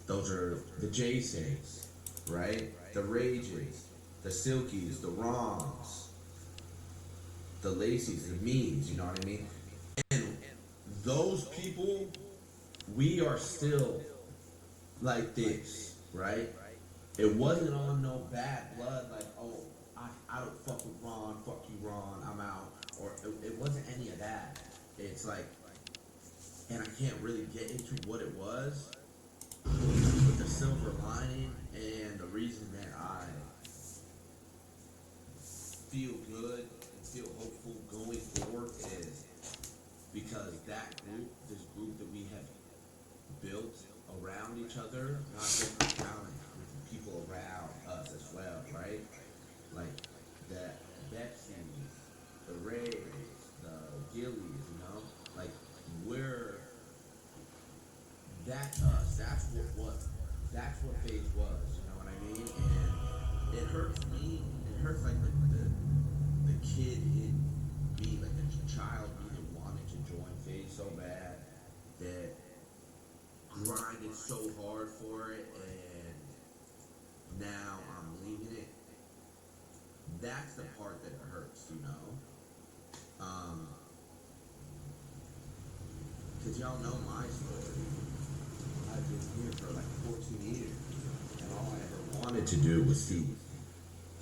Those are the J-Saints, right? The Rages, the Silkies, the Wrongs, the Lacey's, the Means, you know what I mean? And those people, we are still like this, right? It wasn't on no bad blood, like, oh, I don't fuck with Ron, fuck you, Ron, I'm out. Or it wasn't any of that. It's like, and I can't really get into what it was, but the silver lining and the reason that I feel good and feel hopeful going forward is because that group, this group that we have built around each other, not just the talent, with people around us as well, right? Like that Betsy, the Rays, the Gillies, you know? Like we're that's us. That's what phase was, you know what I mean? And it hurts me. It hurts like the kid in me, like the child me that wanted to join phase so bad, that grinded so hard for it, and now I'm leaving it. That's the part that hurts, you know. Cause y'all know my story. I've been here for like 14 years, and all I ever wanted to do was see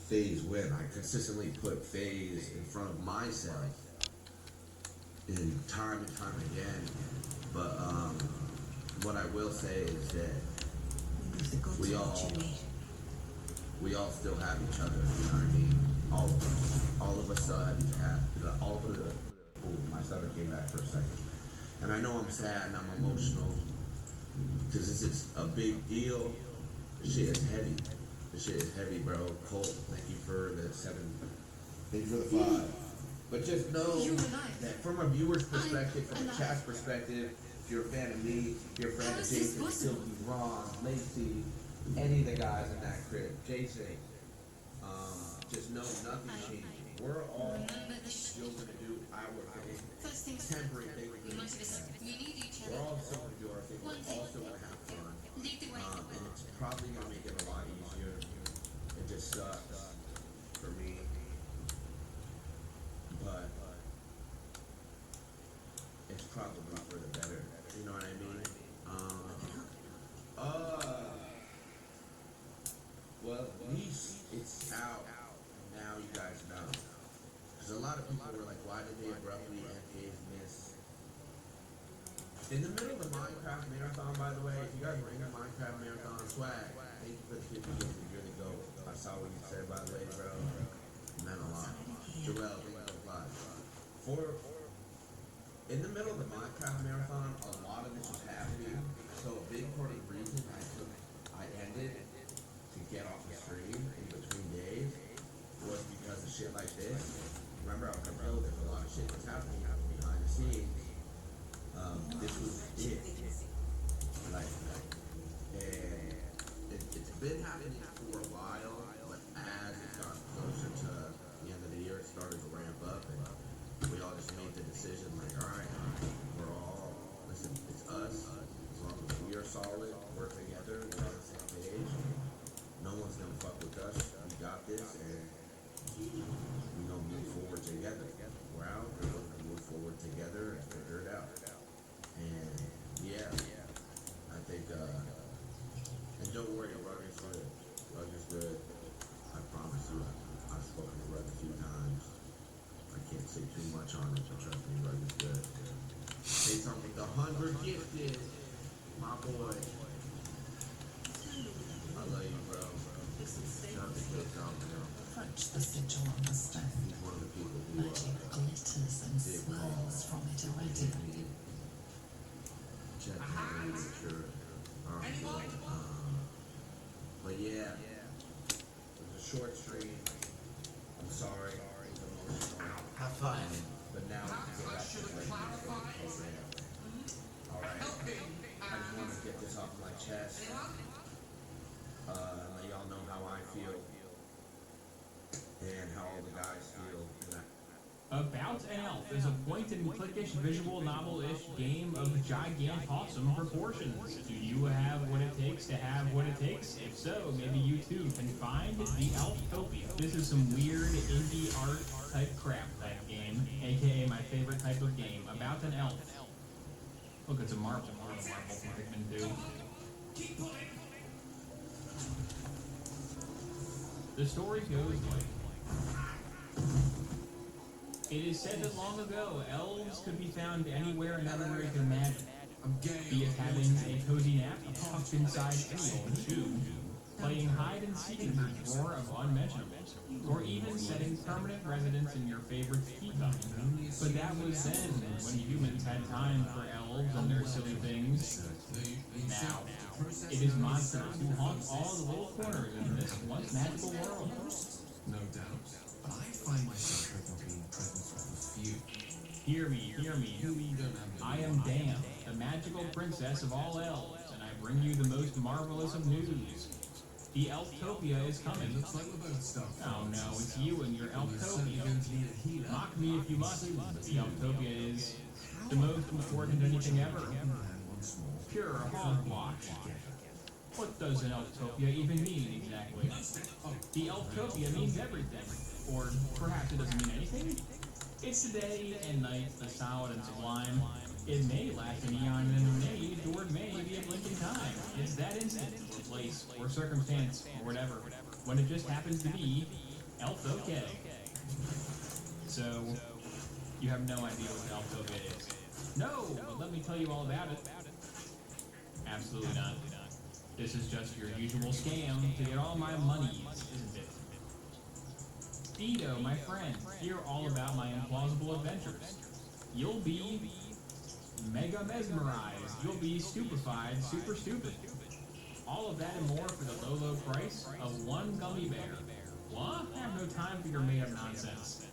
FaZe win. I consistently put FaZe in front of myself, in time and time again. But what I will say is that we all still have each other. You know what I mean? All of us still have each other. All of the. Oh, my stomach came back for a second. And I know I'm sad and I'm emotional because this is a big deal. This shit is heavy. This shit is heavy, bro. Colt, thank you for the 7. Thank you for the 5. But just know that from a viewer's perspective, from a chat's perspective, if you're a fan of me, if you're a fan of Jason, Silky, Ron, Lacey, any of the guys in that crib, Jason, just know nothing changing. We're all still going to do our thing. Temporary thing we're doing. We're all still going to do our thing. We're all still going to have fun. And it's probably going to make it a lot easier. It just sucks for me. But it's probably for the better. You know what I mean? Well, at least it's out. Now you guys know. Because a lot of people were like, why did they abruptly end FaZe miss? In the middle of the Minecraft Marathon, by the way, if you guys were in the Minecraft Marathon, swag, thank you for the 50 years of Year to Go. I saw what you said, by the way, bro. It meant a lot. Joel, in the middle of the Minecraft Marathon, a lot of this was happening. So a big part of the reason I ended to get off the stream in between days was because of shit like this. Remember, I was like, oh, there's a lot of shit that's happening behind the scenes. This was it. Like, and it's been happening for a while, but as it got closer to the end of the year, it started to ramp up, and we all just made the decision, like, all right, listen, it's us. As long as we are solid, work together, we're on the same page. No one's gonna fuck with us. We got this, and we're gonna move forward together. We're out, we're gonna move forward together and figure it out. And yeah, I think, and don't worry, Rug is good. Rug is good. I promise you, I've spoken to Rug a few times. I can't say too much on it, but trust me, Rug is good. Say something, the 100 gifted, my boy. I love you, bro. Approach the sigil on the stone. He's one of the people who Magic glitters and swirls from it already. Check my sure. But yeah, it was a short stream. I'm sorry. It's emotional. Have fun. But now we can get back to the program. Alright. I just want to get this off my chest. And let y'all know how I feel. And how all the guys feel. About an Elf is a point-and-clickish visual novel-ish game of gigantossum proportions. Do you have what it takes takes to have what it takes? If so, maybe you too can find the Elftopia. This is some weird indie art type crap type game, aka my favorite type of game, about an elf. Look, it's a marble. What a marble from Pikmin 2. The story goes like, it is said that long ago, elves could be found anywhere and everywhere you can imagine. Be it having a cozy nap tucked inside any old shoe, playing hide and seek in the drawer of unmentionables, or even setting permanent residence in your favorite teacup. But that was then, when humans had time for elves and their silly things. Now, it is monsters who haunt all the little corners in this once magical world. No doubt. But I find myself being present with a few. Hear me, hear me. I am Dan, the magical princess of all elves, and I bring you the most marvelous of news. The Elftopia is coming. Looks like the boat stuff. Oh no, it's you and your Elftopia. Mock me if you must, but the Elftopia is the most important anything ever. Pure hogwash. What does an Elftopia even mean exactly? The Elftopia means everything. Or perhaps it doesn't mean anything? It's the day and night, the solid and sublime. It may last an eon and an age, or it may be a blink in time. It's that instant, or place, or circumstance, or whatever, when it just happens to be Elftopia. So, you have no idea what Elftopia is. No, but let me tell you all about it. Absolutely not. This is just your usual scam to get all my monies, isn't it? Dido, my friend, hear all about my implausible adventures. You'll be mega mesmerized. You'll be stupefied, super stupid. All of that and more for the low, low price of one gummy bear. What? I have no time for your made-up nonsense.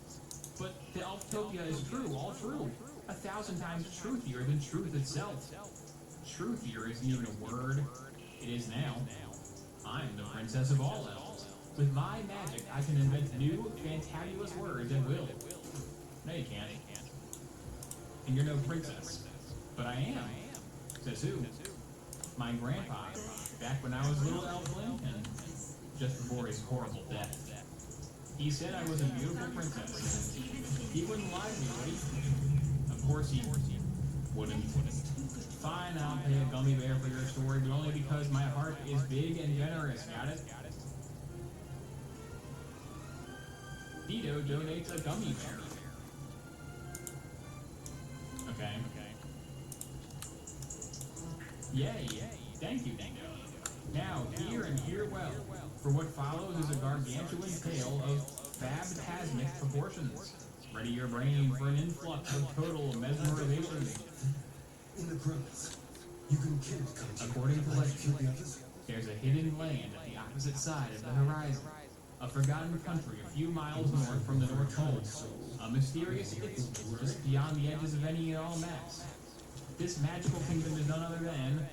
But the Elftopia is true, all true. 1,000 times truthier than truth itself. Truthier isn't even a word. It is now. I'm the princess of all elves. With my magic, I can invent new, fantabulous words at will. No, you can't. And you're no princess. But I am. Says who? My grandpa, back when I was a little elfling, and just before his horrible death. He said I was a beautiful princess. He wouldn't lie to me, would he? Of course he wouldn't. Fine, I'll pay a gummy bear for your story, but only because my heart is big and generous, got it? Dido donates a gummy bear. Okay. Yay! Thank you, Dido. Now, hear and hear well, for what follows is a gargantuan tale of phabtasmic proportions. Ready your brain for an influx of total mesmerization. In the groves, you can kill it, can't you? According to Like legend, kill the others? there's a hidden land at the opposite side of the horizon. A forgotten country a few miles north from the North Pole. A mysterious isthmus just beyond the edges of any and all maps. This magical kingdom is none other than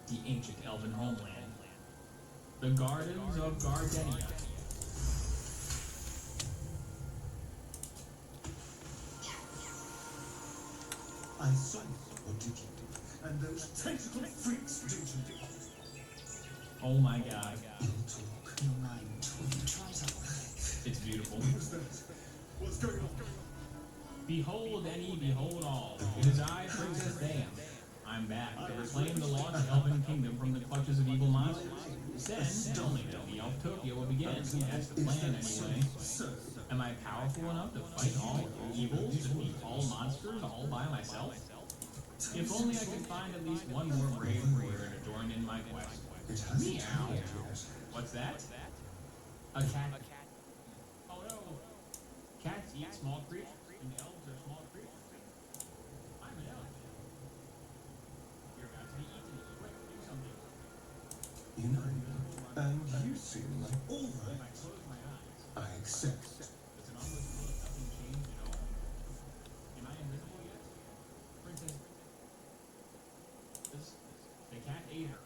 the ancient elven homeland. The Gardens of Gardenia. I saw you, or did you? And those tentacle freaks, did you? Oh my god. You'll talk. Your mind will try to. It's beautiful. What's that? What's going on? Behold any, behold all. It is I, Princess Dan. I'm back to reclaim the lost elven kingdom from the clutches of evil monsters. Then, only then, the Elftopia will begin. That's the plan, anyway. Am I powerful enough to fight all evils, defeat all monsters, all by myself? If only I could find at least one more brave warrior to join in my quest. It hasn't Meow. happened yet. What's that? A cat. Oh no. Cats eat small creatures, and elves are small creatures. I'm an elf. You're about to be eaten. Quick, do something. You know, and you seem like all If I right. close my eyes, I accept. does it almost feel like nothing changed at all? Am I invisible yet? Princess. The cat ate her.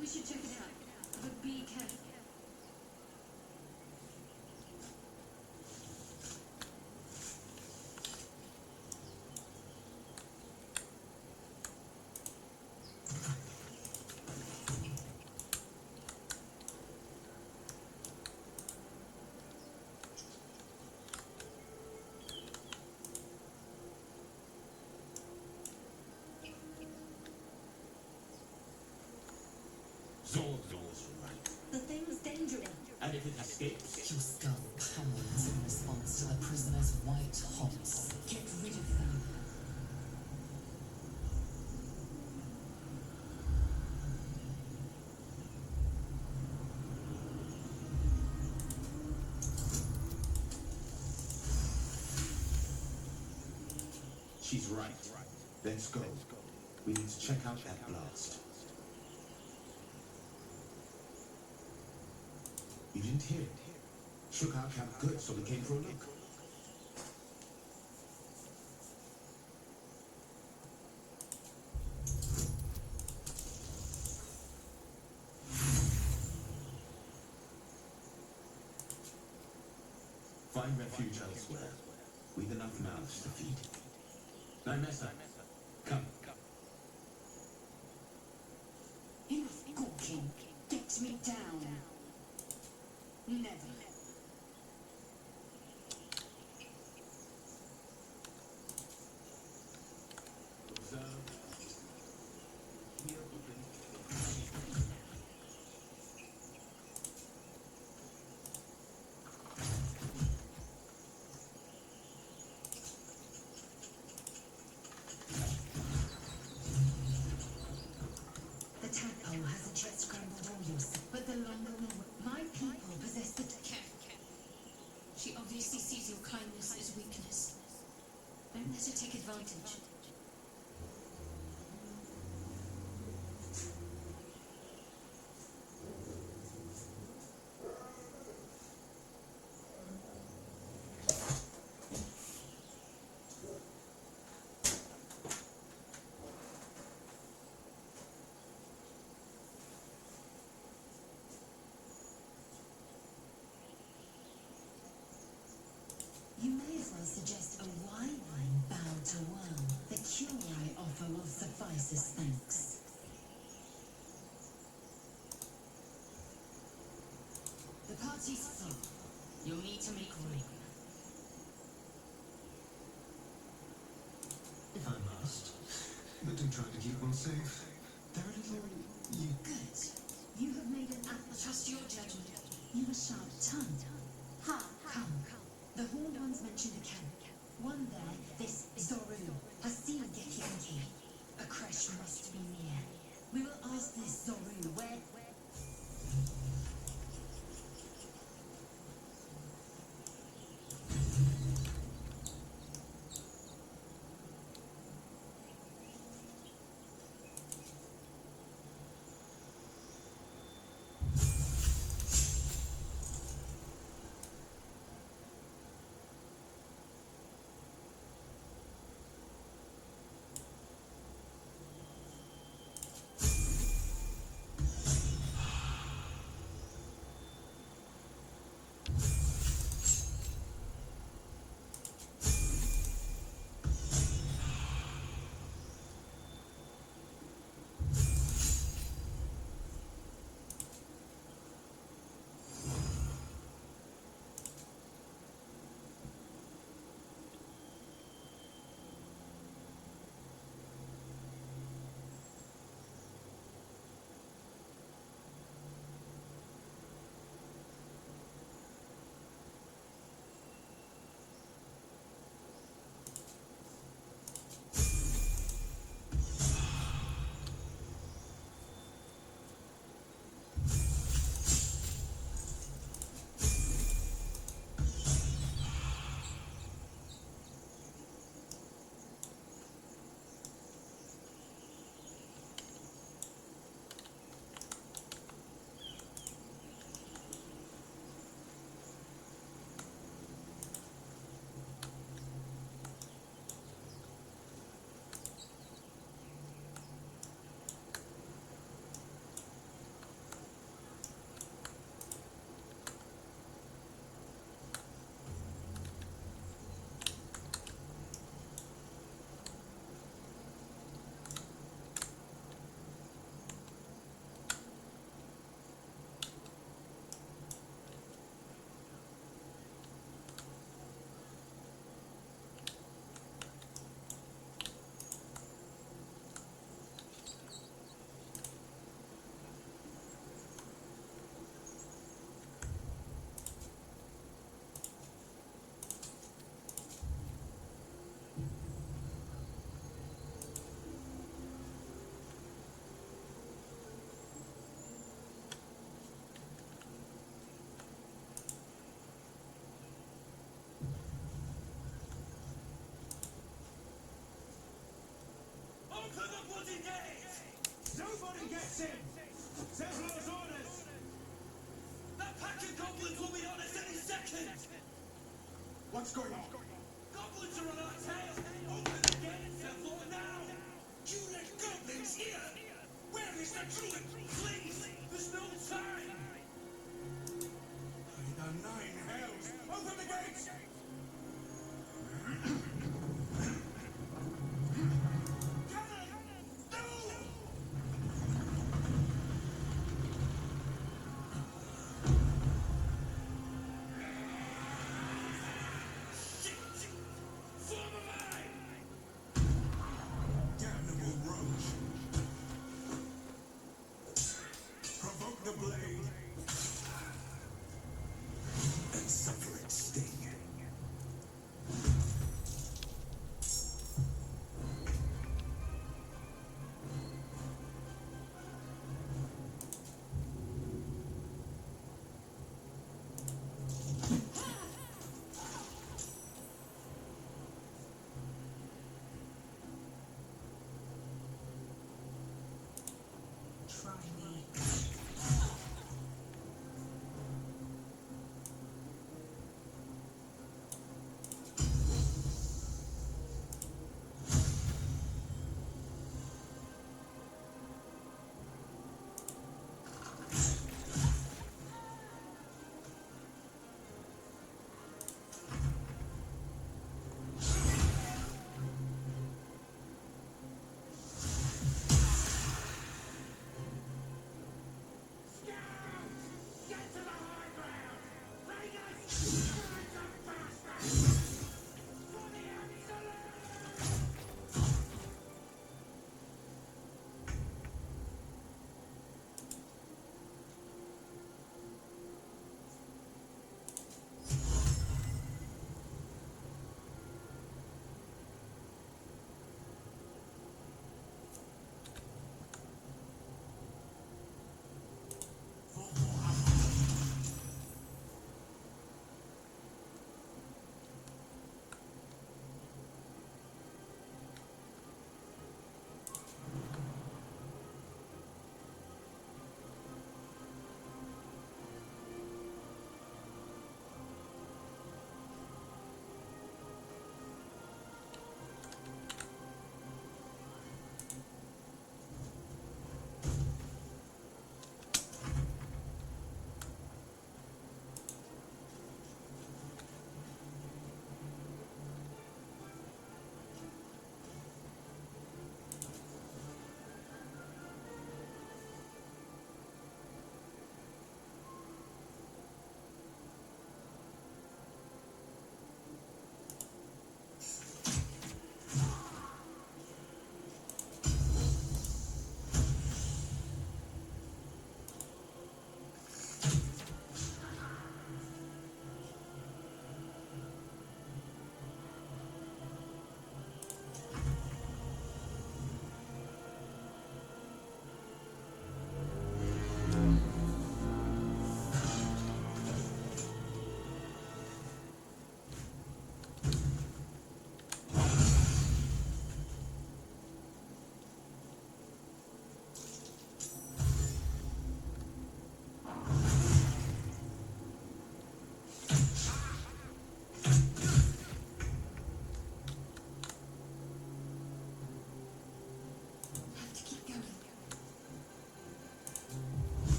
We should check it out. But be careful. Zor's always right. The thing's dangerous. And if it escapes, Your skull pounds in response to the prisoner's white hots. Get rid of them. she's right. Let's go. We need to check out that blast. You didn't hear it. Shook our camp good, so we came for a look. Find refuge elsewhere. We've enough mouths to feed. Nymessa, come. Enough gawking. Get me down. Never. Observe. Hear open. The tadpole hasn't yet scrambled all your stuff, but the longer we wait, my people possess the She obviously sees your kindness as weakness. Don't let her take advantage. You may as well suggest a wine bound to worm. The cure I offer will suffice as thanks. The party's full. You'll need to make room. If I must. But do try to keep them safe. They're a little... Good. You have made an apple. Trust your judgment. You are sharp-tongued. Come. The horned ones mentioned a camp. One there, this Zoru, has seen Gekianki. A crash must be near. We will ask this Zoru where... Open the bloody gate! Nobody gets in! Zebulon's orders! That pack of goblins will be on us any second! What's going on? Goblins are on our tail! Open the gate, Zebulon, now! You let goblins here? Where is the druid? Please! There's no time! By the nine hells! Open the gates! Form of eye!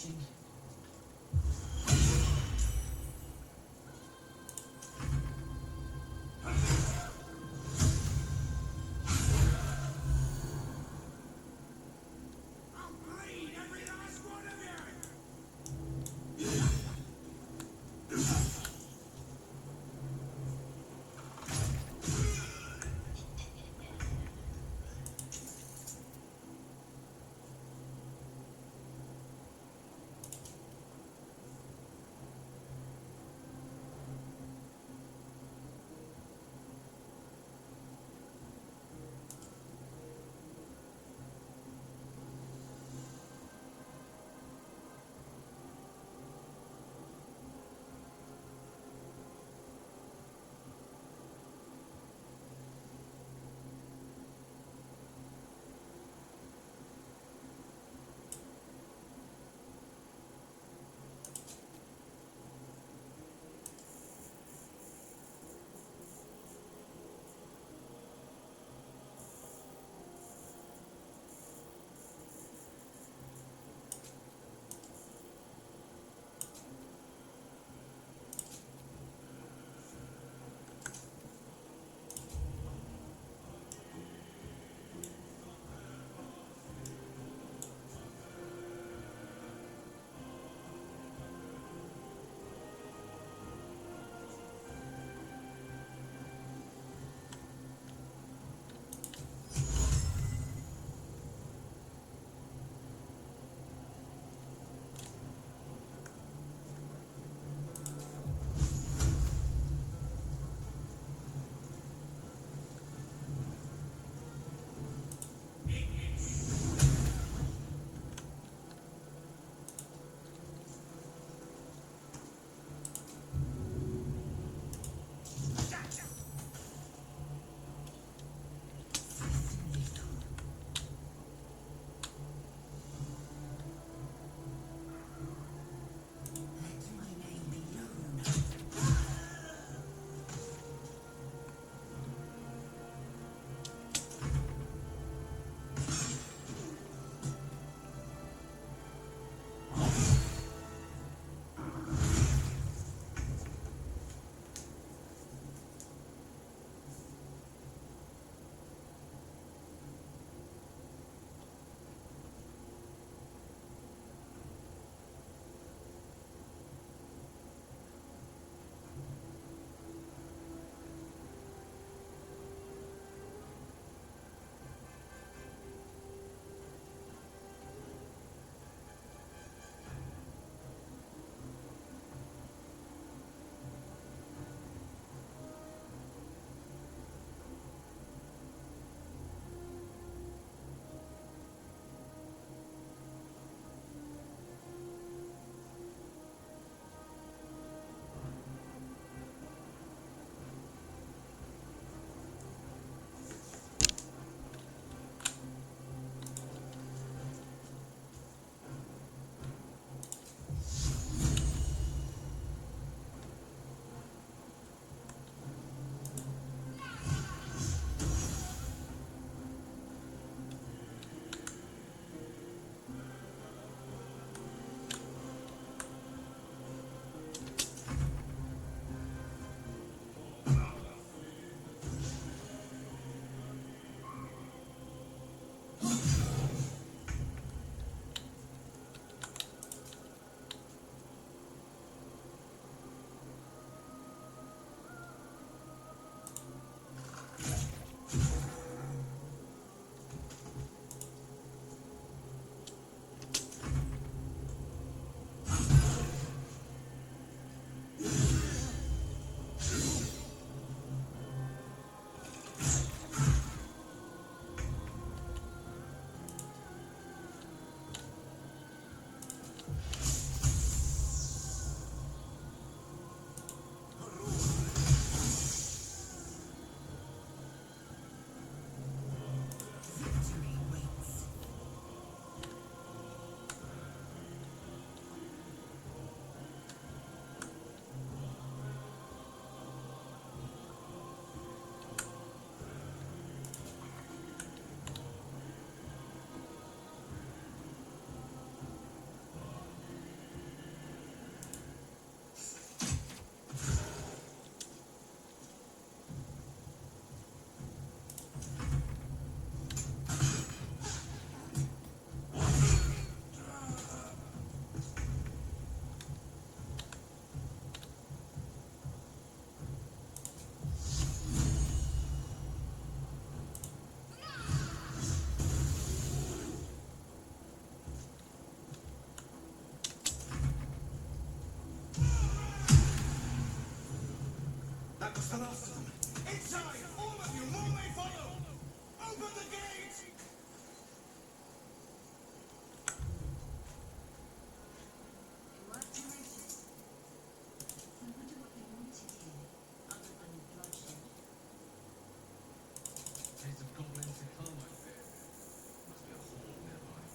watching. I'll bleed every last one of you! That was the last of them. Inside! All of you! More may follow! Open the gate! Congratulations. I wonder what they wanted here, other than bloodshed. Taste of goblins to come, I fear. Must be a hall nearby.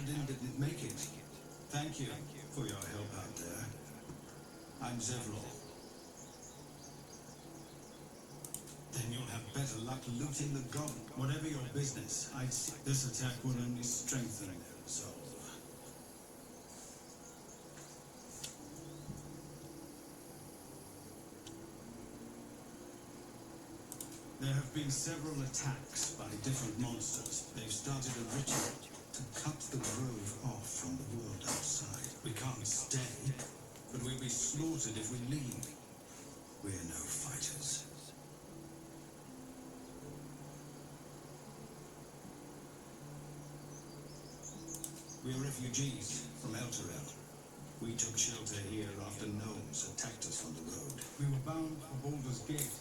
Paladin didn't make it. Thank you for your help out there. I'm Zevlor. Then you'll have better luck looting the goblin. Whatever your business, I'd see this attack will only strengthen their resolve. There have been several attacks by different monsters. They've started a ritual to cut the grove off from the world outside. We can't stay, but we'll be slaughtered if we leave. We're no fighters. We're refugees from Elturel. We took shelter here after gnomes attacked us on the road. We were bound for Baldur's Gate,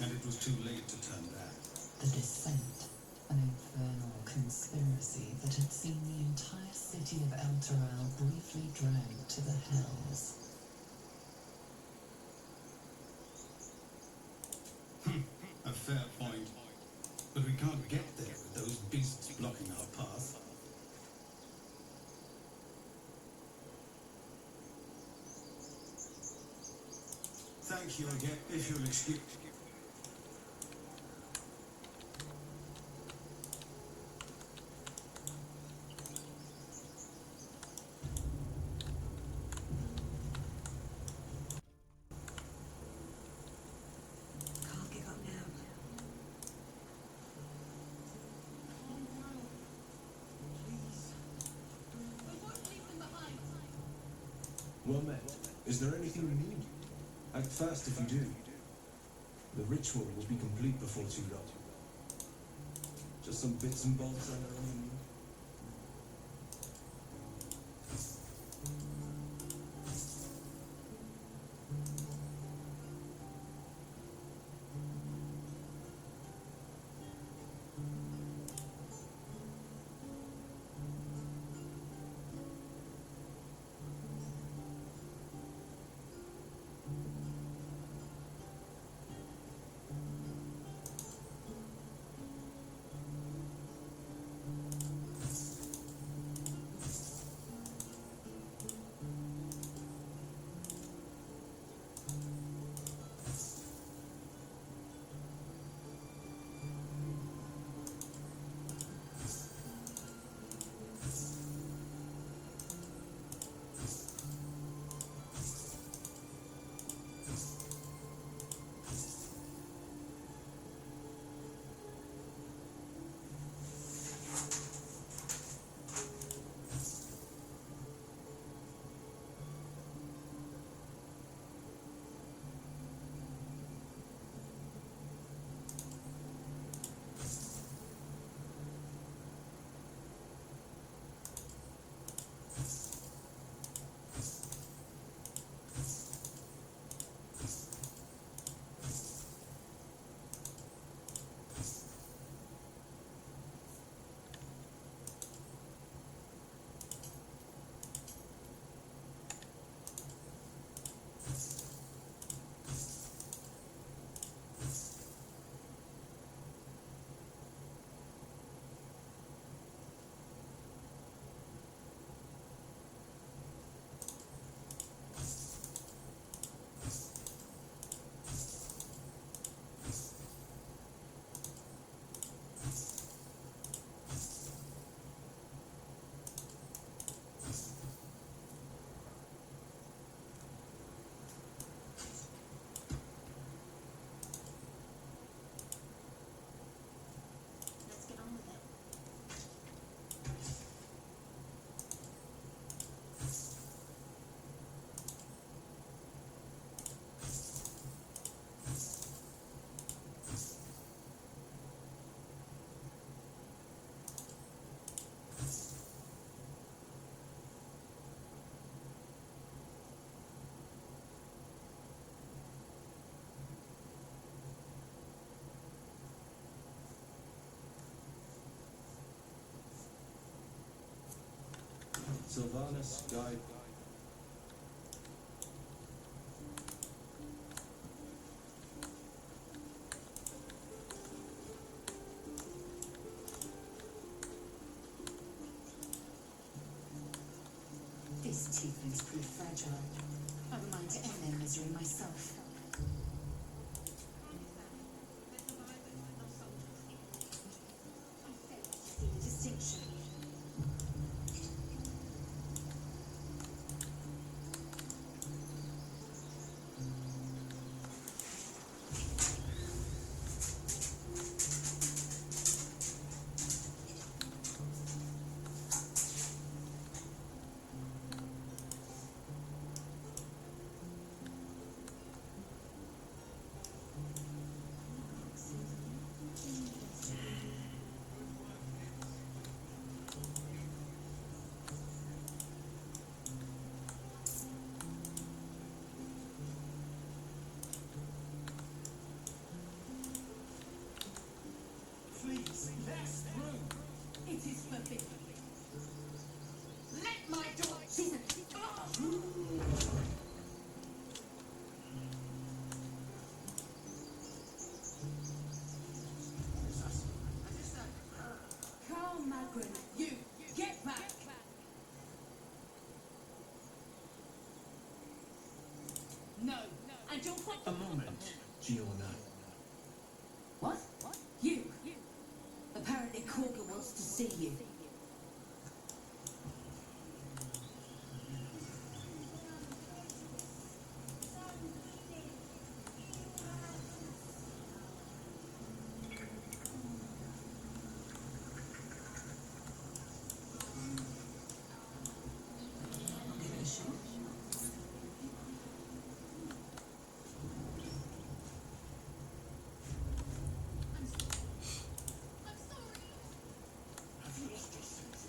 and it was too late to turn back. The Descent, an infernal conspiracy that had seen the entire city of Elturel briefly dragged to the hells. A fair point. But we can't get there with those beasts blocking our path. Thank you again, if you'll excuse. Can't give up now. Well met. Is there anything you need? Act fast if you do. The ritual will be complete before too long. Just some bits and bobs I know you need. Let's get on with it. Sylvanas, guide. tieflings prove fragile. I've a mind to end their misery myself. Distinction. Please, less room. It is forbidden. Let my door. Caesar! Carl Magrin, you get back! No, and don't A moment, Giona. What? You. Apparently Korga wants to see you.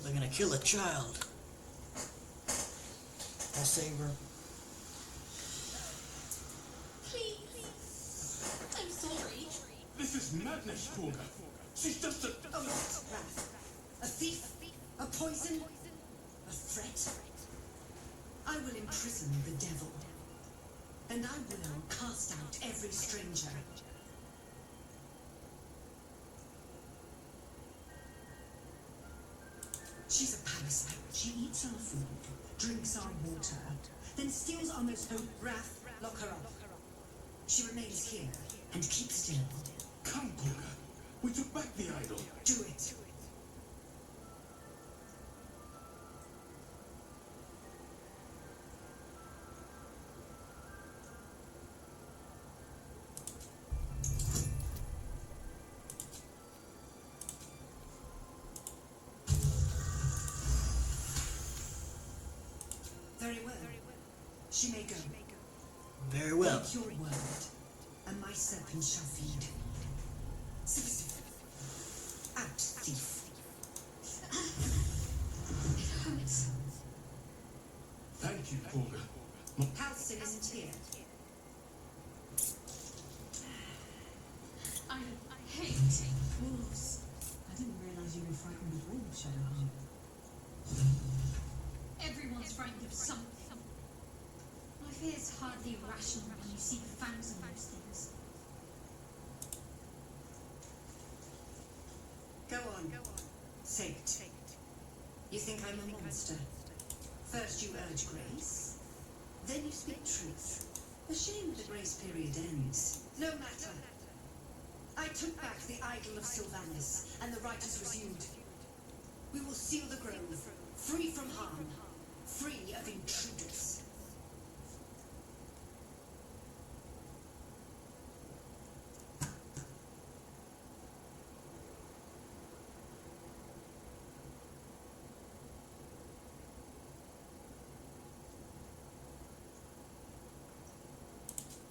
They're gonna kill a child. I'll save her. Please. I'm sorry. This is madness, Korga. She's just a. Oh, Wrath. A thief? A poison? A threat? I will imprison the devil. And I will cast out every stranger. She's a parasite. She eats our food, drinks our water, then steals our most hope. Wrath, lock her up. She remains here and keep still. Come, Korga. We took back the idol. Do it. Very well. She may go. Very well. Take your word, and my serpent shall feed. Out, thief. It hurts. Thank you, Korga. Halcyon isn't here. I hate wolves. I didn't realize you were frightened of wolves, Shadowheart. Everyone's frightened of something. My fear is hardly rational when you see the fangs on those things. Go on. Say it. You think I'm a monster? First you urge grace, then you speak truth. A shame the grace period ends. No matter. I took back the idol of Sylvanus, and the rite is resumed. We will seal the grove, free from harm, free of intruders.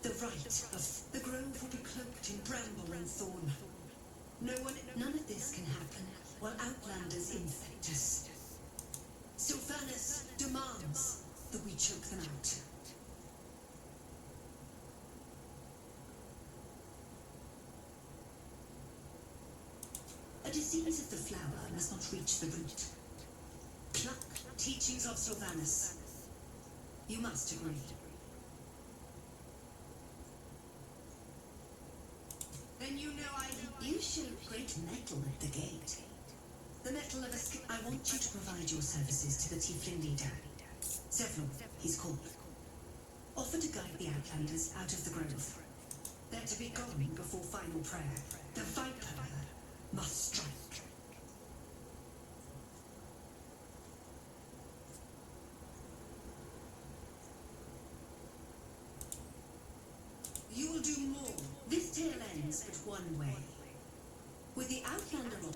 The rite of the grove will be cloaked in bramble and thorn. None of this can happen while outlanders infect us. Sylvanus demands that we choke them out. A disease of the flower must not reach the root. Pluck teachings of Sylvanus. You must agree. Then you know you showed great mettle at the gate. The mettle of a I want you to provide your services to the tiefling leader. Zevlon, he's called. Offer to guide the Outlanders out of the grove. They're to be gone before final prayer. The Viper must strike. You will do more. This tale ends but one way. With the Outlander on.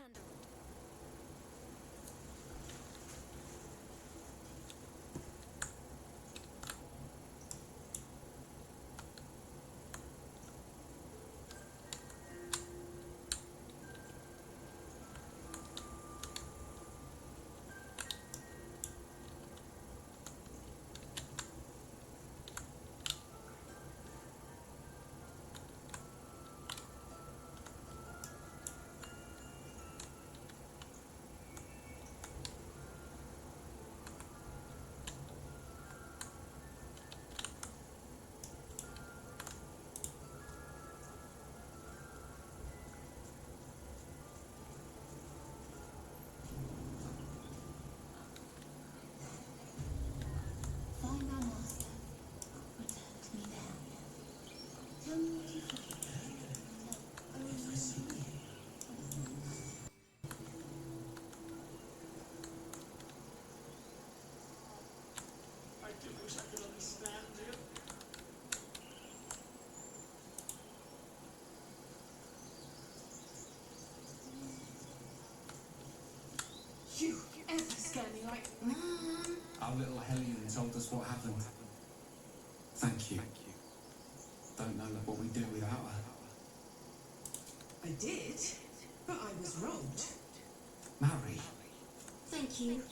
Find our master. Return to me there. Tell me what you find. If I see you. I do wish I could understand you. You ever scare me like... Our little Hellion told us what happened. Thank you. Don't know what we'd do without her. I did, but I was robbed. Maori. Thank you.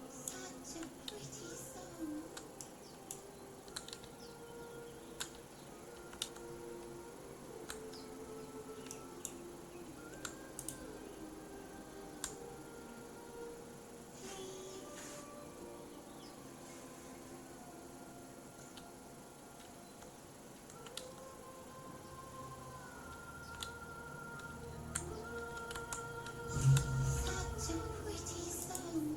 Such a pretty song. Such a pretty song.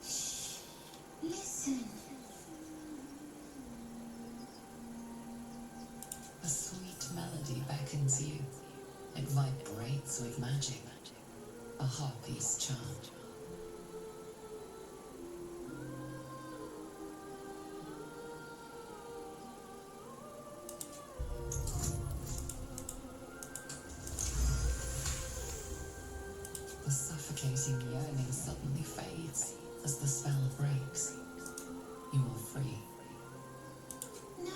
Shh. Listen. A sweet melody beckons you. It vibrates with magic. A harpy's charm. The suffocating yearning suddenly fades as the spell breaks. You are free. No,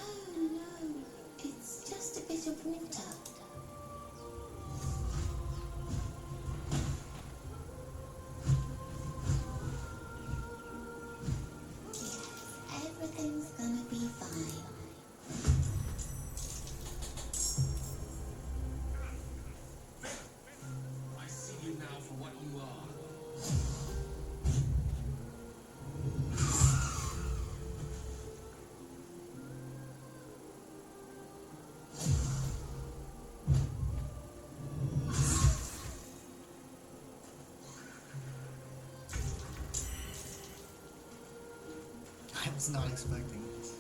it's just a bit of water. Yes, everything's gonna be fine. I see you now for what you are. I was not expecting this.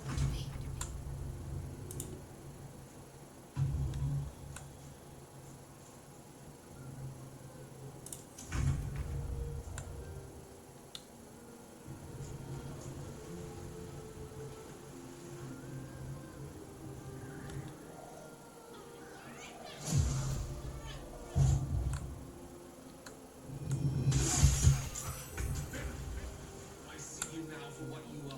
Talk to me. I see you now for what you are.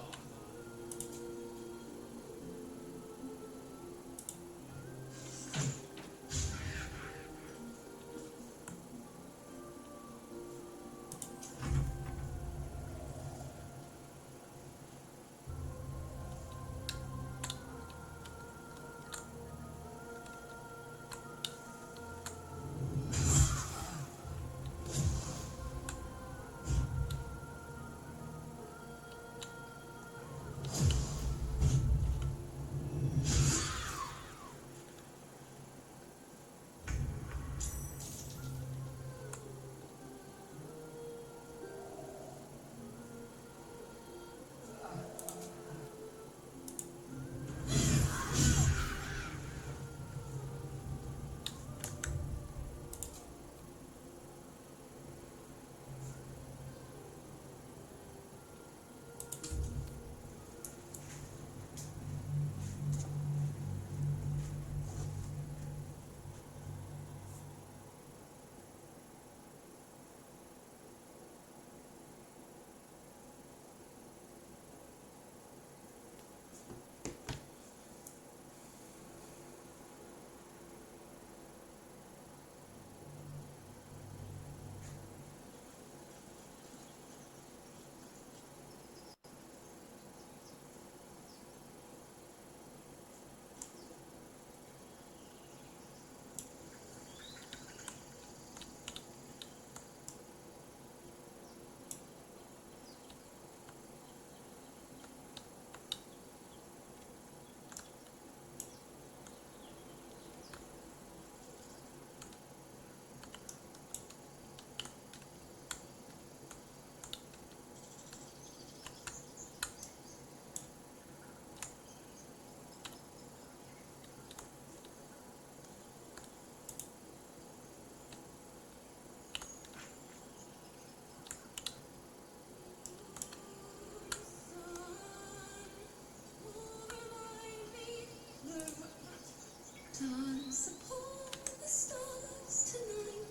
Dance upon the stars tonight.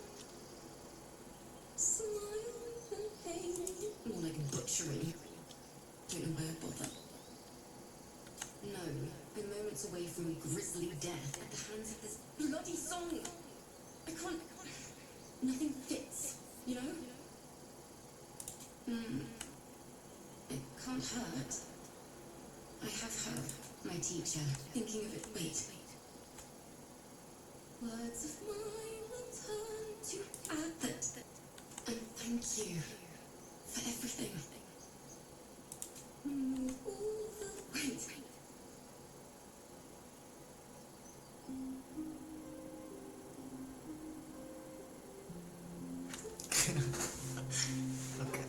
Smile and pain. More like butchery. Don't know why I bother. No, I'm moments away from grisly death at the hands of this bloody song. I can't. Nothing fits, you know? It can't hurt. I have her, my teacher, thinking of it. Wait. Words of mine will turn to add that. And thank you for everything. All the wait. Okay.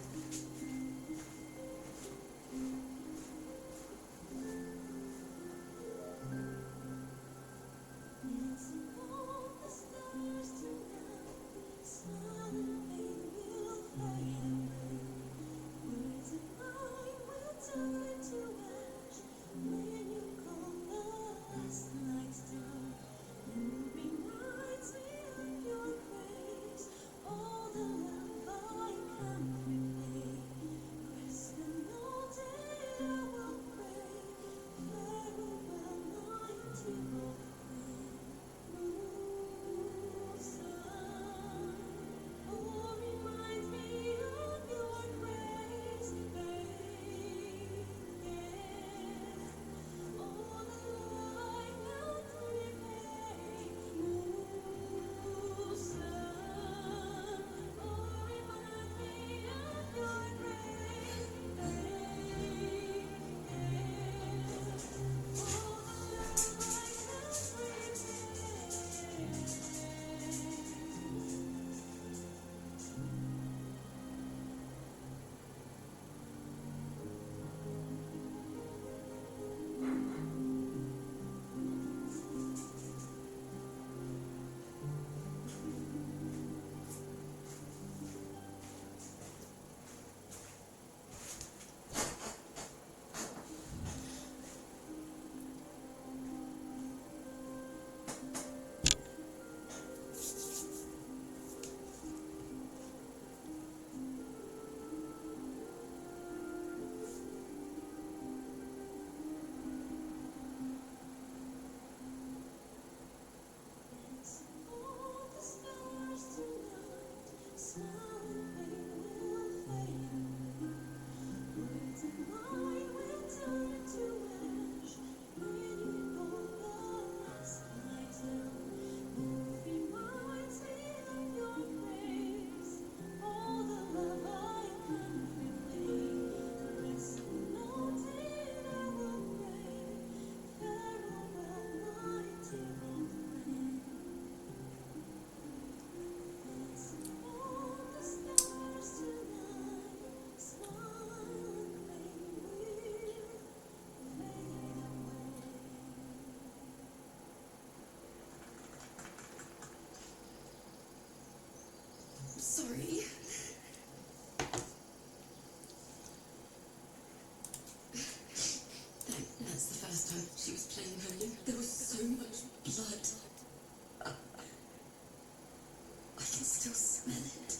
still smell it.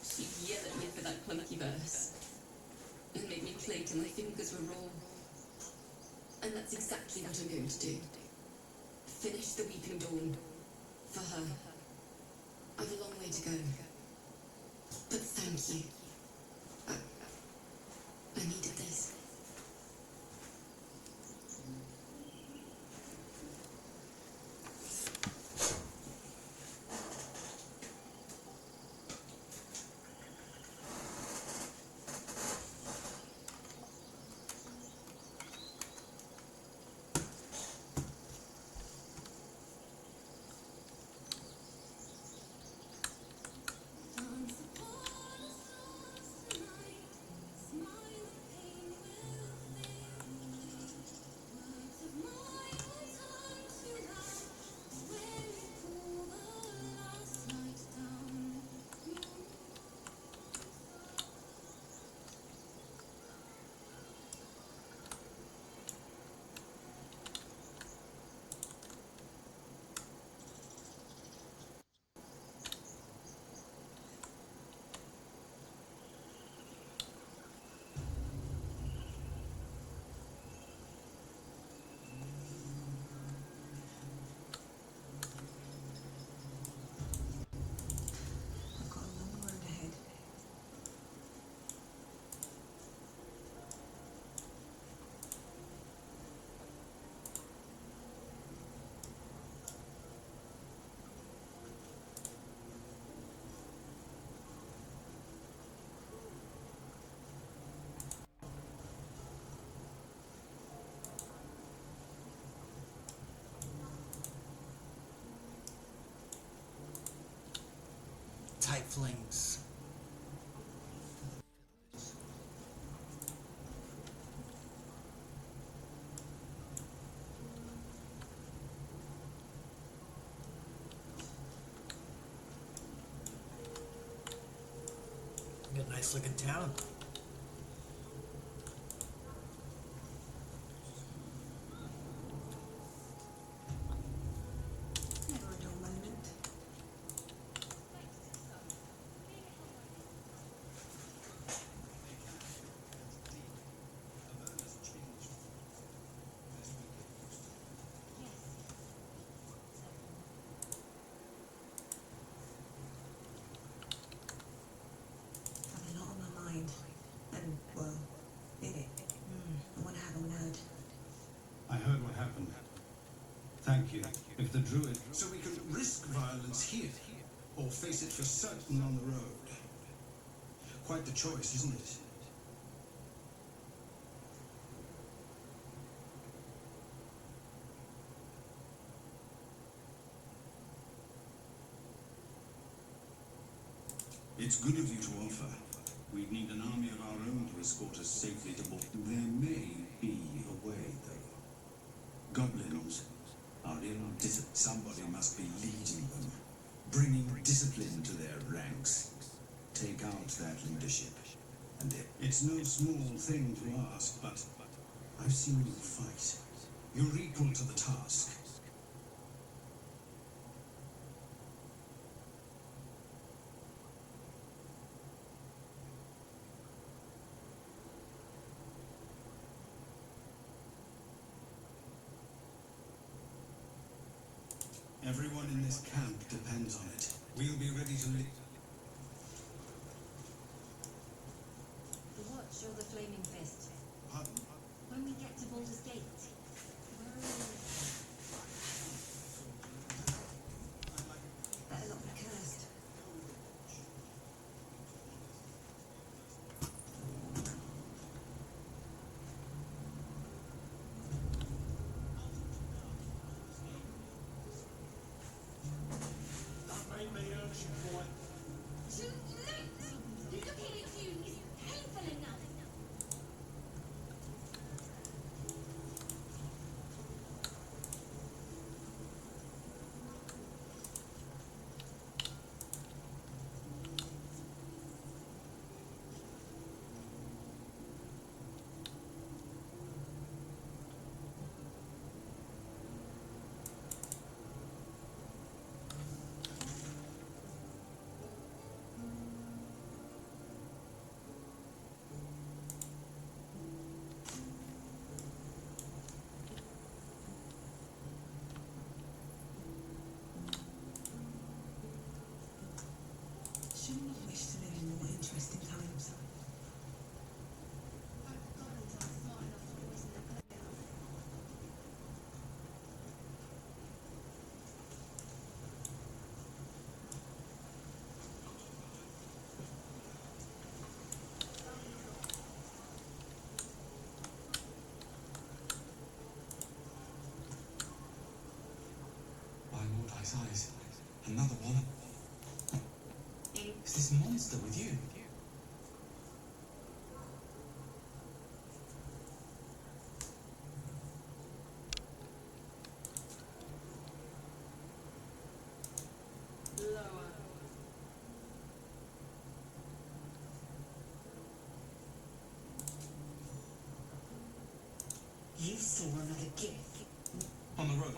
She'd yell at me for that clunky verse and make me play till my fingers were raw. And that's exactly what I'm going to do. Finish the Weeping Dawn for her. I've a long way to go. But thank you. I needed this. I've got a long road ahead. Tight flings. Got a nice looking town. Never a dull moment. I've a lot on my mind. And, well, in it. I want to have a word. I heard what happened. Thank you. If the druid... So we can risk violence here, or face it for certain on the road. Quite the choice, isn't it? It's good of you to offer. We'd need an army of our own to escort us safely to There may be a way, though. Goblins are somebody must be leading them, bringing discipline to their ranks. Take out that leadership, and it's no small thing to ask, but I've seen you fight. You're equal to the task. Everyone in this camp depends on it. We'll be ready to lead. The Watch or the Flaming Fist? Pardon? When we get to Baldur's Gate, where are we? Better not be cursed. That made me ocean boy. just in time. Goblins aren't smart enough to poison their playground. By Lord Ice Eyes, another one. Is this monster with you? Lower. You saw another gift. On the road.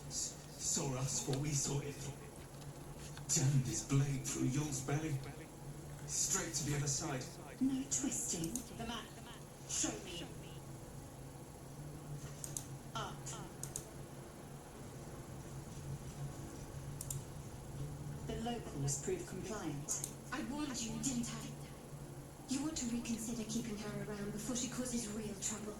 Saw us before we saw it. Jammed his blade through Yul's belly. Straight to the other side. No twisting. The map. Show me. Up. The locals proved compliant. I warned you, didn't I? You ought to reconsider keeping her around before she causes real trouble.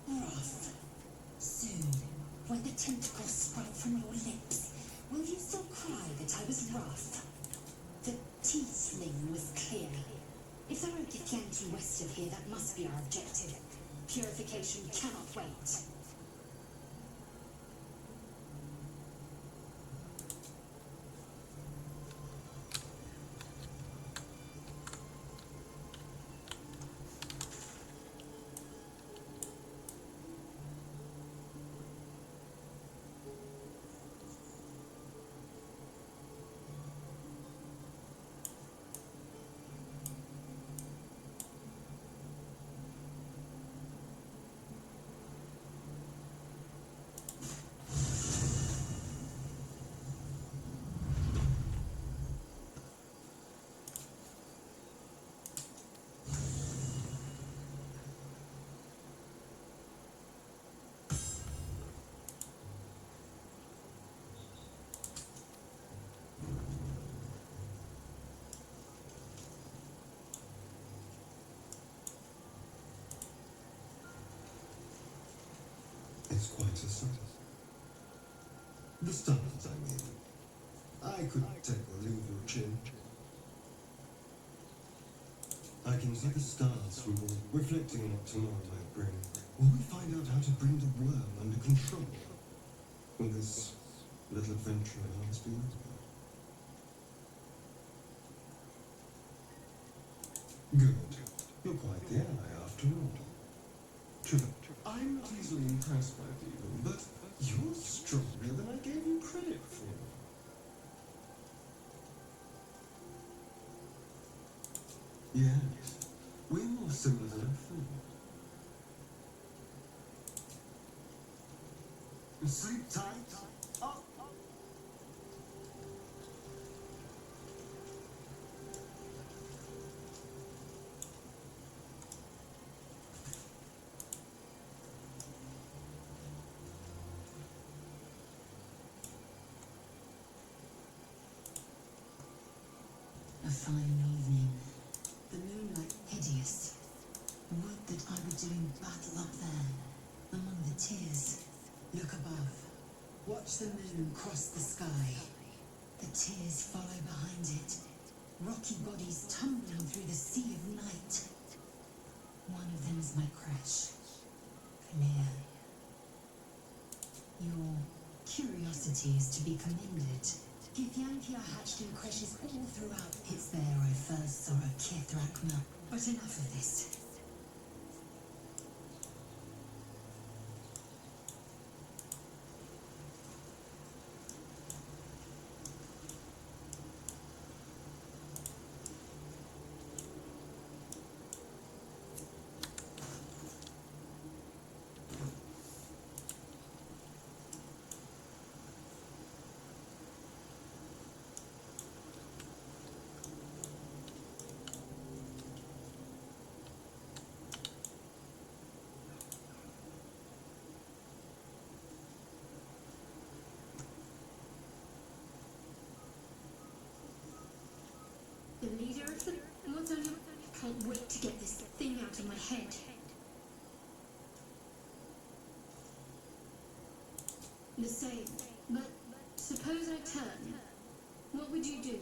Rough. Soon, when the tentacles sprout from your lips, will you still cry that I was rough? The T-sling was clear. If there are Githyanki west of here, that must be our objective. Purification cannot wait. It's quite a sight. The stars, I mean. I could take or leave your chin. I can see the stars from here, reflecting on what tomorrow might bring. Will we find out how to bring the worm under control? Will this little adventure of ours be over? Good. You're quite the ally, after all. True. I'm not easily impressed by people, but you're stronger than I gave you credit for. Yes, we're more similar than I thought. Sleep tight. Up. A fine evening. The moonlight hideous. Would that I were doing battle up there, among the tears. Look above. Watch the moon cross the sky. The tears follow behind it. Rocky bodies tumbling through the sea of night. One of them's my crash. Clear. Your curiosity is to be commended. Githyanki are hatched in creches all throughout. It's there I first saw a Kithrakma. But enough of this. can't wait to get this thing out of my head. The same. But suppose I turn. What would you do?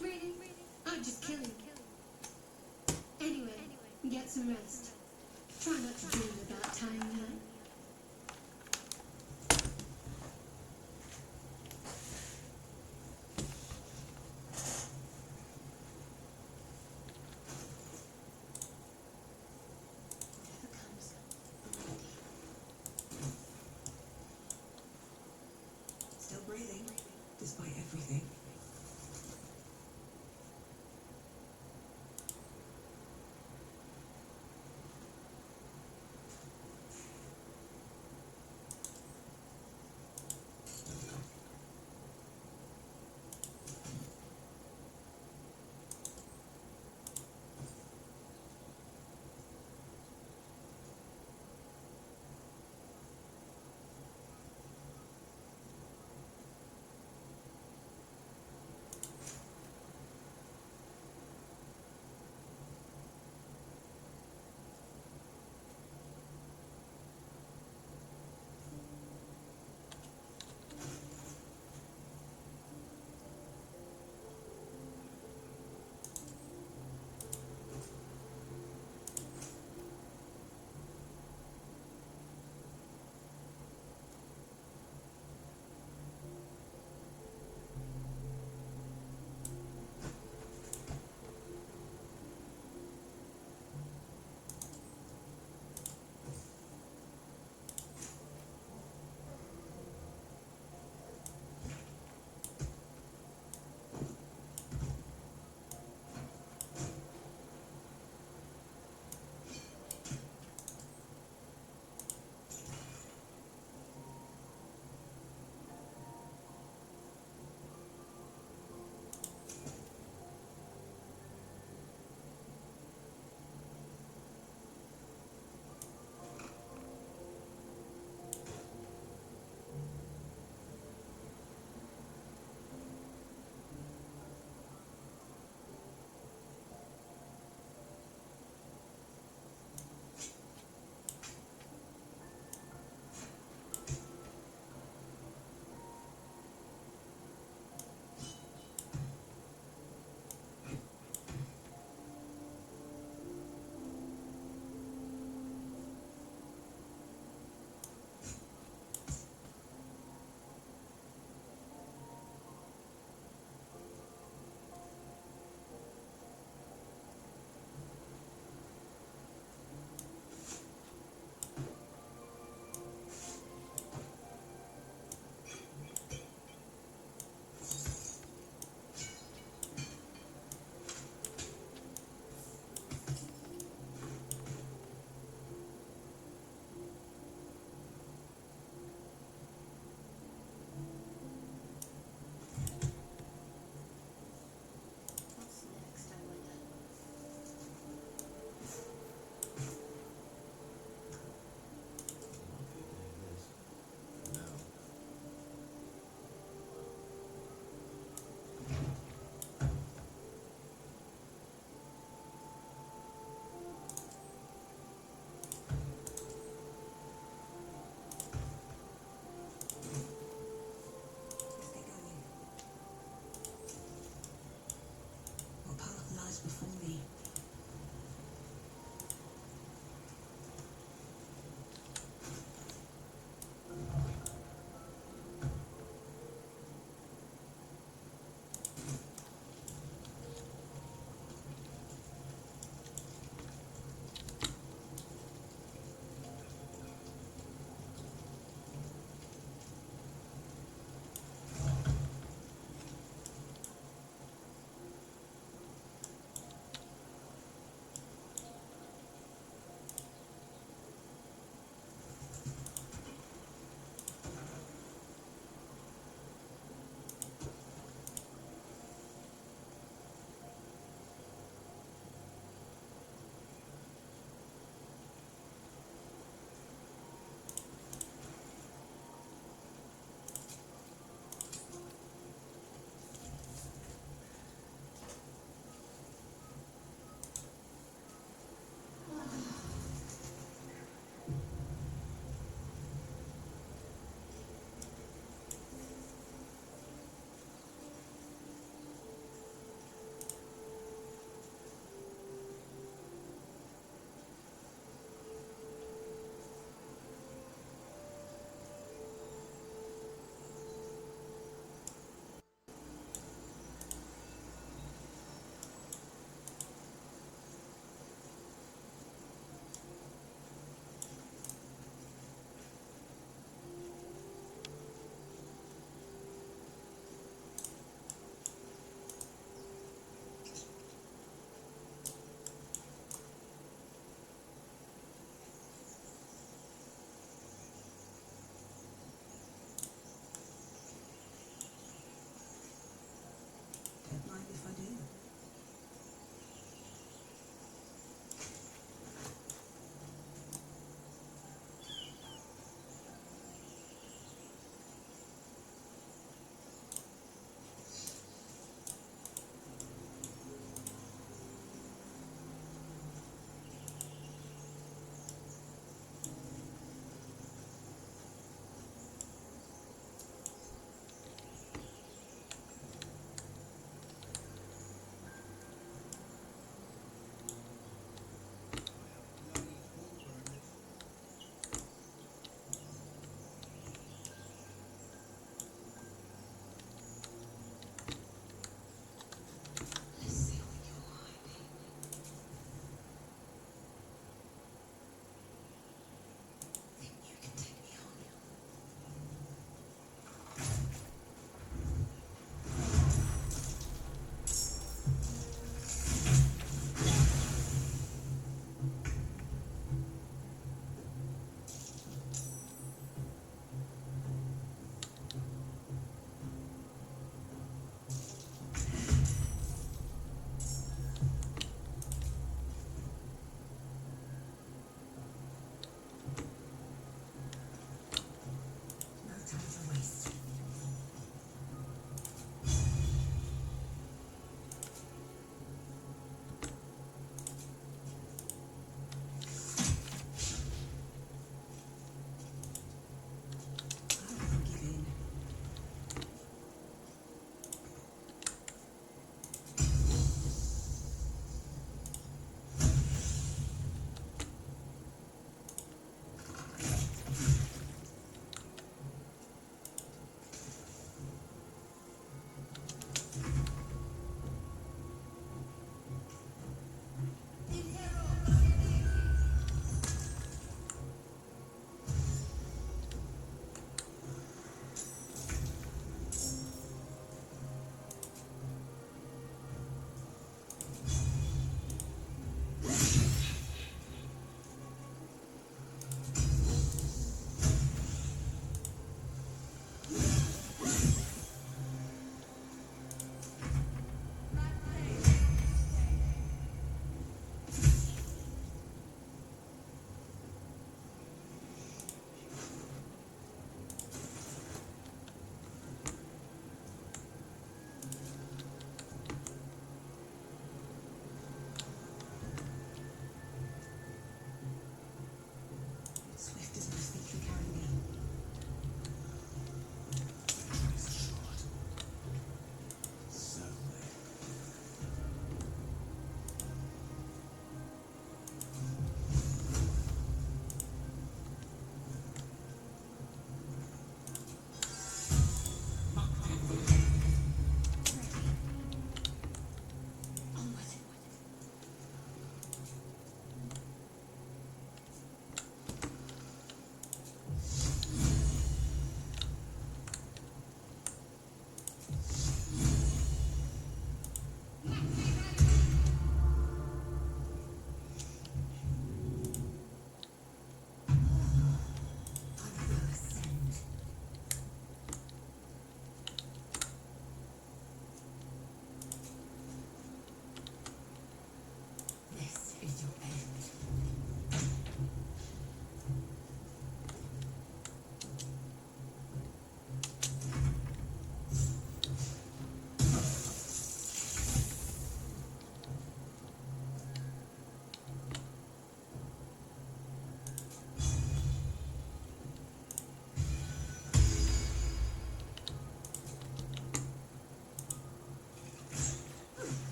Really? I'd just kill him. Anyway, get some rest. Try not to dream about time, you know? Whatever comes, I'm ready. Still breathing, despite everything.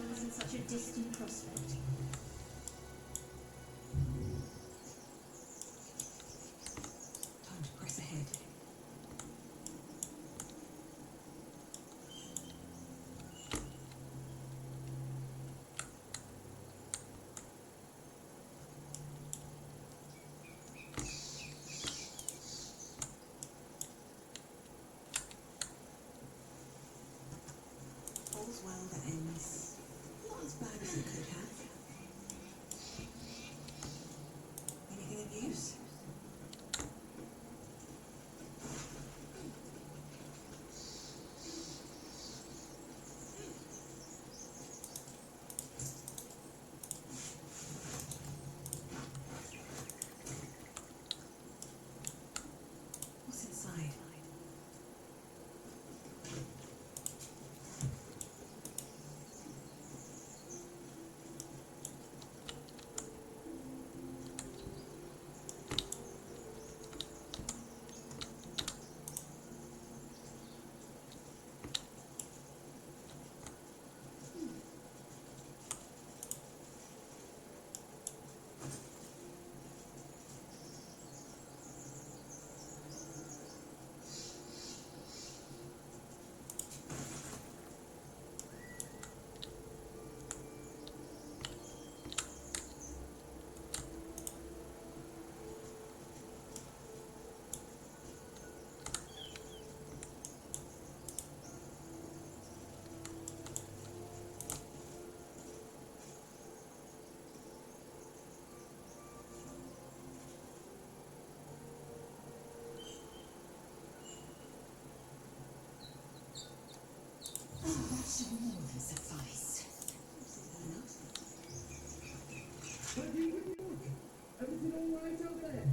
arrival isn't such a distant prospect. Time to press ahead. All's well that ends. Not as bad as it could have. Anything of use? What's inside? That should more than suffice. Everything all right out there?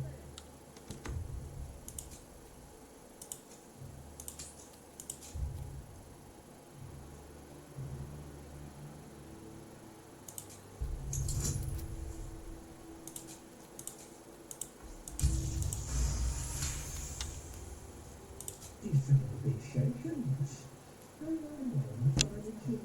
You sound a bit shaken. Hang on, Mum, find the key.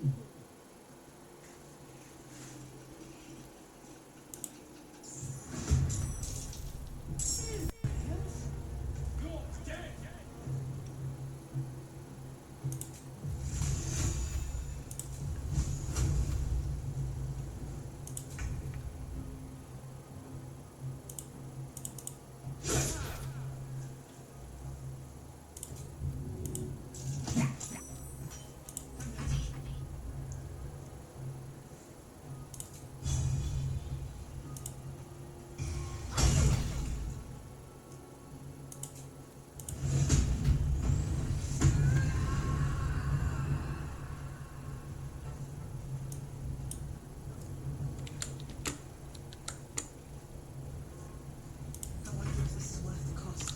I wonder if this is worth the cost.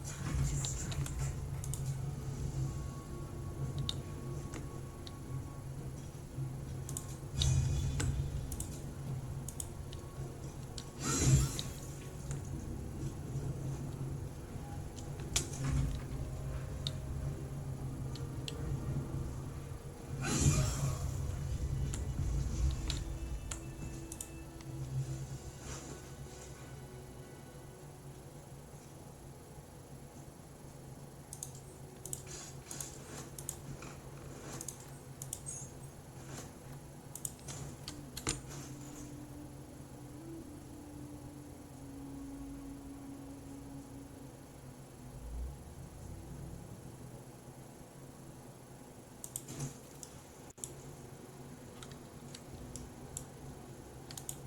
Time to strike.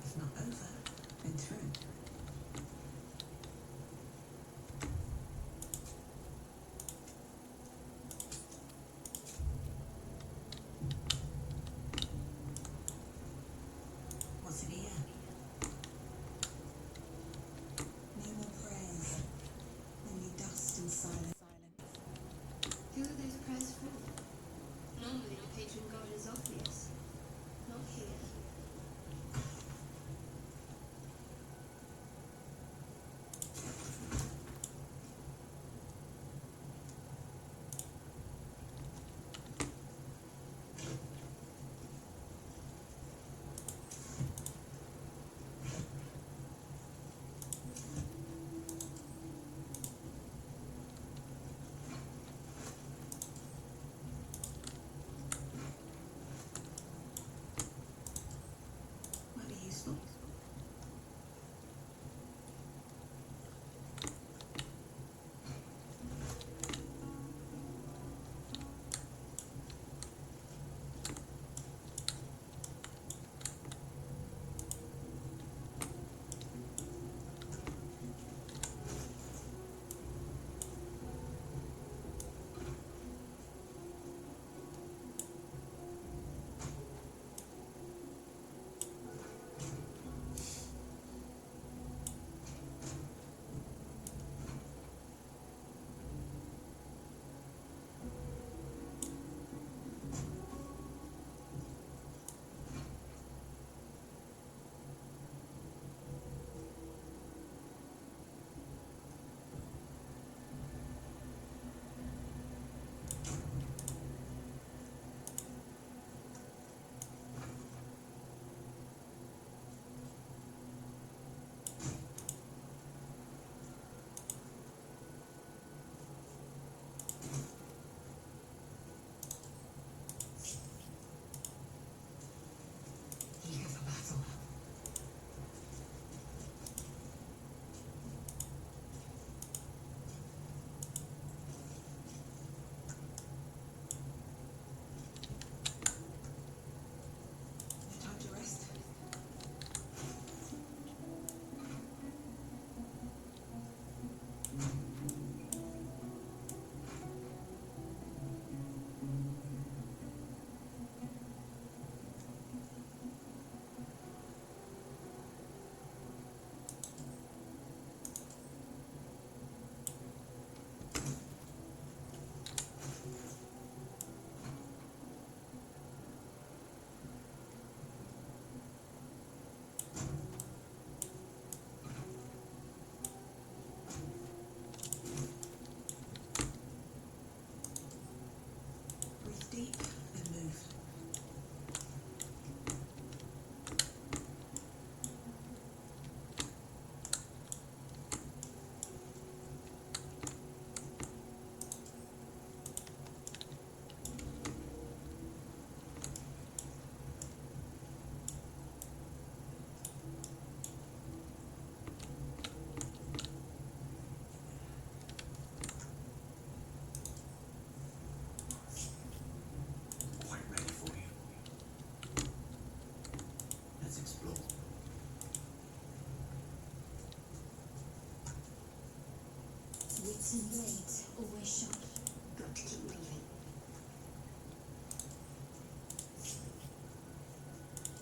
It's not over. Been through. What's in here? No more prayers. Only dust and silence. Who are those prayers for? Normally the patron god is obvious. Not here. Rotten blades, always sharp. Got to keep moving.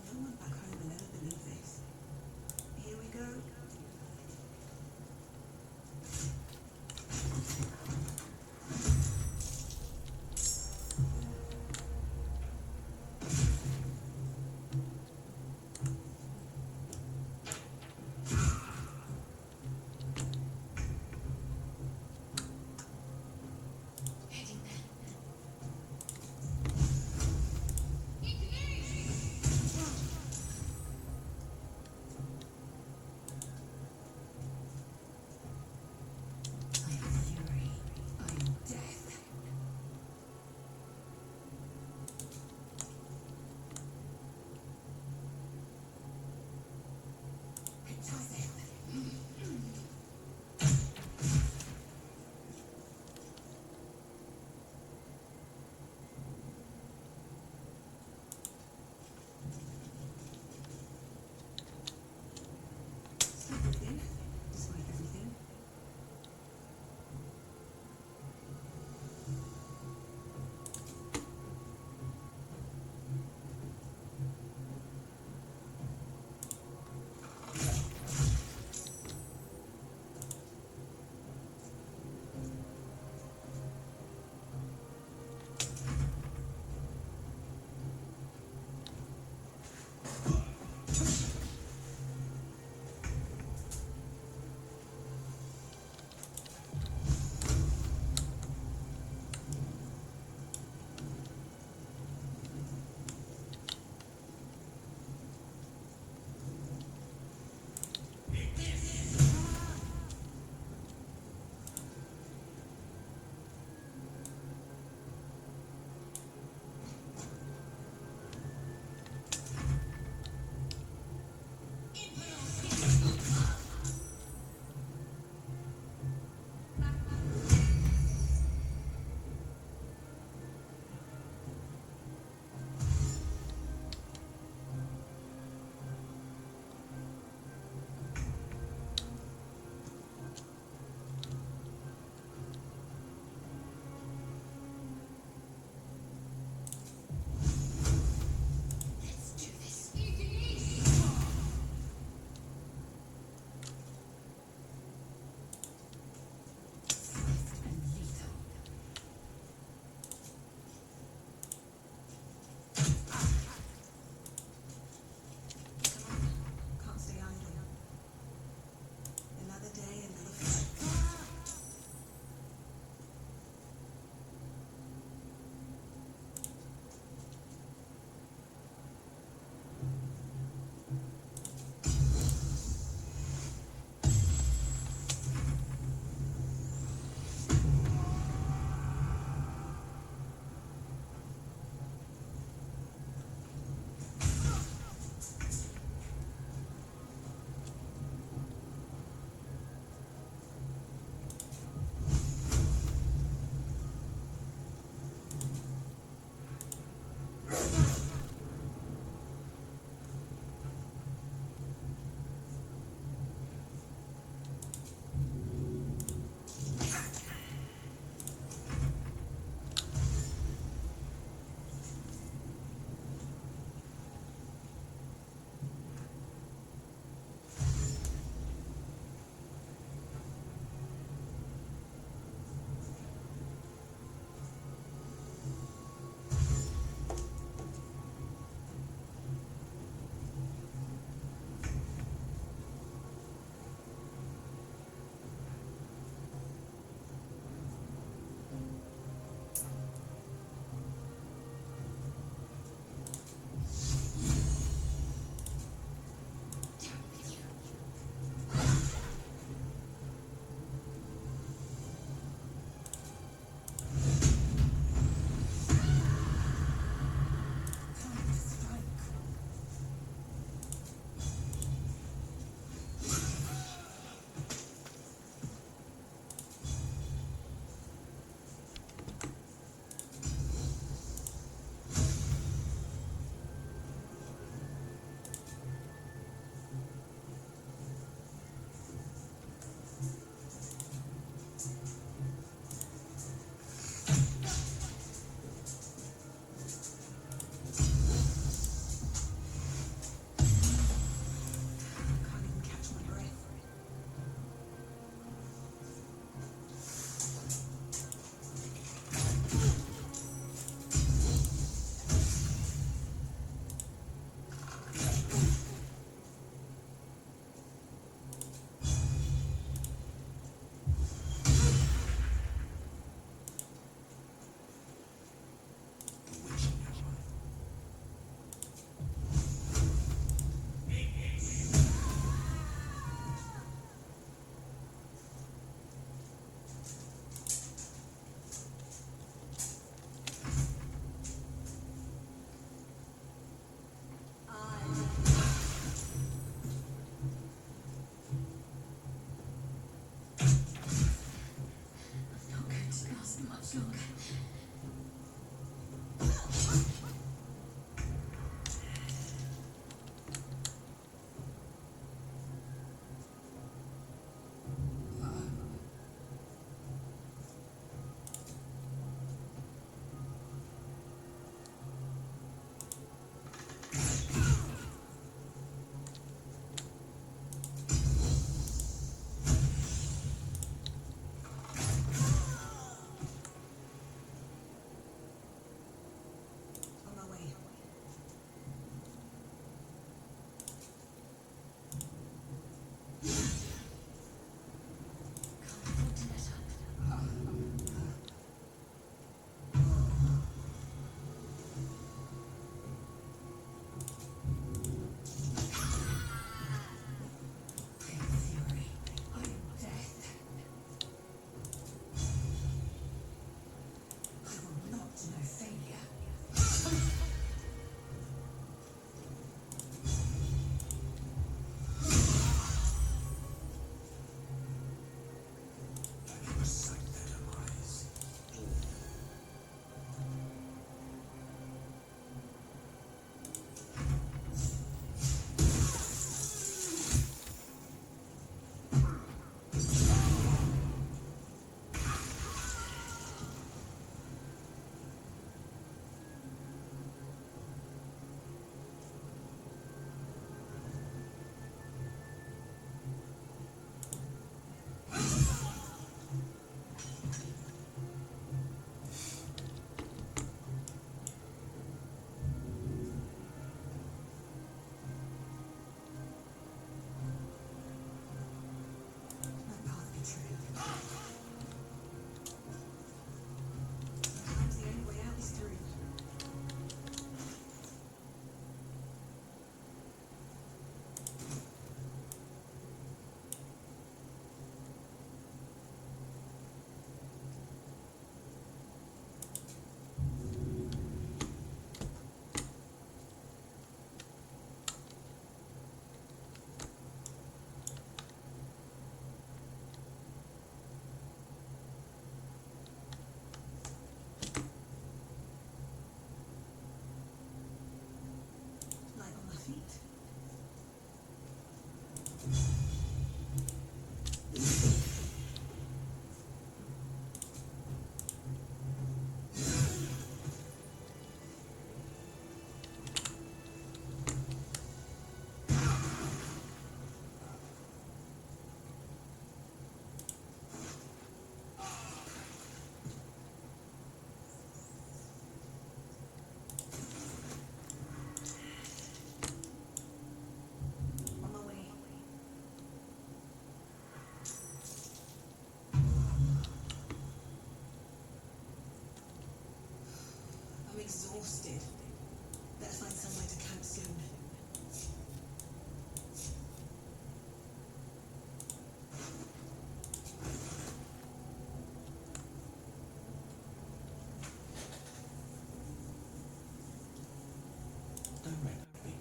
No one back home will ever believe this. Here we go. Heading there. exhausted. Better find somewhere to camp soon. Don't wreck me.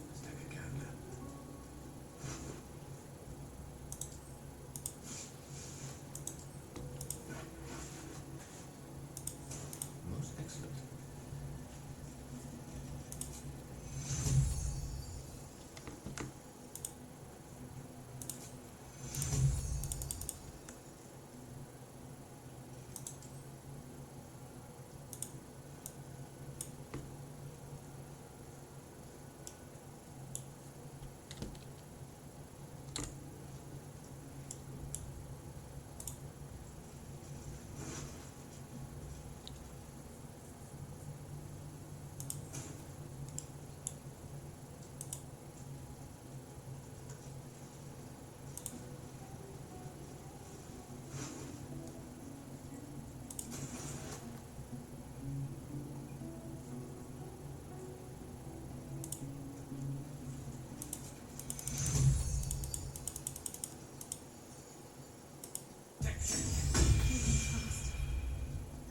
Let's take a gander. Most excellent.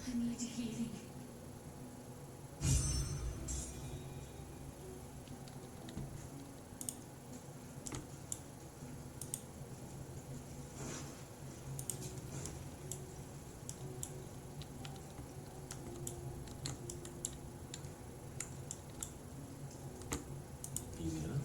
I need healing. Easy enough.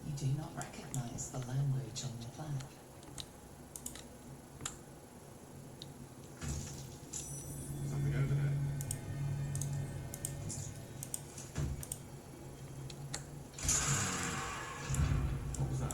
You do not recognize the language on the plaque. Something over there. What was that?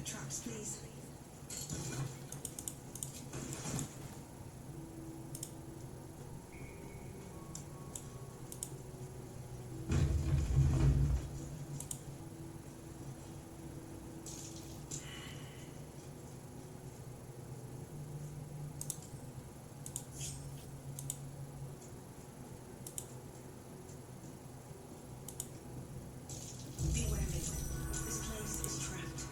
traps, please. Be wary. This place is trapped.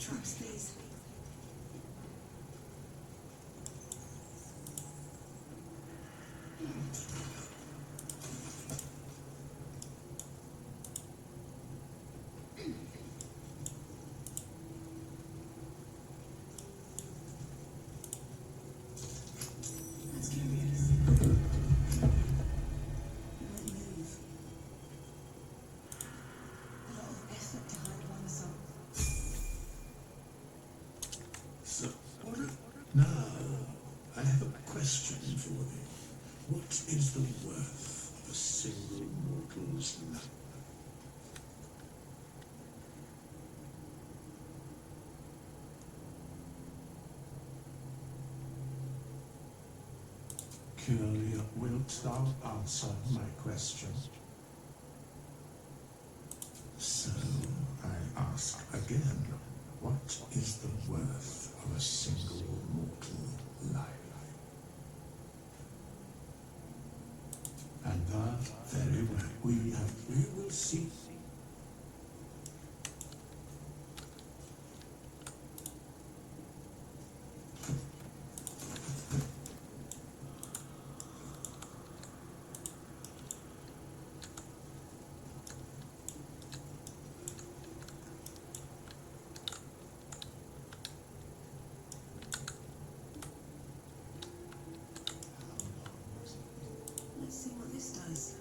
traps, please. That's curious. It won't move. A lot of effort to hide one's soul. So, now, I have a question for you. What is the worth of a single mortal's life? Curia, wilt thou answer my question? So, I ask again, what is the worth of a single mortal life? And that very well we will see. Let's see what this does.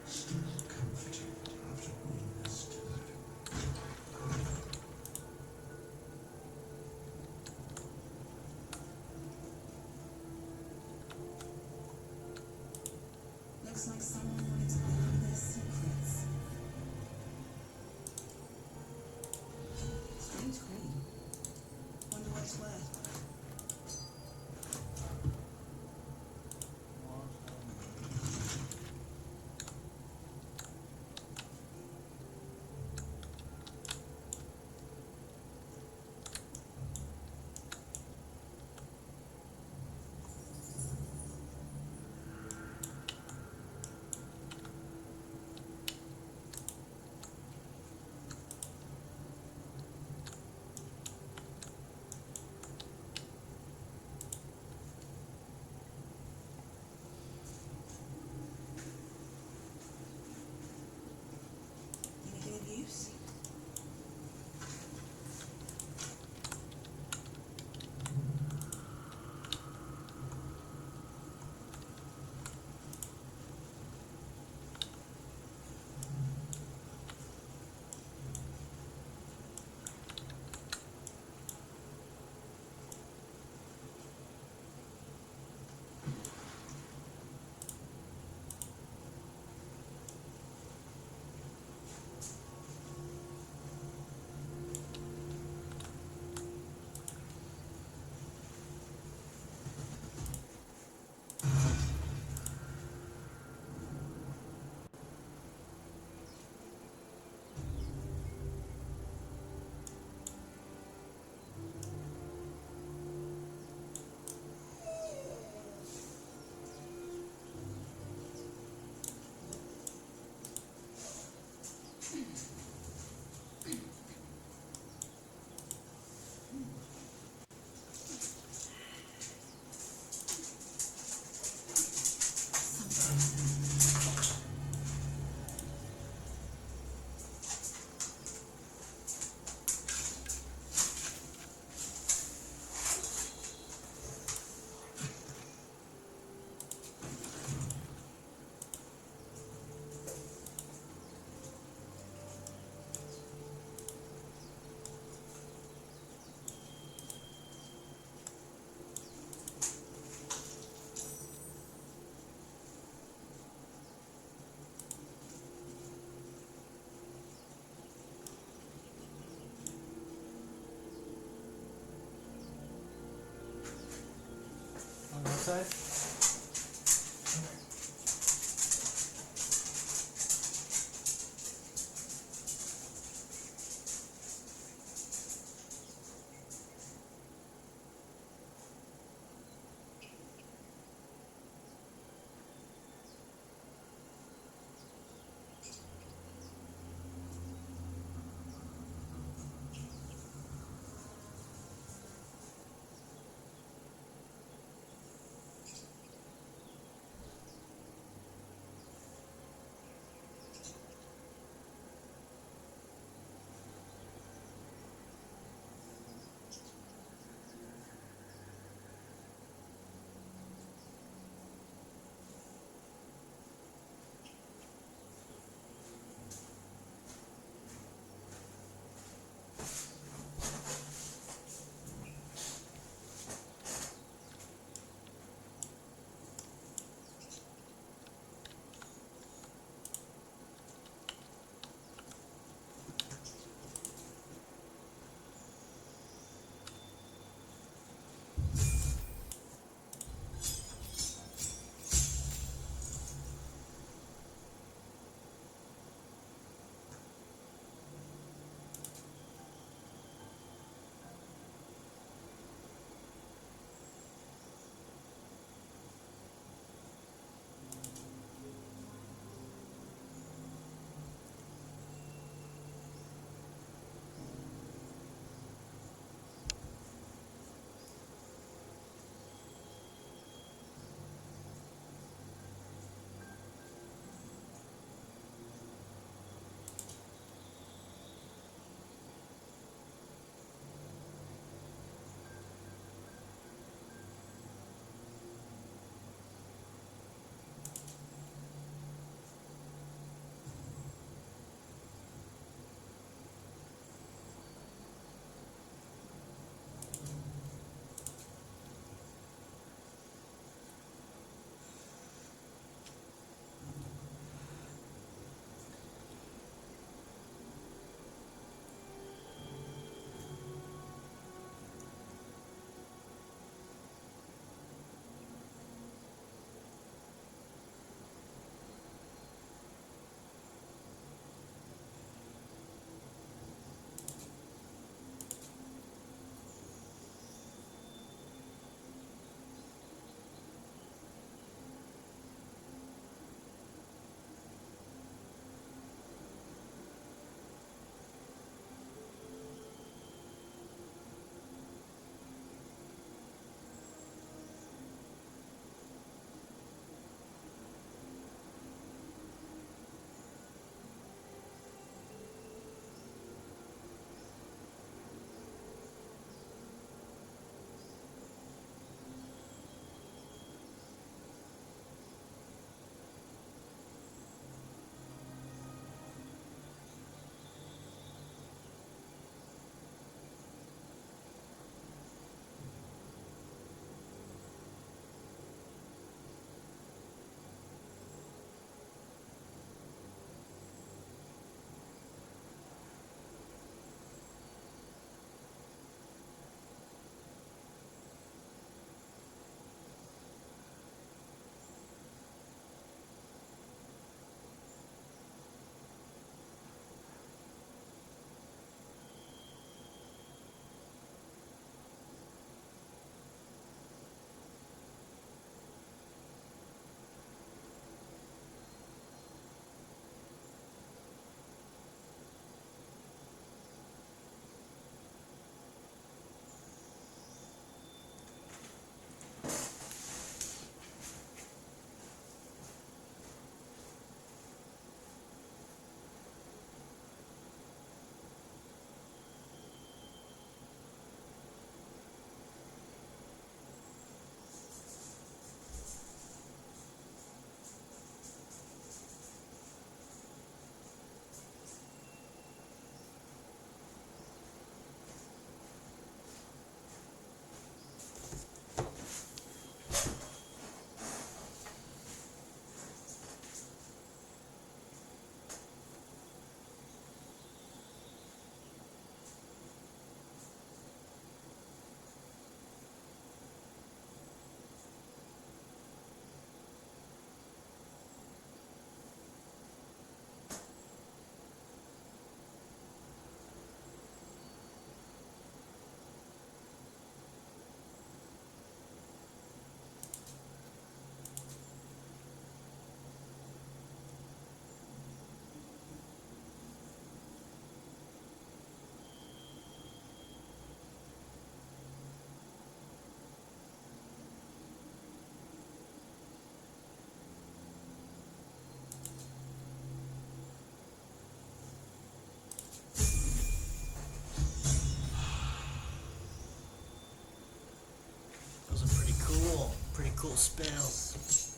Still comforting after all this time. Looks like someone wanted to bury their secrets. Strange green. Wonder what it's worth. outside? cool spells.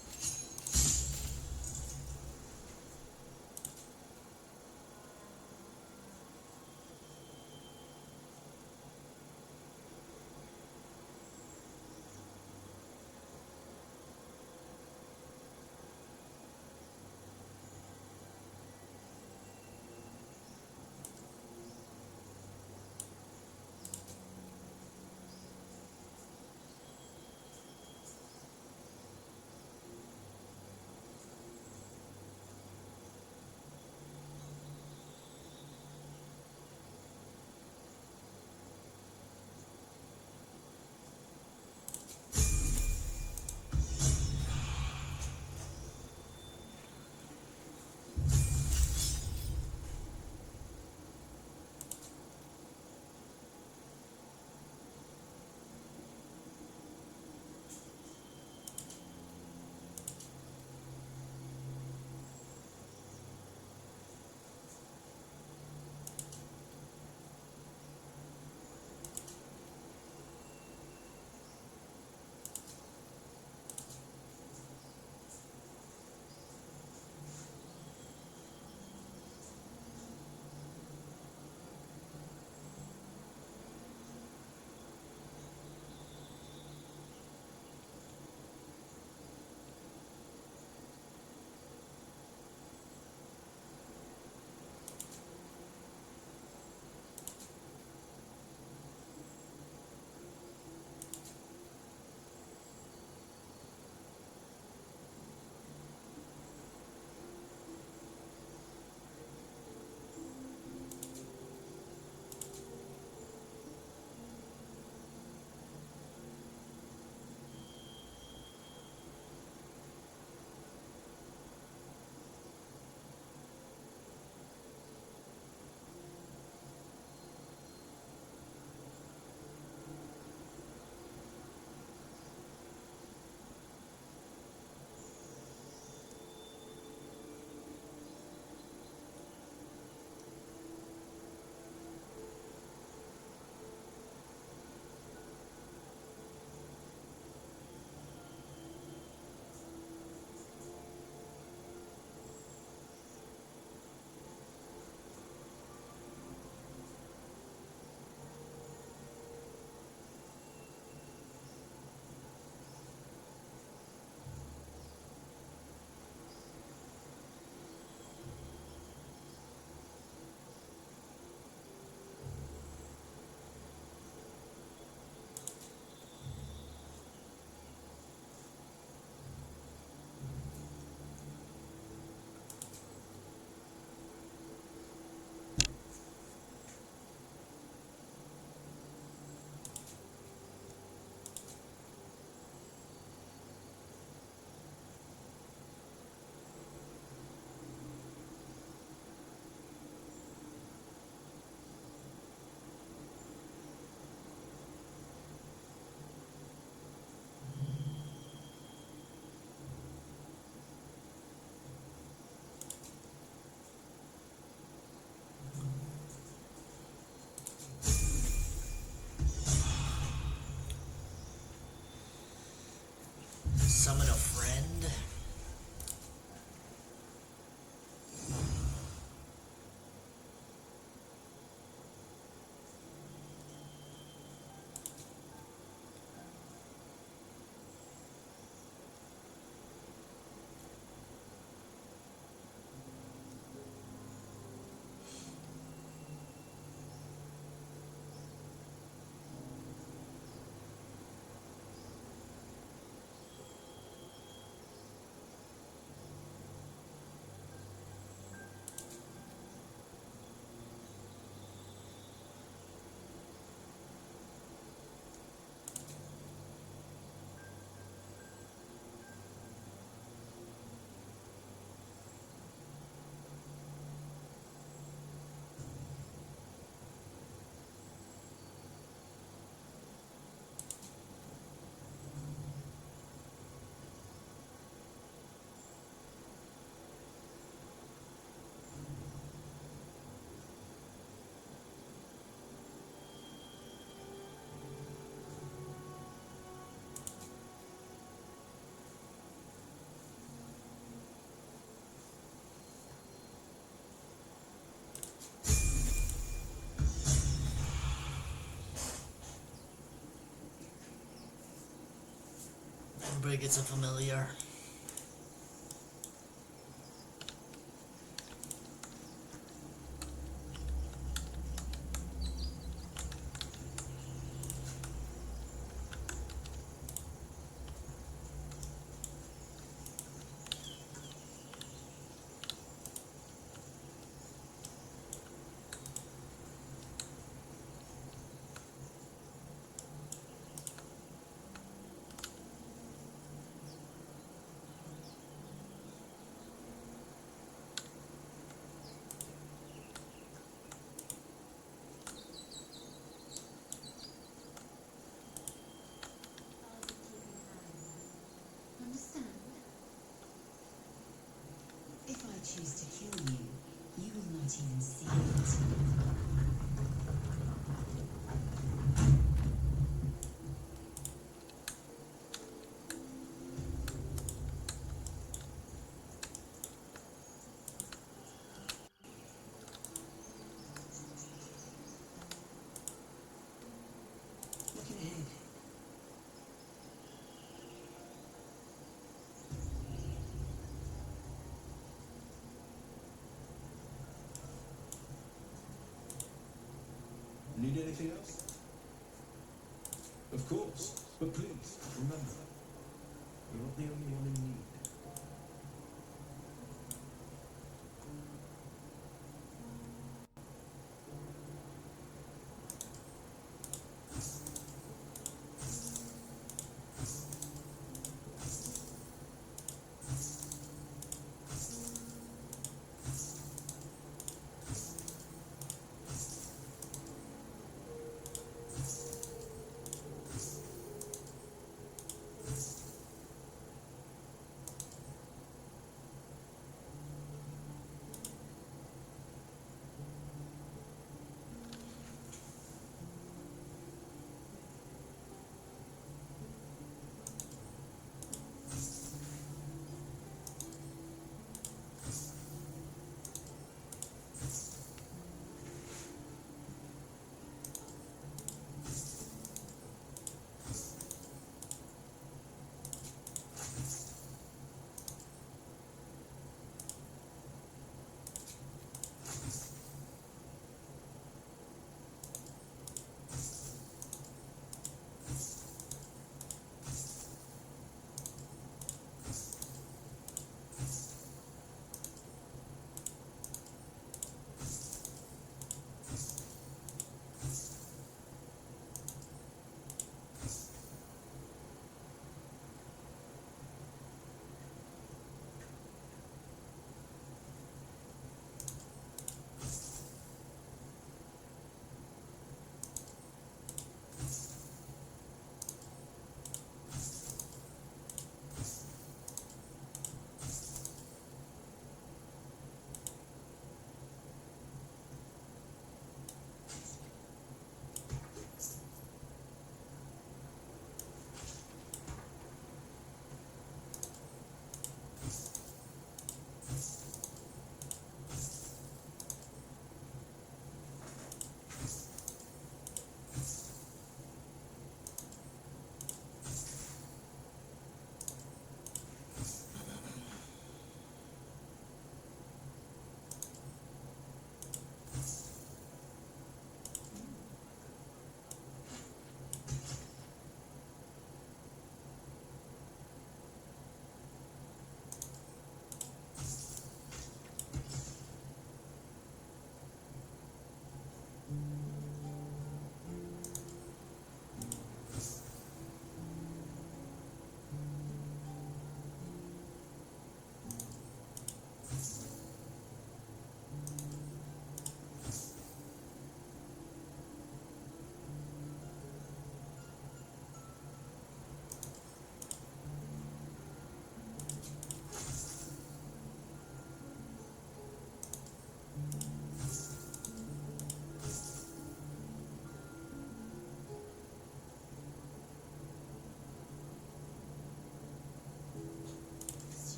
Summon a friend? Everybody gets a familiar. Understand? If I choose to kill you, you will not even see it. Looking ahead. Need anything else? Of course. But please, remember, you're not the only one in need.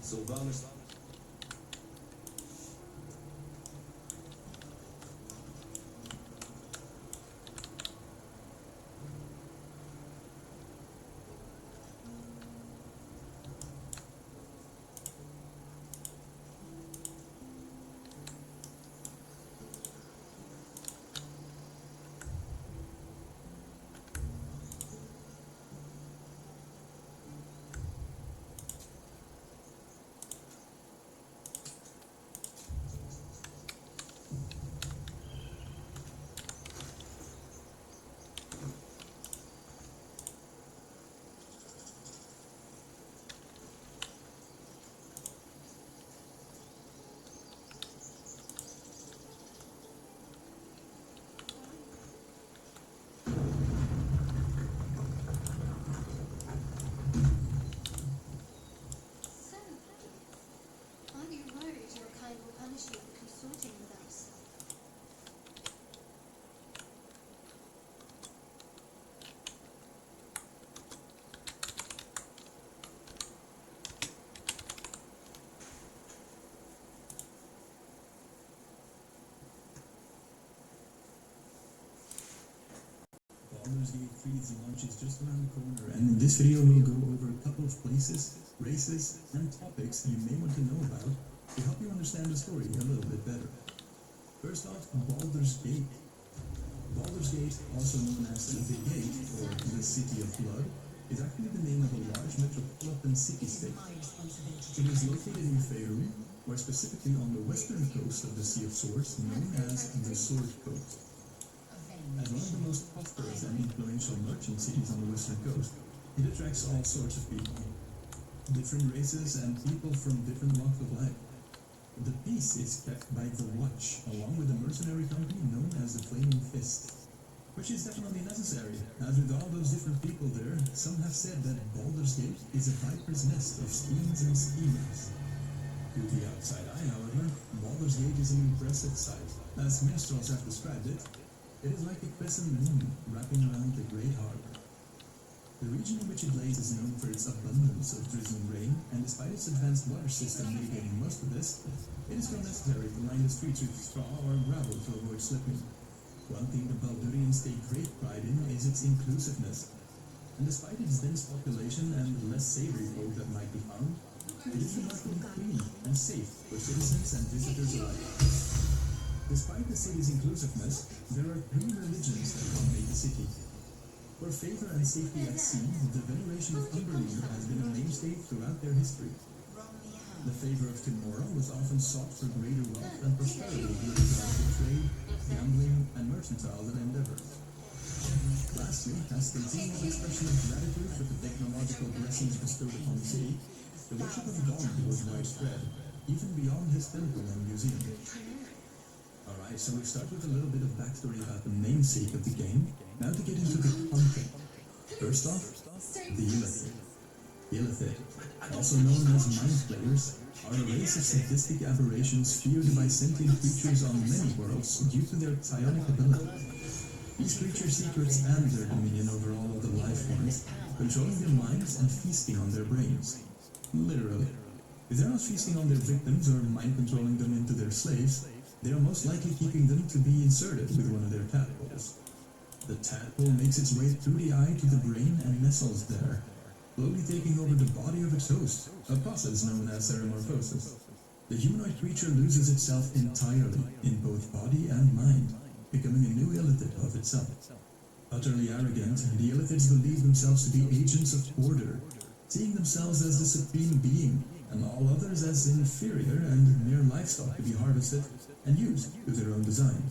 Sylvanus. Baldur's Gate 3's launch is just around the corner, and in this video we'll go over a couple of places, races, and topics you may want to know about to help you understand the story a little bit better. First off, Baldur's Gate. Baldur's Gate, also known as the Gate, or the City of Blood, is actually the name of a large metropolitan city-state. It is located in Faerun, or specifically on the western coast of the Sea of Swords, known as the Sword Coast. As one of the most prosperous and influential merchant cities on the western coast, it attracts all sorts of people, different races and people from different walks of life. The peace is kept by the Watch, along with a mercenary company known as the Flaming Fist, which is definitely necessary, as with all those different people there, some have said that Baldur's Gate is a viper's nest of schemes and schemers. To the outside eye, however, Baldur's Gate is an impressive sight. As minstrels have described it, it is like a crescent moon wrapping around the great harbor. The region in which it lays is known for its abundance of drizzling rain, and despite its advanced water system mitigating most of this, it is still necessary to line the streets with straw or gravel to avoid slipping. One thing the Baldurians take great pride in is its inclusiveness, and despite its dense population and the less savory folk that might be found, it is remarkably clean and safe for citizens and visitors alike. Despite the city's inclusiveness, there are 3 religions that dominate the city. For favor and safety at sea, the veneration of Umberline has been a mainstay throughout their history. The favor of Timora was often sought for greater wealth and prosperity with regards to trade, gambling, and mercantile endeavors. Lastly, as continual expression of gratitude for the technological blessings bestowed upon the city, the worship of God was widespread, even beyond his temple and museum. Alright, so we start with a little bit of backstory about the namesake of the game, now to get into the content. First off, the Illithid. Illithid, also known as Mind Flayers, are a race of sadistic aberrations feared by sentient creatures on many worlds due to their psionic abilities. These creatures seek to expand their dominion over all of the life forms, controlling their minds and feasting on their brains. Literally. If they're not feasting on their victims or mind-controlling them into their slaves, they are most likely keeping them to be inserted with one of their tadpoles. The tadpole makes its way through the eye to the brain and nestles there, slowly taking over the body of its host, a process known as ceremorphosis. The humanoid creature loses itself entirely, in both body and mind, becoming a new Illithid of itself. Utterly arrogant, the Illithids believe themselves to be agents of order, seeing themselves as the supreme being, and all others as inferior and mere livestock to be harvested and used to their own design,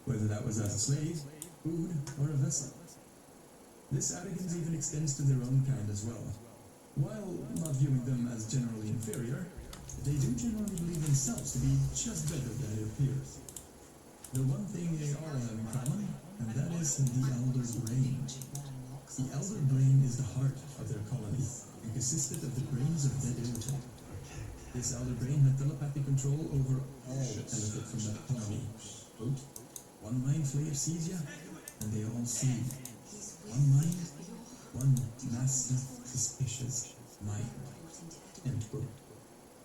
whether that was as a slave, food, or a vessel. This arrogance even extends to their own kind as well. While not viewing them as generally inferior, they do generally believe themselves to be just better than their peers. The one thing they all have in common, and that is the Elder Brain. The Elder Brain is the heart of their colony, and consisted of the brains of dead Illithid. This Elder Brain had telepathic control over all Illithid from that colony. Quote, one mind flayer sees ya, and they all see. One mind, one massive, suspicious mind. End quote.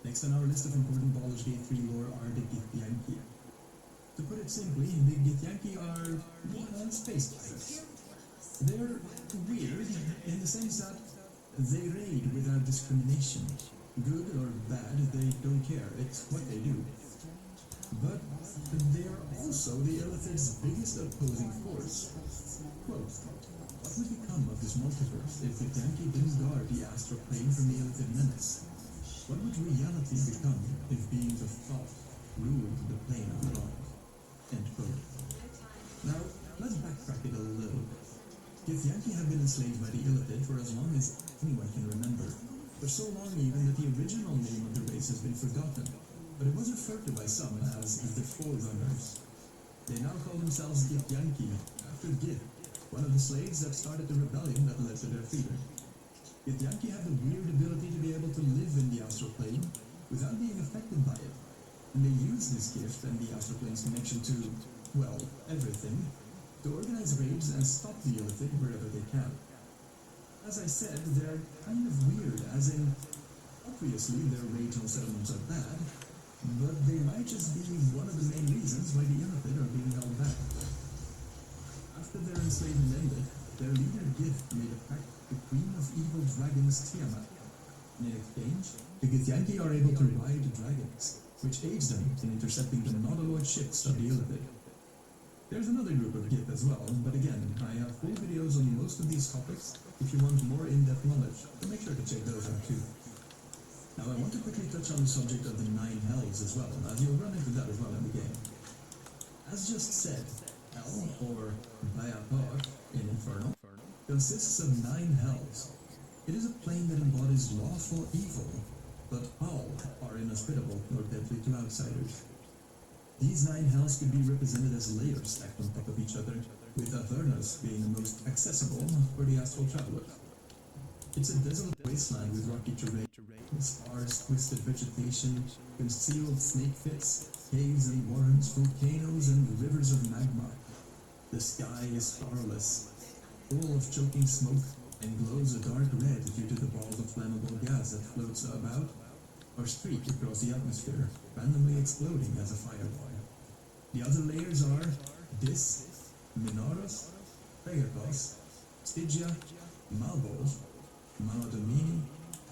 Next on our list of important Baldur's Gate 3 lore are the Githyanki. To put it simply, the Githyanki are space pirates. They're weird in the sense that they raid without discrimination. Good or bad, they don't care. It's what they do. But they are also the Illithid's biggest opposing force. Quote, what would become of this multiverse if the Githyanki didn't guard the astral plane from the Illithid menace? What would reality become if beings of thought ruled the plane of thought? End quote. Now, let's backtrack it a little bit. Githyanki have been enslaved by the Illithid for as long as anyone can remember. For so long even that the original name of the race has been forgotten, but it was referred to by some as the Forerunners. They now call themselves Githyanki, after Gith, one of the slaves that started the rebellion that led to their freedom. Githyanki have the weird ability to be able to live in the astral plane without being affected by it, and they use this gift and the astral plane's connection to, well, everything, to organize raids and stop the Illithid wherever they can. As I said, they're kind of weird, as in, obviously their raids on settlements are bad, but they might just be one of the main reasons why the Illithid are being held back. After their enslavement ended, their leader Gith made a pact with the Queen of Evil Dragons Tiamat. In exchange, the Githyanki are able to ride dragons, which aids them in intercepting the Nautiloid ships of the Illithid. There's another group of Gith as well, but again, I have full videos on most of these topics if you want more in-depth knowledge, so make sure to check those out too. Now I want to quickly touch on the subject of the 9 hells as well, as you'll run into that as well in the game. As just said, Hell, or Baldurs in Inferno, consists of 9 hells. It is a plane that embodies lawful evil, but all are inhospitable or deadly to outsiders. These 9 hells could be represented as layers stacked on top of each other, with Avernus being the most accessible for the astral travelers. It's a desolate wasteland with rocky terrain, sparse, twisted vegetation, concealed snake pits, caves and warrens, volcanoes and rivers of magma. The sky is starless, full of choking smoke, and glows a dark red due to the balls of flammable gas that floats about or streak across the atmosphere, randomly exploding as a fireball. The other layers are Dis, Minoros, Pegasus, Stygia, Malbos, Maladomini,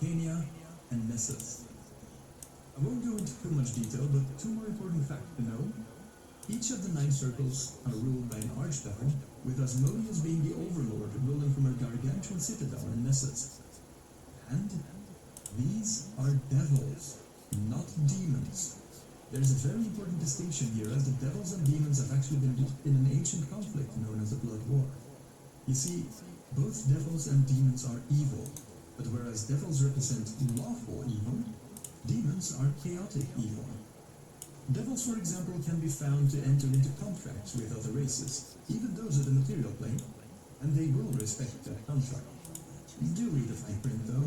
Kenya, and Nessus. I won't go into too much detail, but 2 more important facts to know. Each of the 9 circles are ruled by an archdevil, with Asmodeus being the overlord ruling from a gargantuan citadel in Nessus. And these are devils, not demons. There's a very important distinction here, as the devils and demons have actually been in an ancient conflict known as the Blood War. You see, both devils and demons are evil, but whereas devils represent lawful evil, demons are chaotic evil. Devils, for example, can be found to enter into contracts with other races, even those of the material plane, and they will respect that contract. Do read the fine print, though.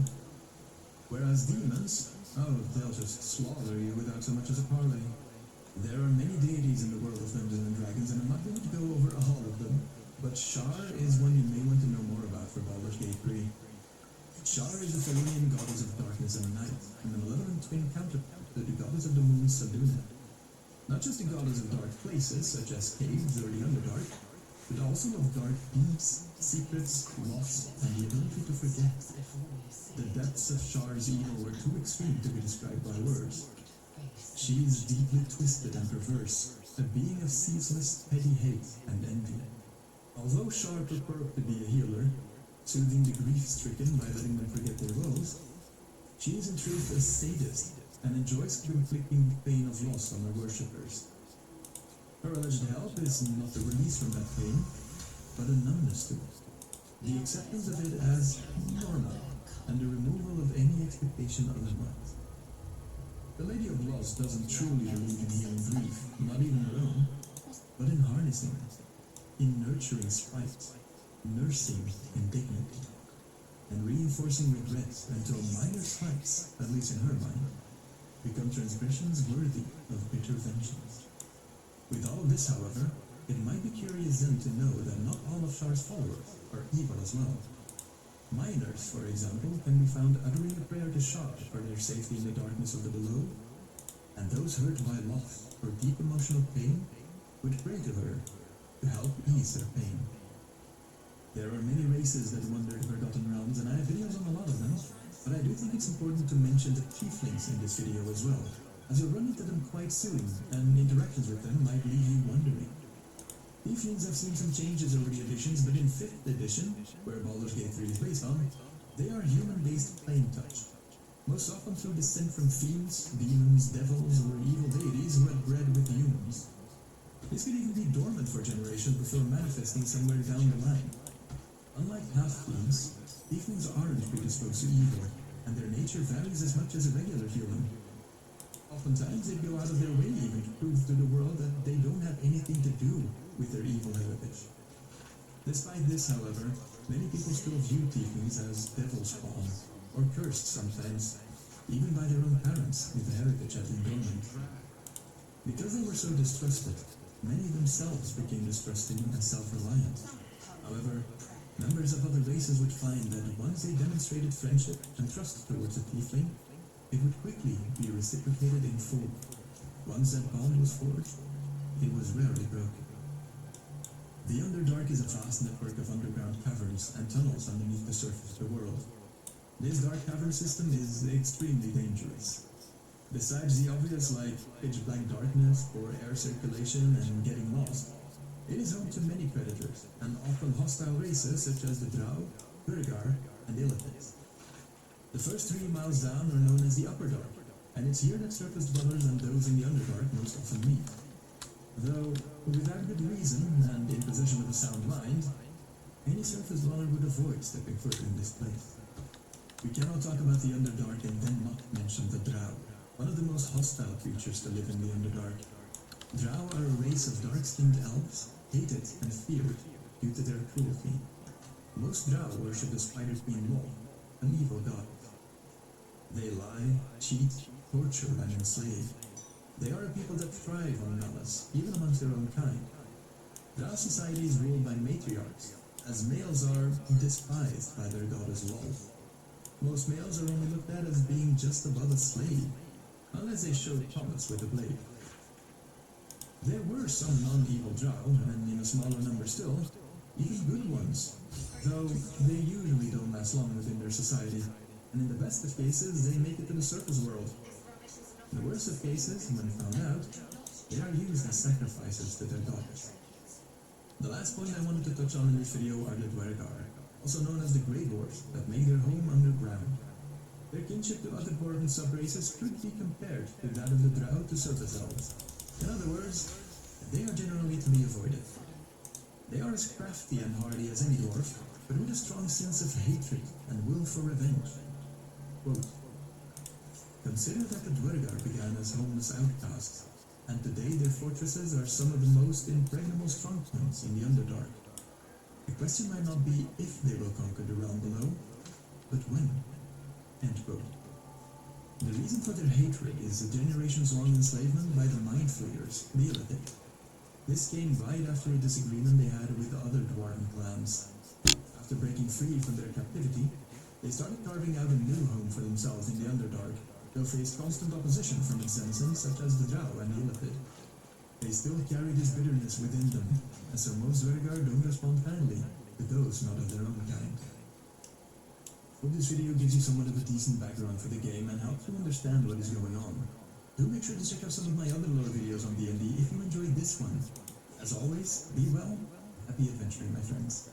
Whereas demons, oh, they'll just slaughter you without so much as a parley. There are many deities in the world of Dungeons and Dragons, and I'm not going to go over all of them, but Shar is one you may want to know more about for Baldur's Gate 3. Shar is the Felonian goddess of darkness and night, and the malevolent twin counterpart to the goddess of the moon, Saduna. Not just the goddess of dark places, such as caves or the Underdark, but also of dark deeds, secrets, loss, and the ability to forget. The depths of Shar's evil were too extreme to be described by words. She is deeply twisted and perverse, a being of ceaseless petty hate and envy. Although Shar purported to be a healer, soothing the grief-stricken by letting them forget their woes, she is in truth a sadist and enjoys inflicting the pain of loss on her worshippers. Her alleged help is not the release from that pain, but a numbness to it, the acceptance of it as normal, and the removal of any expectation otherwise. The Lady of Loss doesn't truly believe in healing grief, not even her own, but in harnessing it, in nurturing spite, nursing indignity, and reinforcing regret until minor slights, at least in her mind, become transgressions worthy of bitter vengeance. With all of this, however, it might be curious then to know that not all of Shar's followers are evil as well. Miners, for example, can be found uttering a prayer to Shar for their safety in the darkness of the below, and those hurt by loss or deep emotional pain would pray to her to help ease their pain. There are many races that wander the Forgotten Realms, and I have videos on a lot of them, but I do think it's important to mention the tieflings in this video as well, as you'll run into them quite soon, and interactions with them might leave you wondering. Tieflings have seen some changes over the editions, but in 5th edition, where Baldur's Gate 3 is based on, they are human-based plane touch, most often through descent from fiends, demons, devils, or evil deities who had bred with humans. This could even be dormant for generations before manifesting somewhere down the line. Unlike half-fiends, tieflings aren't predisposed to evil, and their nature varies as much as a regular human. Oftentimes, they go out of their way even to prove to the world that they don't have anything to do with their evil heritage. Despite this, however, many people still view tieflings as devil's spawn, or cursed sometimes, even by their own parents if the heritage had been dormant. Because they were so distrusted, many themselves became distrusting and self-reliant. However, members of other races would find that once they demonstrated friendship and trust towards a tiefling, it would quickly be reciprocated in full. Once that bond was forged, it was rarely broken. The Underdark is a vast network of underground caverns and tunnels underneath the surface of the world. This dark cavern system is extremely dangerous. Besides the obvious like pitch black darkness, poor air circulation, and getting lost, it is home to many predators and often hostile races such as the Drow, Duergar, and Illithids. The first 3 miles down are known as the Upper Dark, and it's here that surface dwellers and those in the Underdark most often meet. Though, without good reason and in possession of a sound mind, any surface dweller would avoid stepping foot in this place. We cannot talk about the Underdark and then not mention the Drow, one of the most hostile creatures to live in the Underdark. Drow are a race of dark-skinned elves, hated and feared due to their cruelty. Most Drow worship the Spider Queen Law, an evil goddess. They lie, cheat, torture, and enslave. They are a people that thrive on malice, even amongst their own kind. Drow society is ruled by matriarchs, as males are despised by their goddess Lol. Most males are only looked at as being just above a slave, unless they show promise with a blade. There were some non-evil Drow, and in a smaller number still, even good ones, though they usually don't last long within their society, and in the best of cases, they make it to the surface world. In the worst of cases, when found out, they are used as sacrifices to their goddess. The last point I wanted to touch on in this video are the Duergar, also known as the Grey Dwarfs, that make their home underground. Their kinship to other dwarven subraces could be compared to that of the Drow to surface elves. In other words, they are generally to be avoided. They are as crafty and hardy as any dwarf, but with a strong sense of hatred and will for revenge. Quote, consider that the Duergar began as homeless outcasts, and today their fortresses are some of the most impregnable strongpoints in the Underdark. The question might not be if they will conquer the realm below, but when. End quote. The reason for their hatred is a generations-long enslavement by the Mind Flayers, the Illithid. This came right after a disagreement they had with the other dwarven clans. After breaking free from their captivity, they started carving out a new home for themselves in the Underdark, though faced constant opposition from its denizens such as the Drow and the Illithid. They still carry this bitterness within them, and so most Duergar don't respond kindly to those not of their own kind. Hope this video gives you somewhat of a decent background for the game and helps you understand what is going on. Do make sure to check out some of my other lore videos on D&D if you enjoyed this one. As always, be well, happy adventuring, my friends.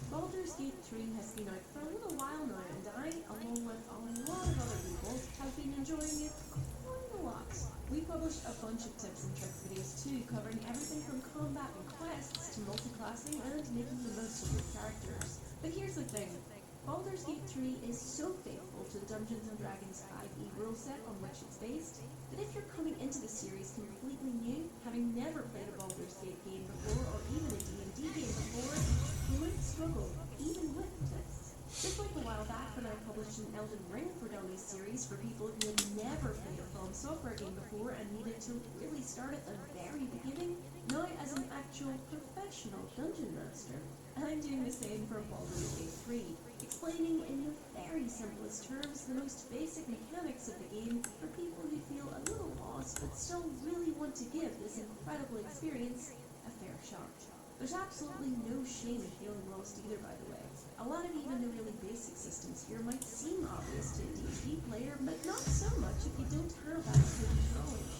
Baldur's Gate 3 has been out for a little while now, and I, along with a lot of other people, have been enjoying it quite a lot. We published a bunch of tips and tricks videos too, covering everything from combat and quests to multiclassing and making the most of your characters. But here's the thing, Baldur's Gate 3 is so faithful to the Dungeons & Dragons 5e rule set on which it's based, that if you're coming into the series completely new, having never played a Baldur's Gate game before or even a D&D game before, you might struggle, even with tips. Just like a while back when I published an Elden Ring for Dummies series for people who had never played a From Software game before and needed to really start at the very beginning, now as an actual professional dungeon master, I'm doing the same for Baldur's Gate 3, explaining in the very simplest terms the most basic mechanics of the game for people who feel a little lost but still really want to give this incredible experience a fair shot. There's absolutely no shame in feeling lost either, by the way. A lot of even the really basic systems here might seem obvious to a D&D player, but not so much if you don't have that certain knowledge.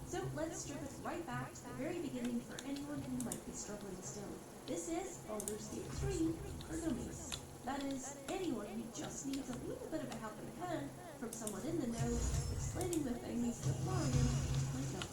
So let's strip it right back to the very beginning for anyone who might be struggling still. This is Baldur's Gate 3 for Dummies. That is, anyone who just needs a little bit of a helping hand from someone in the know, explaining the things that Florian might not.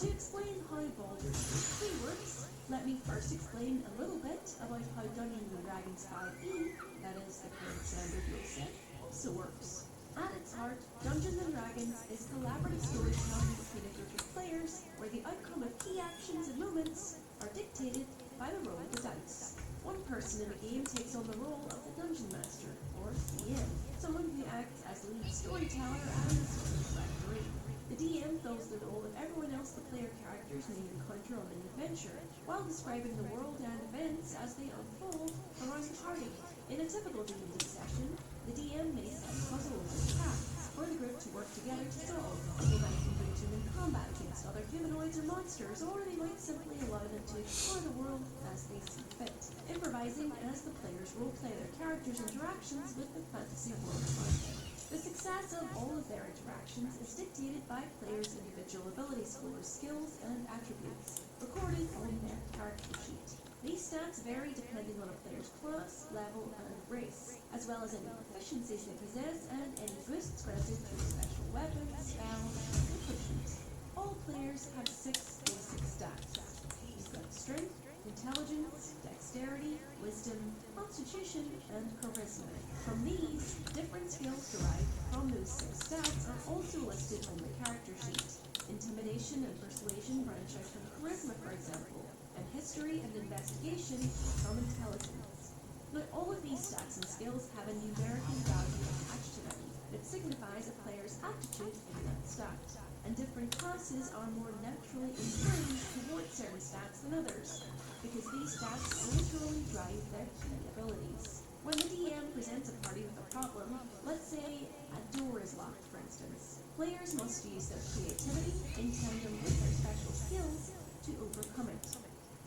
To explain how Baldur's Gate 3 works, let me first explain a little bit about how Dungeons & Dragons 5e, that is the current standard rule set, also works. At its heart, Dungeons & Dragons is collaborative storytelling between a group of players, where the outcome of key actions and moments are dictated by the roll of the dice. One person in the game takes on the role of the Dungeon Master, or DM, someone who acts as lead storyteller and sort of referee. The DM fills the role of everyone else the player characters may encounter on an adventure, while describing the world and events as they unfold around the party. In a typical D&D session, the DM may set puzzles or tasks for the group to work together to solve. They might engage them in combat against other humanoids or monsters, or they might simply allow them to explore the world as they see fit, improvising as the players roleplay their characters' interactions with the fantasy world around them. The success of all of their interactions is dictated by players' individual ability scores, skills, and attributes, recorded on their character sheet. These stats vary depending on a player's class, level, and race, as well as any proficiencies they possess and any boosts granted through special weapons, spells, and potions. All players have 6 basic stats. You've got strength, intelligence, dexterity, wisdom, constitution, and charisma. From these, different skills derived from those 6 stats are also listed on the character sheet. Intimidation and persuasion branch out from charisma, for example, and history and investigation from intelligence. Now, all of these stats and skills have a numerical value attached to them that signifies a player's aptitude in that stat, and different classes are more naturally inclined towards certain stats than others, because these stats literally drive their key abilities. When the DM presents a party with a problem, let's say a door is locked, for instance, players must use their creativity in tandem with their special skills to overcome it.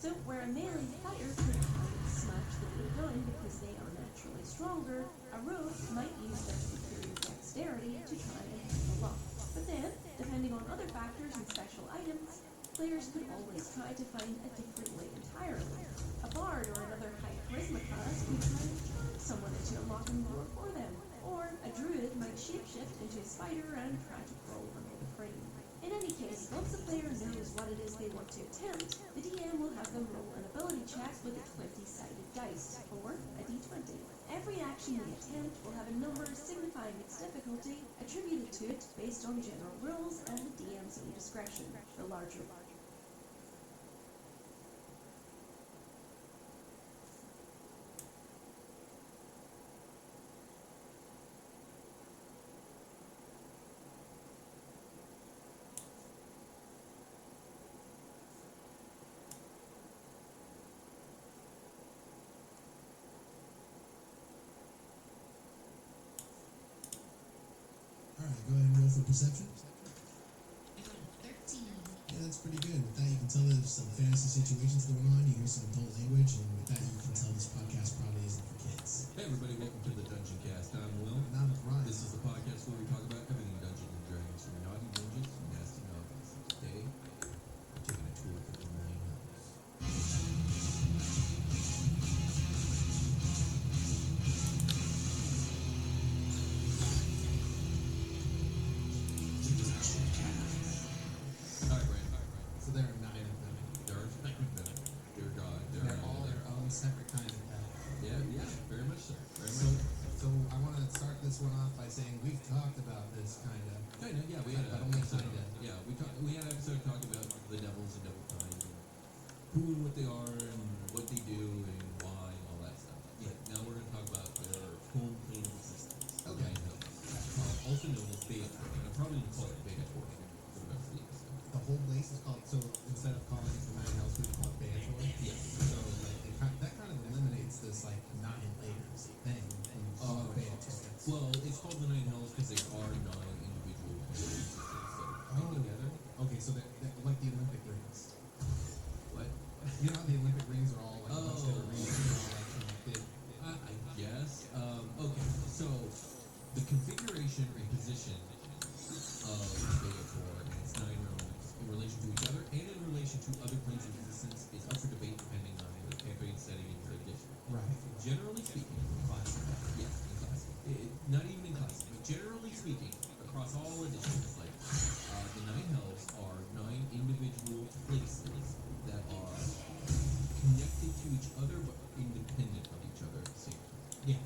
So, where a melee fighter could smash the door down because they are naturally stronger, a rogue might use their superior dexterity to try and pick the lock. But then, depending on other factors and special items, players could always try to find a different way entirely. A bard or another high charisma class could try and charm someone into unlocking the door for them, or a druid might shapeshift into a spider and try to crawl under the frame. In any case, once the player knows what it is they want to attempt, the DM will have them roll an ability check with a 20-sided dice, or a d20. Every action they attempt will have a number signifying its difficulty attributed to it based on general rules and the DM's own discretion. The larger Alright, go ahead and roll for perception. 13. Yeah, that's pretty good. With that, you can tell there's some fantasy situations going on. You hear some adult language, and with that, you can tell this podcast probably isn't for kids. Hey everybody, welcome to the Dungeon Cast. I'm Will. And I'm Ryan. This is the podcast where we talk about everything Dungeons and Dragons, from naughty ninjas to nasty novels. Today, we're taking a tour through the Nine Hells. Alright, Brandon. So there are 9 of them. There are nine of them. Dear God, there They're are all nine of their them. own separate kind of hell. Yeah, very much so. Very So, much so. so I want to start this one off by saying we've talked about this kind of. Kinda, yeah, we had But an only episode. kinda. Yeah, we had an episode talking about the devils and devil kind, and who and what they are, and what they do, and why, and all that stuff. Yeah. Now we're gonna talk about their home plane of existence. Okay. Nine Hells. Also known as Beator. And I'm probably gonna call it Beator for the rest of the episode. The whole place is called. So instead of calling it the 9 hells, we call it Bantor. Yeah. So like, that kind of eliminates this like 9 layers thing. And Bantor. Well, it's called the Nine Hells because they are 9 individual planes that come together. Okay, so they're like the Olympic rings. What? You know how the Olympic rings are all like a bunch of different rings and they're all like connected. I guess. Okay, so the configuration and position of Beator and its 9 realms in relation to each other and in relation to other planes of existence is up for debate depending on the campaign setting and your edition. Right. Generally speaking, Classic. yes, in classic. Not even in classic, but generally speaking, across all editions, like the 9 Hells are 9 individual places that are connected to each other but independent of each other at the same time. Yeah.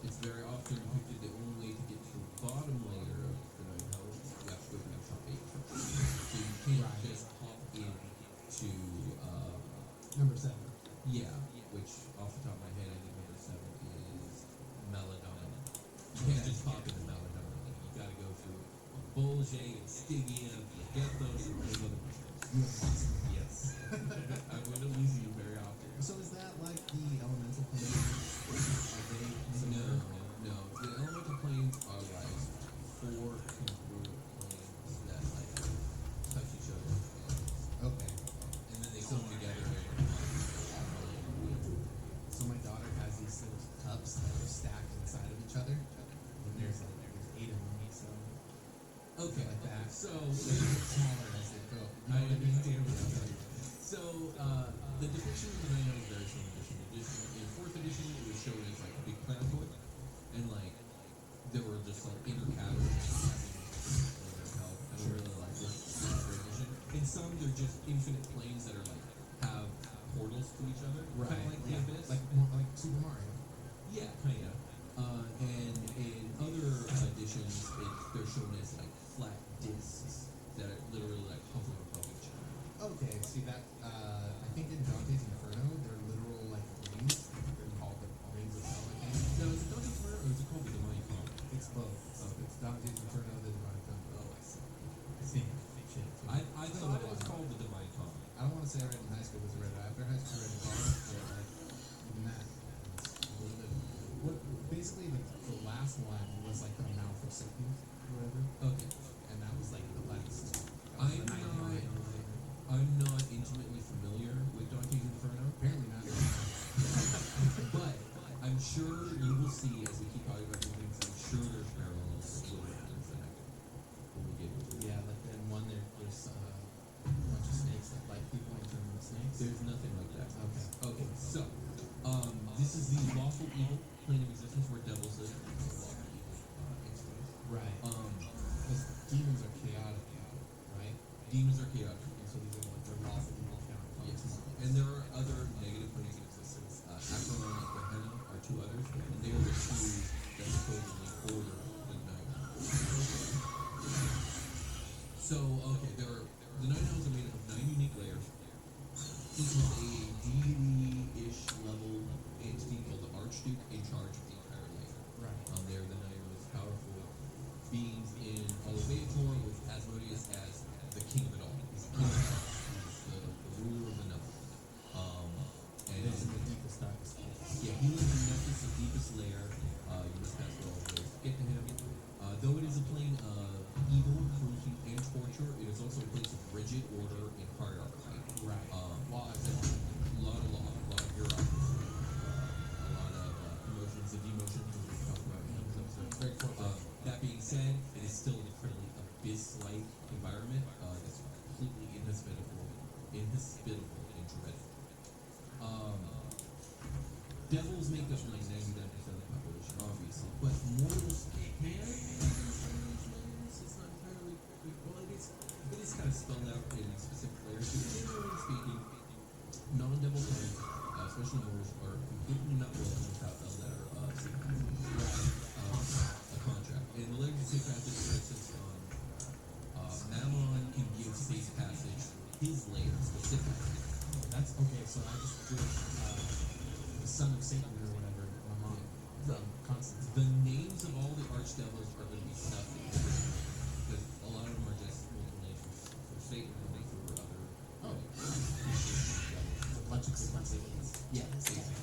It's very often depicted the only way to get to the bottom layer of the 9 Hells, you have to go through the top 8 first. So you can't Right. just hop into Number 7. yeah, which off the top of my head, I think number 7 is Melodon. You can't just pop into Melodon. You gotta go through Bolge and Stygia, Gethos, and all those other mushrooms. Yes. I'm going to lose you very often. So is that like the elemental planes? Are they similar? No. The elemental planes are like 4 congruent planes that like touch each other. Okay. And then they come together. So my daughter has these little cups that are stacked inside of each other. And there's 8 of them, so Okay, like that. So They get smaller as they go. I understand what you're saying. So the depiction of the Nine Elves varies from edition to edition. In 4th edition, it was shown as like a big planetoid, and like there were just like inner caverns. I don't really like this edition. In some, they're just infinite planes that are like have portals to each other, Right. kind of like the Abyss. Like Super Mario. Yeah, kind of. And in other editions, they're shown as like flat discs that are literally like hovering above each other. Okay, see that, I think in Dante's Inferno, they're literal like rings. They're called the rings of hell, I think. Now, is it Dante's Inferno or is it called the Divine Comedy? It's both. It's Dante's Inferno, the Divine Comedy. Oh, I see. Shit. I thought it was called the Divine Comedy. I don't want to say I read it in high school because I read it after high school, I read it in college, but like, even that, it's a little bit. What, basically, the last one was like the mouth of Satan, or whatever. Okay. And that was like the last. I'm not intimately familiar with Dante's Inferno. Apparently not. But I'm sure you will see as we keep talking about these things, I'm sure there's parallels to what happens in that when we get into it. Yeah, like in one there's a bunch of snakes that bite people and turn into snakes. There's nothing like that. Okay. Okay, so this is the lawful evil plane of existence where devils live. Right. Because demons are chaotic, right? Demons are chaotic. And so these are like the lawful evil counterparts. Yes. And there are other negative planes of existence. Acheron and Gehenna are 2 others, and they are the 2 that supposedly order the night. So, okay, the Night Elves are made up of 9 unique layers. This is a deity-ish level entity called the Archduke in charge of the entire layer. Right. They're the 9 most powerful beings in all of Aetor, with Asmodeus as the king of it all. He's the king of it all. He's the ruler of the Nephilim. And Lives in the deepest, darkest place. yeah, he lives in Nephis, the deepest layer. You must pass through all of those to get to him. Though it is a plane of evil, cruelty, and torture, it is also a place of rigid order and hierarchy. Right. Laws, a lot of bureaucracy, a lot of emotions and demotions, as we talked about in this episode. Very corporate. That being said, it is still an incredibly abyss-like environment that's completely inhospitable and dreadful. Devils make up like 99% of the population, obviously, but mortals can it's not entirely well. It is kind of spelled out in specific layers. But generally speaking, non-devil planes, especially mortals, are completely not welcome without a letter of safe passage, a contract. And the letters of safe passage, for instance, Mammon can give safe passage his layers specifically. That's okay. So I just did the son of Satan or whatever. My mom from Constantine. The names of all the archdevils are going to be stuff because a lot of them are just multiple names for Satan and for other. A bunch of different Satans. Yeah, exactly.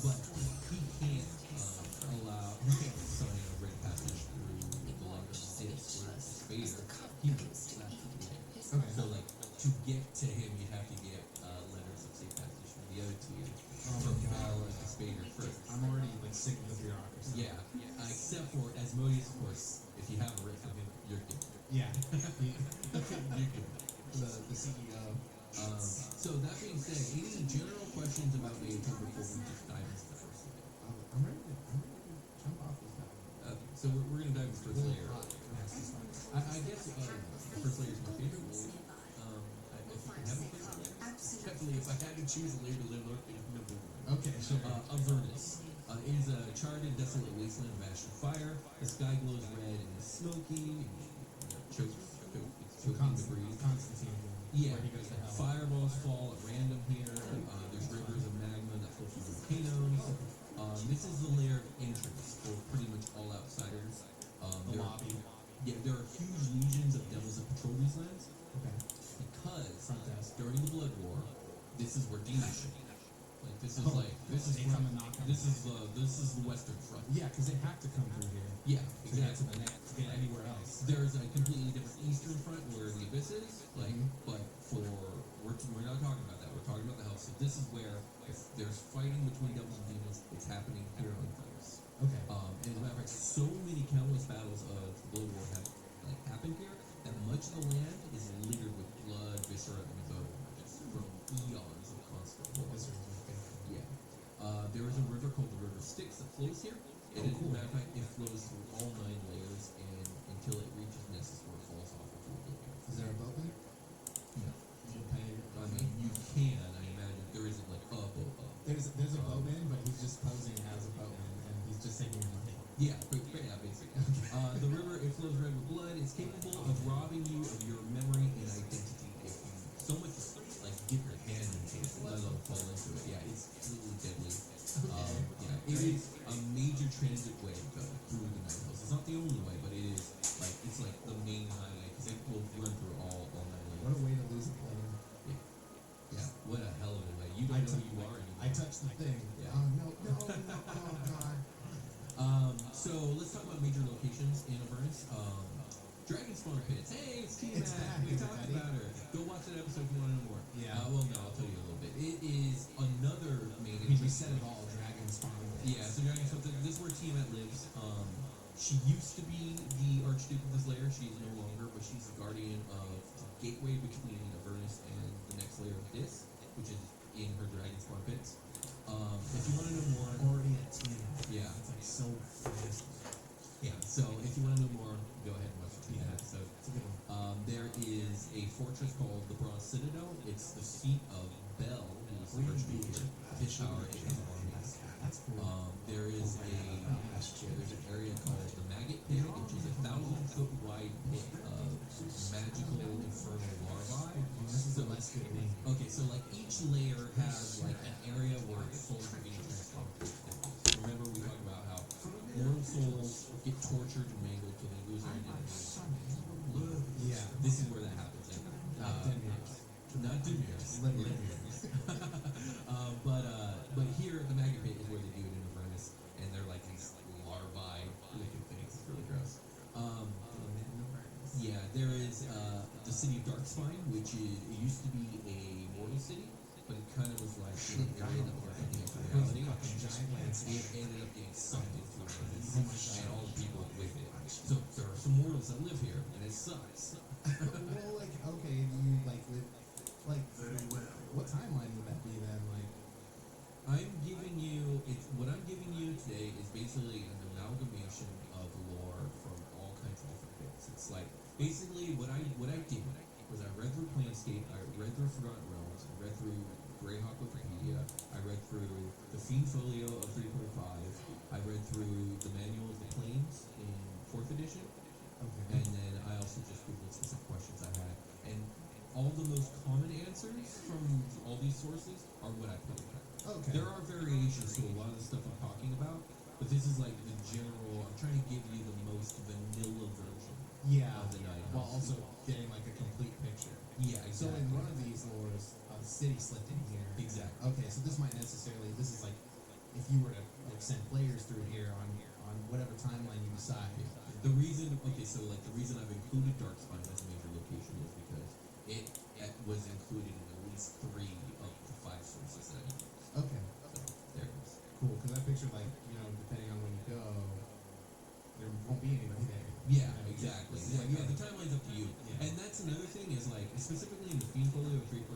But he can't sign a red passage through the letter of Sis or Spader. He wants that. Okay. So like to get to him, you have to get letters of safe passage from the other 2 from Val and Spader first. I'm already like sick of the bureaucracy. Yeah, except for Asmodeus, of course. If you have a writ from him, you're good. Yeah. You're good. The CEO. So that being said, any general questions about Aetor before we just dive into the first layer? I'm ready to jump off this guy. So we're gonna dive into the first layer. I guess the first layer is my favorite layer. If you can have a favorite layer. Definitely, if I had to choose a layer to live on, it's number 1. Okay, sure. Avernus. It is a charred and desolate wasteland of ash and fire. The sky glows red and is smoky. Chokes the breeze. Constantine. Yeah. Where he goes to hell. Fireballs fall at random here. There's rivers of magma that this is where demons show. Like this is They come and knock on this is the Western Front. Yeah, because they have to come through here. Yeah, To get to exactly. the next, to get anywhere else. There's a completely different Eastern Front where the Abyss is, like, but we're not talking about that. We're talking about the Hell. So this is where if there's fighting between devils and demons, it's happening here on Infernus. Okay. And as a matter of fact, so many countless battles of the Blood War have happened here that much of the land is littered with blood, viscera, and bone, just from eons of constant war. Yeah. There is a river called the River Styx that flows here. And as a matter of fact, it flows through all 9 layers and until it reaches Nessus where it falls off into oblivion. Is there a boatman? No. I mean, you can, I imagine. There isn't like a boat. There's a boatman, but he's just posing as a boatman, and he's just taking your money. Yeah, basically. The river, it flows red with blood. It's capable of robbing you of your memory and identity if you so much as like dip your hand into it, let alone fall into it. Yeah, it's completely deadly. Yeah, it is a major transit way though through the Night Hills. It's not the only way, but it is like it's like the main highway because it will run through all 9 lanes. What a way to lose a plane. Yeah, what a hell of a way. You don't know who you are anymore. I touched the thing. Yeah. Oh no, oh god. So let's talk about major locations in Avernus. Dragon Spawn Pits. Hey, it's T-Mac. We talked about her. Go watch that episode if you want to know more. Yeah. Well, no, I'll tell you a little bit. It is another main. We said it all. Dragon Spawn Pits. Yeah. So Dragon Spawn. This is where Tiamat lives. She used to be the Archduke of this layer. She is no longer, but she's the guardian of the gateway between Avernus and the next layer of this, which is in her Dragon Spawn Pits. If you want to know more, Already at 10. yeah. It's like so fast. Yeah, so if you want to know more, go ahead and watch the Yeah. episode. It's a good one. There is a fortress called the Bronze Citadel. It's the seat of Bel, who is the first here. His power and his armies. That's cool. There is there's an area called the Maggot Pit, which is a 1,000-foot wide pit of magical infernal larvae. This is the less good one. Okay, so like each layer has like an area where souls are being transformed. Remember we talked about how mortal souls get tortured and mangled till they lose their identity. Yeah. This is where that happens. Not Dimmiers. Literally. But here at the Maggot Pit is where they do it in Avernus, and they're like these larvae looking things. It's really gross. Yeah, there is the city of Darkspine, which it used to be a mortal city, but it kind of was like an area that was like reality. It ended up getting sucked into Avernus, and all the people with it. So there are some mortals that live here, and it sucks. Well, like, okay, you like live, like, Very well. what timeline would that be then? Like, What I'm giving you today is basically an amalgamation of lore from all kinds of different bits. It's like basically what I did was I read through Planescape, I read through Forgotten Realms, I read through Greyhawk Wikipedia, I read through the Fiend Folio of 3.5, I read through the Manual of the Planes in 4th edition, and then I also just googled specific questions I had, and all the most common answers from all these sources are what I put in. okay. There are variations to a lot of the stuff I'm talking about, but this is like the general. I'm trying to give you the most vanilla version Yeah. of the night. While also getting like a complete picture. Yeah, So exactly. in one of these lores, a city slipped in here. Exactly. Okay, so this is like if you were to like send players through here on whatever timeline you decide. The reason I've included Darkspine as a major location is because it was included in at least 3 of the 5 sources that I used. Okay. So there it is. Cool, because I pictured like, depending on when you go, there won't be anybody there. Yeah, You know, exactly. it's like, Yeah, the timeline's up to you. Yeah. And that's another thing is like, specifically in the Fiend Folio of 3.5,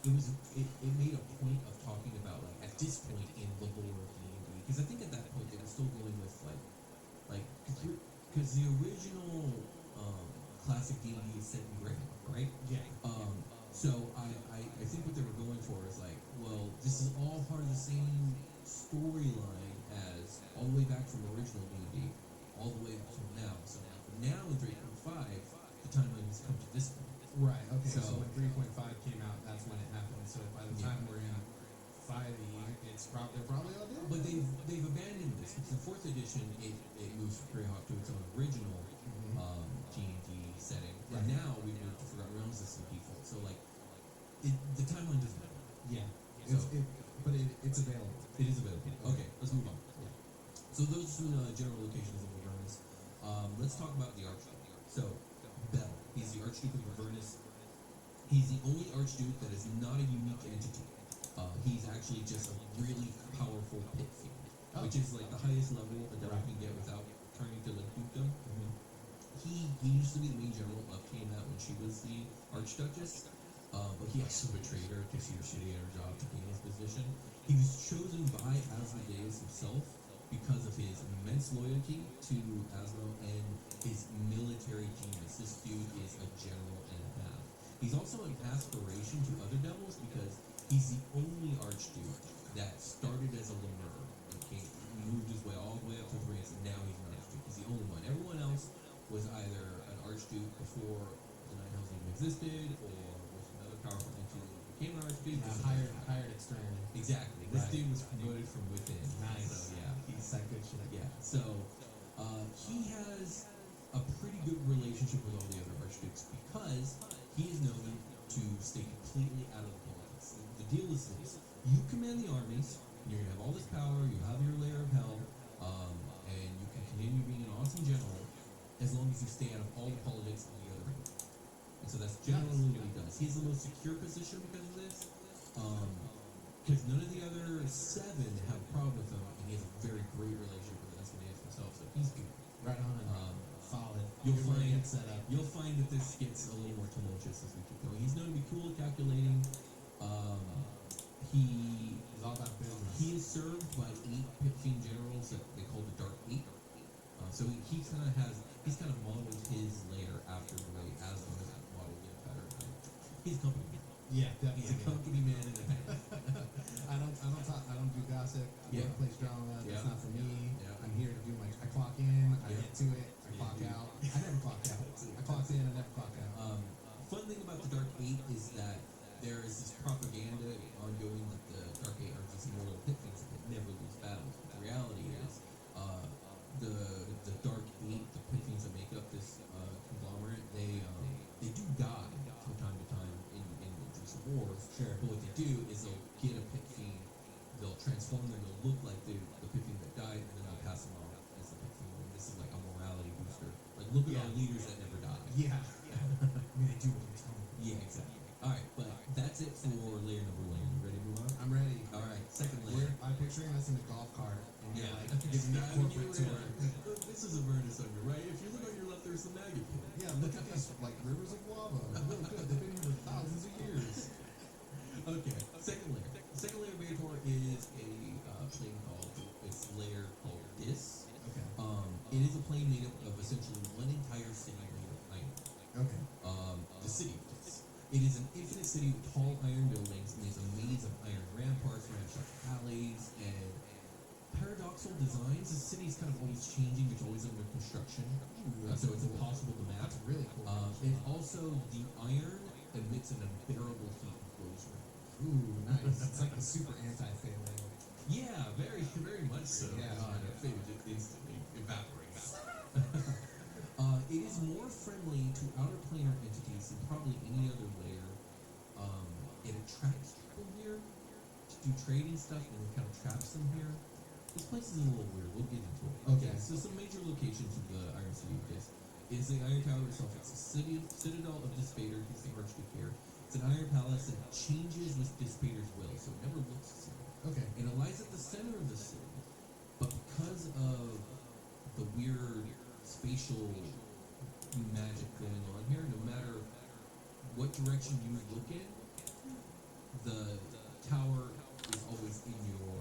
it made a point of talking about like at this point in the lore of D&D, because I think at that point they were still going with because the original classic D&D is set in Greyhawk, right? Yeah. So I think what they were going for is like, well, this is all part of the same storyline as all the way back from original D&D, all the way up to now. So now in 3.5, the timeline has come to this point. Right, okay, so So- when 3.5 came out, that's when it happened. So by the time we're in 5e, they're probably all dead. But they've abandoned this because in 4th edition it moves Greyhawk to its own original D&D setting. And Right. now we've moved to Forgotten Realms as the default. So like Yeah. It's, So but it's available. it is available. Okay, let's move on. So those are some general locations of Avernus. Let's talk about the Archduke. So, Bell. He's the Archduke of Avernus. He's the only Archduke that is not a unique entity. He's actually just a really powerful pit fiend, which is like the highest level a devil can get without turning to like dukedom. He used to be the main general of Tiamat when she was the Archduchess, but he also betrayed her because she was shitty at her job to gain his position. He was chosen by Asmodeus himself because of his immense loyalty to Asmo and his military genius. This dude is a general and a half. He's also an aspiration to other devils because he's the only Archduke that started as a lemur and moved his way all the way up to the ranks, and now he's an Archduke. He's the only one. Everyone else was either an Archduke before the Nine Hells even existed, or was another powerful entity that became an Archduke. Hired externally. Exactly. This dude was promoted from within. Nice. So yeah, He's that good shit. yeah. So he has a pretty good relationship with all the other Archdukes because he is known to stay completely out of the politics. The deal is this: you command the armies, you're gonna have all this power, you have your layer of hell, and you can continue being an awesome general as long as you stay out of all the politics of the other end. And so that's generally what he does. He has the most secure position because of this. Because none of the other 7 have a problem with him, and he has a very great relationship with Asmodeus himself, so he's good. Right on. Solid. You'll find set up. You'll find that this gets a little more tumultuous as we keep going. He's known to be cool at calculating. He's all about business. He is served by 8 pit fiend generals that they call the Dark Eight. So he kind of modeled his lair after the way Asmo has modeled the Empire. He's a company man. Yeah, definitely. He's a company man in a half. I don't do gossip. Yeah. Workplace drama. Yeah. That's not for me. Yeah. I'm here to do I clock in, I Yeah. get to it, I clock out. I never clock out. I clock in, I never clock out. Fun thing about the Dark Eight is that there is this propaganda ongoing that the Dark Eight are these immortal pit fiends that never lose battles. But the reality is, the Dark Eight, the pit fiends that make up this conglomerate, they do die from time to time in through some wars. Sure. But what they do is they'll get a pit fiend, they'll transform them, they'll look like the pit fiend that died, and then they'll pass them off as the pit fiend. And this is like a morality booster. Like, look at our leaders that never die. Yeah. I mean, they do what they're told. Yeah, exactly. Alright, but that's it for layer number 1. You ready to move on? I'm ready. Alright, second layer. I'm picturing us in a golf cart. And Yeah, you're giving me a corporate tour. This is Avernus on your right. If you look on your left, there's the maggot pit. Yeah, look at these rivers of lava. Real good. They've been here for thousands of years. Okay, second layer. Second layer of Baitor is a plane called, it's layer called Dis. Okay. It is a plane made up of essentially one entire city made of iron. Okay. The city of Dis. It is an infinite city with tall iron buildings, and there's a maze of iron ramparts, ramshackle alleys, and paradoxical designs. The city is kind of always changing, it's always under construction, so it's impossible to map. That's really cool. And also, the iron emits an unbearable heat and glows red. Ooh, nice. It's like the super anti-failing. Yeah, very, very much so. Yeah. It just instantly evaporates. It is more friendly to outer planar entities than probably any other layer. It attracts people here to do trading stuff, and it kind of traps them here. This place is a little weird. We'll get into it. Okay. So some major locations of the Iron City of Dis is the Iron Tower itself. It's the citadel of Dispater. He's the Archduke here. It's an iron palace that changes with Dispater's will, so it never looks the same. Okay. And it lies at the center of the city, but because of the weird spatial magic going on here, no matter what direction you look in, the tower is always in your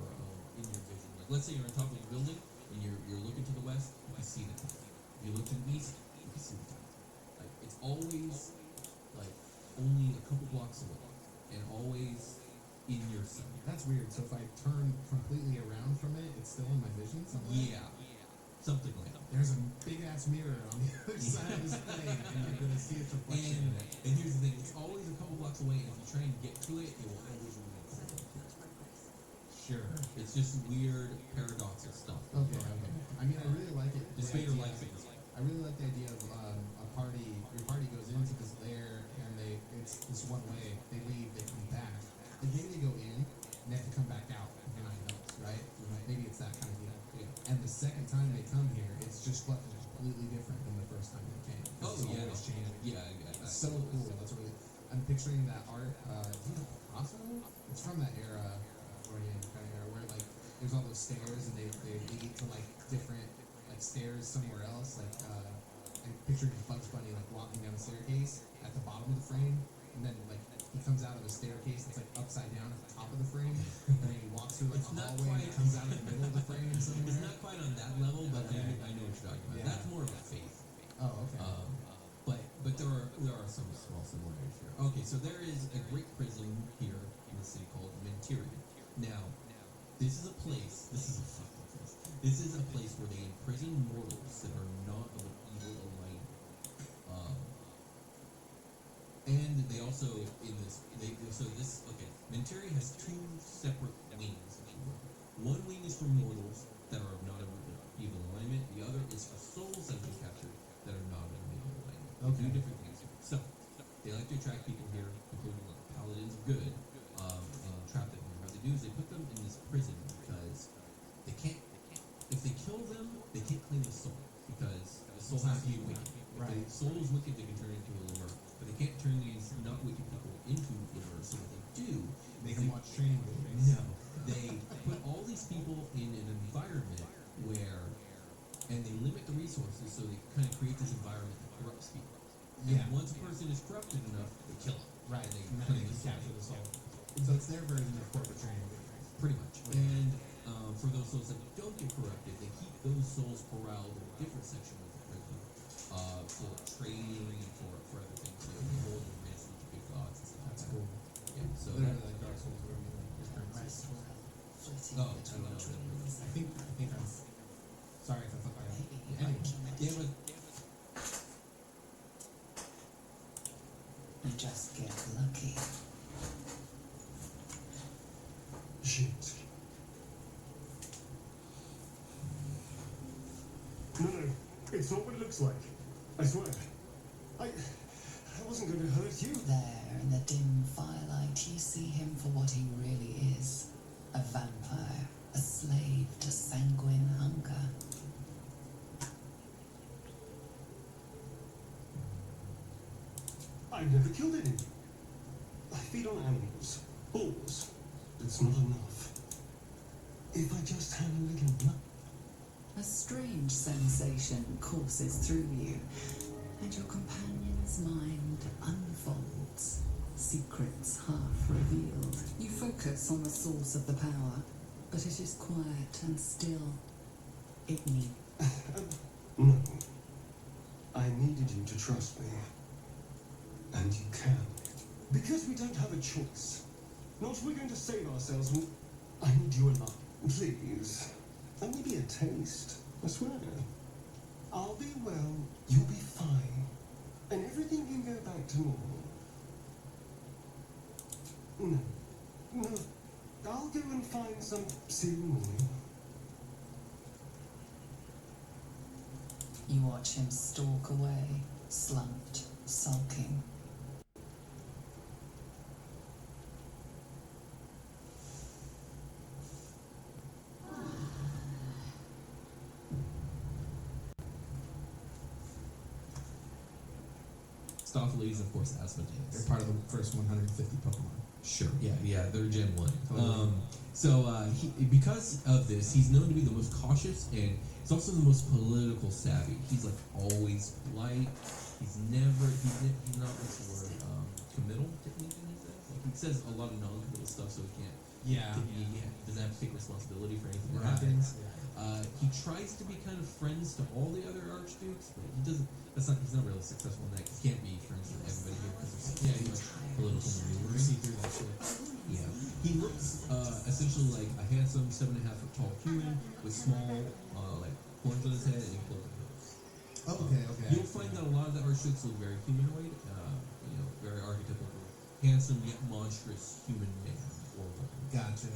vision. Like, let's say you're on top of a building and you're looking to the west, you can see the tower. If you look to the east, you can see the tower. Like, it's always like only a couple blocks away, and always in your sight. That's weird. So if I turn completely around from it, it's still in my vision somewhere? Yeah, something like that. There's a big ass mirror on the other side of this plane, and you're gonna see its reflection in it. And here's the thing, it's always a couple blocks away, and if you try and get to it, it will always remain. Sure. It's just weird, paradoxical stuff. Okay, okay. I mean, I really like it. Dispater the idea- likes it. I really like the idea of a party. Your party goes into this lair, and it's this one way. They leave, they come back. maybe they go in and they have to come back out and nine helps, right? Maybe it's that kind of deal. Yeah. And the second time they come here, it's just completely different than the first time they came. Oh, It's yeah. always changing. Yeah. It's so cool. That's really. I'm picturing that art. Do you know Picasso? It's from that era, Freudian kind of era, where like there's all those stairs and they lead to like different like stairs somewhere else. Like I'm picturing Bugs Bunny like walking down a staircase at the bottom of the frame, and then like he comes out of a staircase that's like upside down at the top of the frame, and then he walks through like It's a not hallway and quite- comes out in the middle of the frame somewhere. It's not quite on that level, but Okay. I know what you're talking about. Yeah. That's more of a faith. Oh, okay. But there are some small similarities here. Okay, so there is a great prison here in the city called Mentiri. Now, this is a place. This is a fucking place. This is a place where they imprison mortals that are not of an evil alignment. And they also Mentiri has two separate wings, if you will. One wing is for mortals that are not of an evil alignment. The other is for souls that have been captured that are not of an evil alignment. Okay. Two different things. So they like to attract people here, including like paladins of good, and trap them here. What they do is they put them in this prison because they can't. If they kill them, they can't claim the soul because the soul has to be wicked. If Right. the soul is wicked, they can turn it into a lure, but they can't turn these not wicked people into lures. So what they do, They can watch training videos. no, they put all these people in an environment where, and they limit the resources, so they kind of create this environment that corrupts people. And Yeah. once a person is corrupted enough, they kill them. Right. And they And then claim they the can soul. capture the soul. So it's their version of corporate training videos. Pretty much. And for those souls that don't get corrupted, they keep those souls corralled in a different section of the prison for training and for other things. So they hold them ransom to big gods and stuff like That's that. cool. Yeah. So Literally that, like Dark Souls where we like your currency. Flitting Oh, between I know. dreams. I think I'm sorry if I thought I Maybe you anyway. like yeah, but and just get lucky. Shit. No, it's not what it looks like. I swear. I wasn't going to hurt you. There, in the dim firelight, you see him for what he really is. A vampire, a slave to sanguine hunger. I've never killed anyone. I feed on animals, bulls. It's not enough. If I just had a little blood. A strange sensation courses through you, and your companion's mind unfolds, secrets half revealed. You focus on the source of the power, but it is quiet and still. It needs. No. I needed you to trust me. And you can. Because we don't have a choice. Not if we're going to save ourselves. I need you alive. Please. Only be a taste. I swear. I'll be well. You'll be fine. And everything can go back to normal. No. I'll go and find some ceremony. You watch him stalk away, slumped, sulking. Starfleet is, of course, Asmodeus. They're part of the first 150 Pokemon. Sure. Yeah, they're Gen 1. Totally. Because of this, he's known to be the most cautious, and he's also the most political savvy. He's like always polite. He's not what's the word, committal to anything he says. Like he says a lot of non-committal stuff, so he can't. Yeah. He doesn't have to take responsibility for anything that Right. happens. He tries to be kind of friends to all the other archdukes, but he doesn't. He's not really successful in that. 'Cause he can't be friends with everybody here because there's so much political maneuvering. See through that shit. Yeah. He looks essentially like a handsome 7.5 foot tall human with small like horns on his head and a cloven hoof. Okay. You'll find that a lot of the archdukes look very humanoid, very archetypical, handsome yet monstrous human man or woman. Gotcha.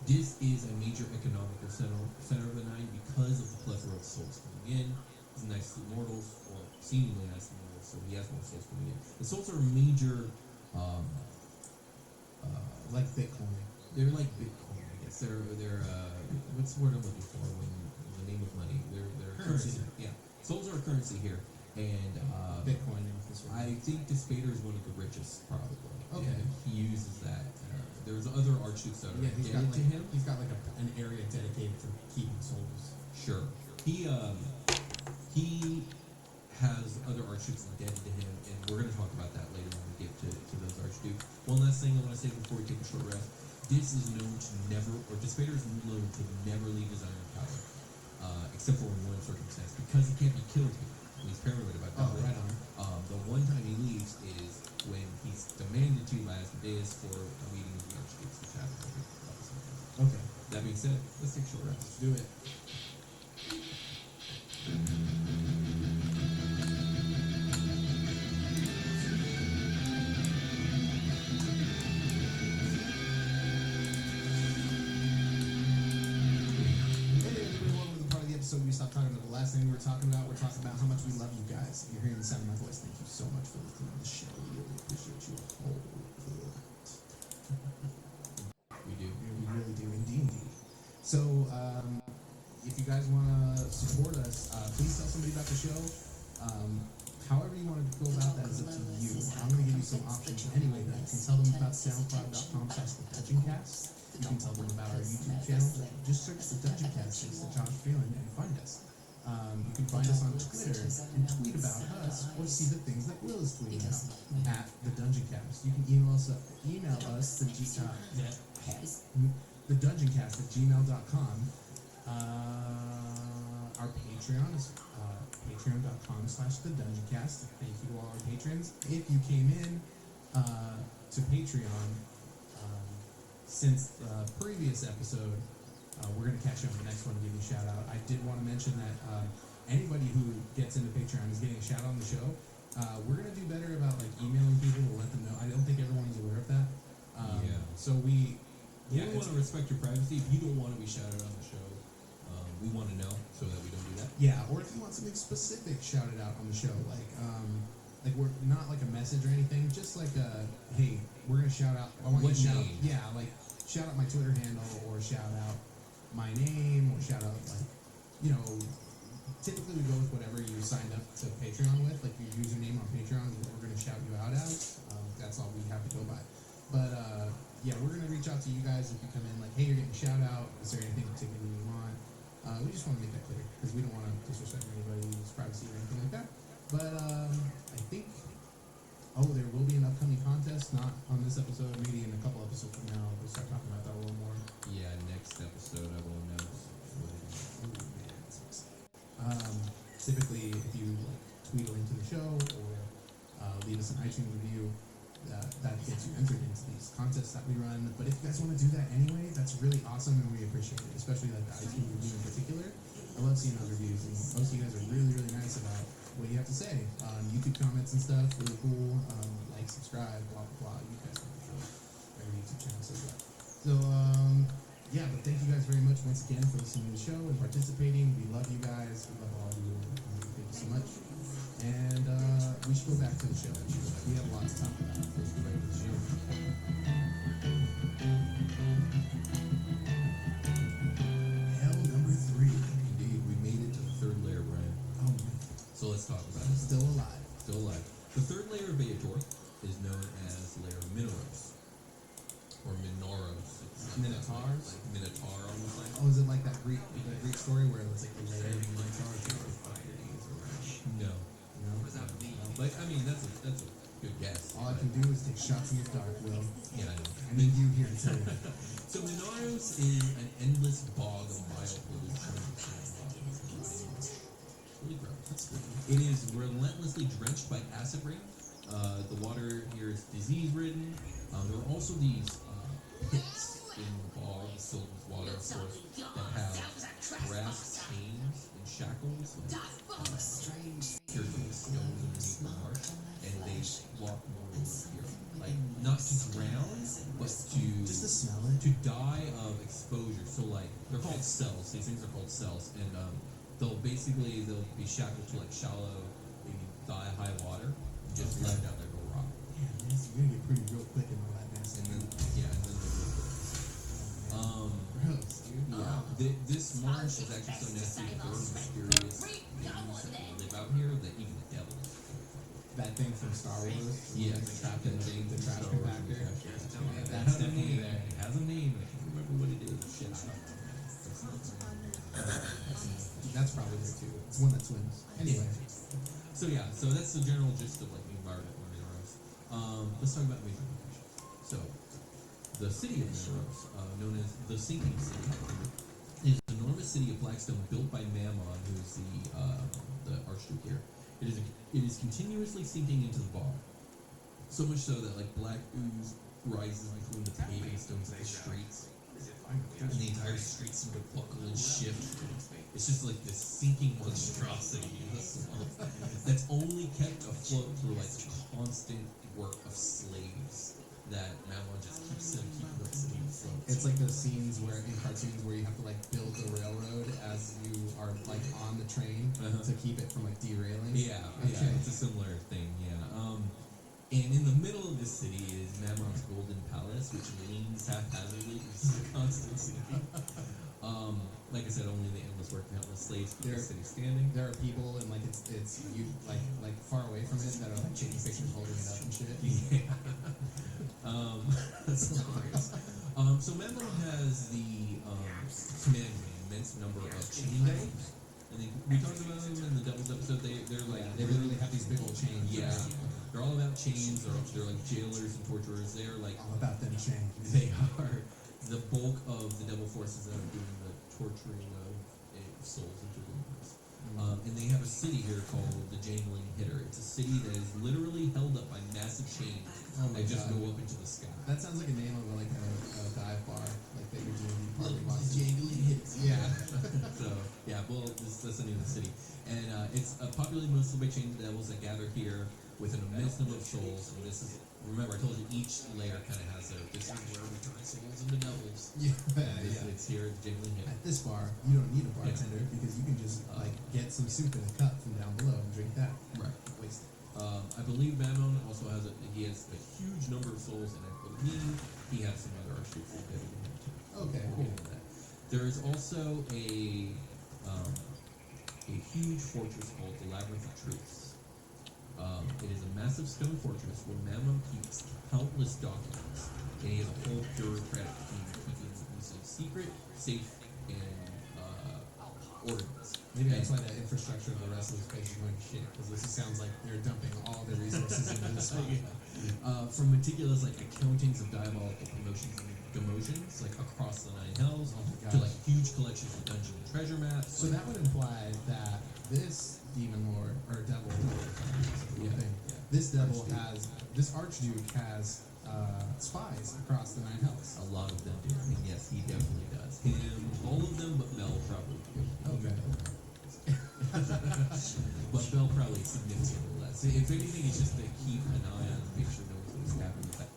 This is a major economical center of the Nine because of the plethora of souls coming in. He's nice to mortals, or seemingly nice to mortals, so he has more souls coming in. The souls are a major They're like Bitcoin, I guess. They're what's the word I'm looking for when the name of money? They're currency. Yeah, souls are a currency here, and Bitcoin is this one. I think Despader is one of the richest, probably. Okay. And he uses that. There's other archdukes that are He's got indebted like to him. he's got like an area dedicated for keeping souls. Sure. He has other archdukes indebted to him, and we're going to talk about that later when we get to those archdukes. One last thing I want to say before we take a short rest. This is known to never, or Despader is known to never leave his iron power, except for in one circumstance, because he can't be killed here. He's paranoid about that. Oh, right on. The one time he leaves is when he's demanded to by Asmodeus for a meeting with the archdukes, which happens every couple seconds. Okay. That being said, let's take a short rest. Let's do it. We stopped talking about the last thing we were talking about. We're talking about how much we love you guys. You're hearing the sound of my voice. Thank you so much for listening to the show. We really appreciate you a whole lot. We do. We really do, indeed. So, if you guys want to support us, please tell somebody about the show. However you want to go about that is up to you. I'm going to give you some options anyway. You can tell them about soundcloud.com/thedungeoncast. You can tell them about our YouTube channel. Just search the Dungeon Cast next to Josh Freeland and find us. You can find us on Twitter and tweet about us or see the things that Will is tweeting about at the Dungeon Cast. You can email us the dungeoncast@gmail.com. Our Patreon is patreon.com/thedungeoncast. Thank you to all our patrons. If you came in to Patreon since the previous episode, we're going to catch you on the next one and give you a shout out. I did want to mention that anybody who gets into Patreon is getting a shout out on the show. We're going to do better about like emailing people to let them know. I don't think everyone is aware of that. So we want to respect your privacy. If you don't want to be shouted on the show, we want to know so that we don't do that. Yeah, or if you want something specific shouted out on the show, like we're not like a message or anything, just like hey, we're gonna shout out. I want you to shout out, like shout out my Twitter handle, or shout out my name, or shout out like, typically we go with whatever you signed up to Patreon with, like your username on Patreon is what we're gonna shout you out as. That's all we have to go by. But yeah, we're gonna reach out to you guys if you come in like, hey, you're getting a shout out. Is there anything particular you want? We just want to make that clear because we don't want to disrespect anybody's privacy or anything like that. But I think, there will be an upcoming contest, not on this episode, maybe in a couple episodes from now. We'll start talking about that a little more. Yeah, next episode I will announce what it is. Oh man, that's so exciting. Typically, if you tweet a link to the show or leave us an iTunes review, that gets you entered into these contests that we run. But if you guys want to do that anyway, that's really awesome and we appreciate it, especially like the iTunes review in particular. I love seeing those reviews, and most of you guys are really, really nice about what you have to say. YouTube comments and stuff, really cool. Like, subscribe, blah, blah, blah. You guys know the drill. Every YouTube channel says that. So, yeah, but thank you guys very much once again for listening to the show and participating. We love you guys. We love all of you. Thank you so much. And we should go back to the show. We have lots to talk about. Let's go back to the show. Hell number 3. Indeed, we made it to the third layer, Brian. Oh, man. So let's talk about it. Still alive. Still alive. The third layer of Beator is known as layer Minoros. Or Minoros. Minotaurs? Like Minotaur, almost like. Oh, is it like that Greek story where it's like the layer of Minotaurs? No. No? But, I mean, that's a good guess. All I can do is take shots in the dark, Will. Yeah, I know. I need you here to tell me. So Minoros is an endless bog of biopollution. Really gross. It is relentlessly drenched by acid rain. The water here is disease-ridden. There are also these pits in the bog filled with water, of course, that have brass chains and shackles. Here's the stones underneath the marsh, and they walk over here, like not to drown, but Just to smell it. to die of exposure. So like they're called cells. These things are called cells, and they'll be shackled to like shallow, maybe high water, and just left out there go rot. Yeah, you're gonna get pretty real quick in all that nasty. And then they'll this marsh is actually so necessary for mysterious beings that live out here that even the devil. That thing from Star Wars. Yeah, the trash compactor. That's That's definitely name. there. It has a name. I can't remember what it is. Shit. That's probably there too. It's one that swims. Anyway. So yeah, so that's the general gist of like the environment of Mineros. Let's talk about major locations. So the city of Mineros, known as the Sinking City, is an enormous city of Blackstone built by Mammon, who's the Archduke here. It is continuously sinking into the bog. So much so that like black ooze rises between the paving stones of the streets. And the entire streets seem to buckle and shift. It's just like this sinking monstrosity in the swamp that's only kept afloat through like constant work of slaves that Mammon just keeps them keeping the city afloat. It's like those scenes where in cartoons where you have to like build a railroad as you are like on the train to keep it from like derailing. Yeah, it's a similar thing. Yeah. And in the middle of this city is Mammon's Golden Palace, which leans haphazardly. This is a constant sinking. Like I said, only the endless work of countless slaves keep the city standing. There are people and like it's you like far away from it that are like taking pictures holding it up and shit. Yeah. That's hilarious. So Mammon has the command an immense number of chain devils. I think we talked about them in the Devils episode. They're like they literally have these big old chains. Yeah. They're all about chains. They're like jailers and torturers. They're like all about them chains. They are the bulk of the devil forces that are doing the torturing of souls into demons. And they have a city here called the Jangling Hitter. It's a city that is literally held up by massive chains that just go up into the sky. That sounds like a name of like a dive bar, like that you're doing party The boxes. Jangling Hitter. Yeah. So yeah, well, that's the name of the city, and it's populated mostly by chained devils that gather here with an immense number of souls. And this is, remember, I told you each layer kind of has this is where we turn souls into devils. Yeah, It's here at Jangling Hitter. At this bar, you don't need a bartender because you can just like get some soup in a cup from down below and drink that. Right. Waste it. I believe Mammon also has a huge number of souls, and I believe he has some other archduke that in him too. Okay, Cool. There is also a huge fortress called the Labyrinth of Truths. It is a massive stone fortress where Mammon keeps countless documents, and he has a whole bureaucratic team keeping themselves secret, safe, and organized. Maybe that's why the infrastructure of the rest of this place is going to shit, because this sounds like they're dumping all their resources into this spot. From meticulous like accountings of diabolical promotions and demotions, like across the Nine Hells, to like huge collections of dungeon and treasure maps. So that would imply that this demon lord or devil, this archduke has spies across the Nine Hells. A lot of them do. I mean, yes, he definitely does. Him, all of them, but Bell probably too. Okay. But Bell probably significantly less. If anything, it's just to keep an eye on, make sure no one's happening with that.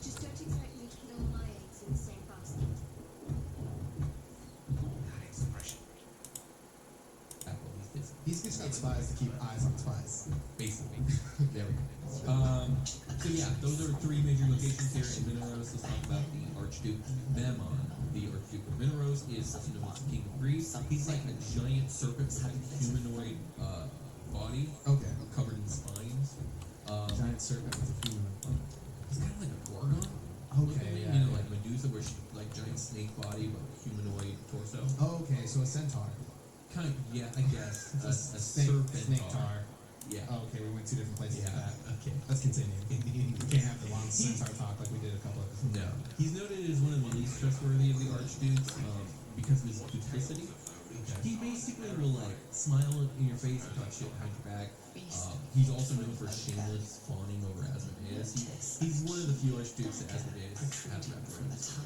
Just don't expect me to put all my eggs in the same basket. He's just got spies to keep eyes on spies. Basically. There we go. So yeah, those are three major locations here in Mineros. Let's talk about the Archduke. Mammon, the Archduke of Mineros, is also known as the King of Greece. He's like a giant serpent with a humanoid body, covered in spines. Giant serpent with a humanoid body. He's kind of like a Gorgon. Okay, you know, like Medusa, where she like giant snake body but humanoid torso. Okay, so a centaur. Kind of, yeah, I guess. a snake tar. Yeah. Oh, okay, we went two different places with that. Okay. Let's continue. We can't have the long centaur talk like we did a couple of episodes ago. No. He's noted as one of the least trustworthy of the archdukes because of his duplicity. Okay. He basically will like smile in your face and talk shit behind your back. He's also known for shameless fawning over Asmodeus. He's one of the few archdukes that Asmodeus has referenced.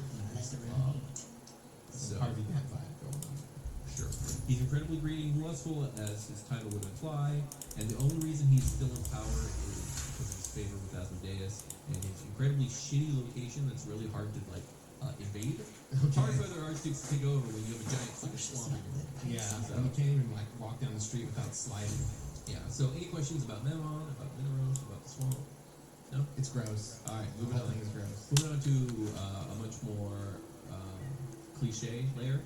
So Harvey Dent vibe going on. Sure. He's incredibly greedy and lustful, as his title would imply, and the only reason he's still in power is because of his favor with Asmodeus and his incredibly shitty location that's really hard to like invade. It's hard for other archdukes to take over when you have a giant fucking swamp in your way. Yeah, and you can't even like walk down the street without sliding. Yeah. So any questions about Mammon, about Mineros, about the swamp? No? It's gross. Alright, The whole thing is gross. Moving on to a much more cliche layer.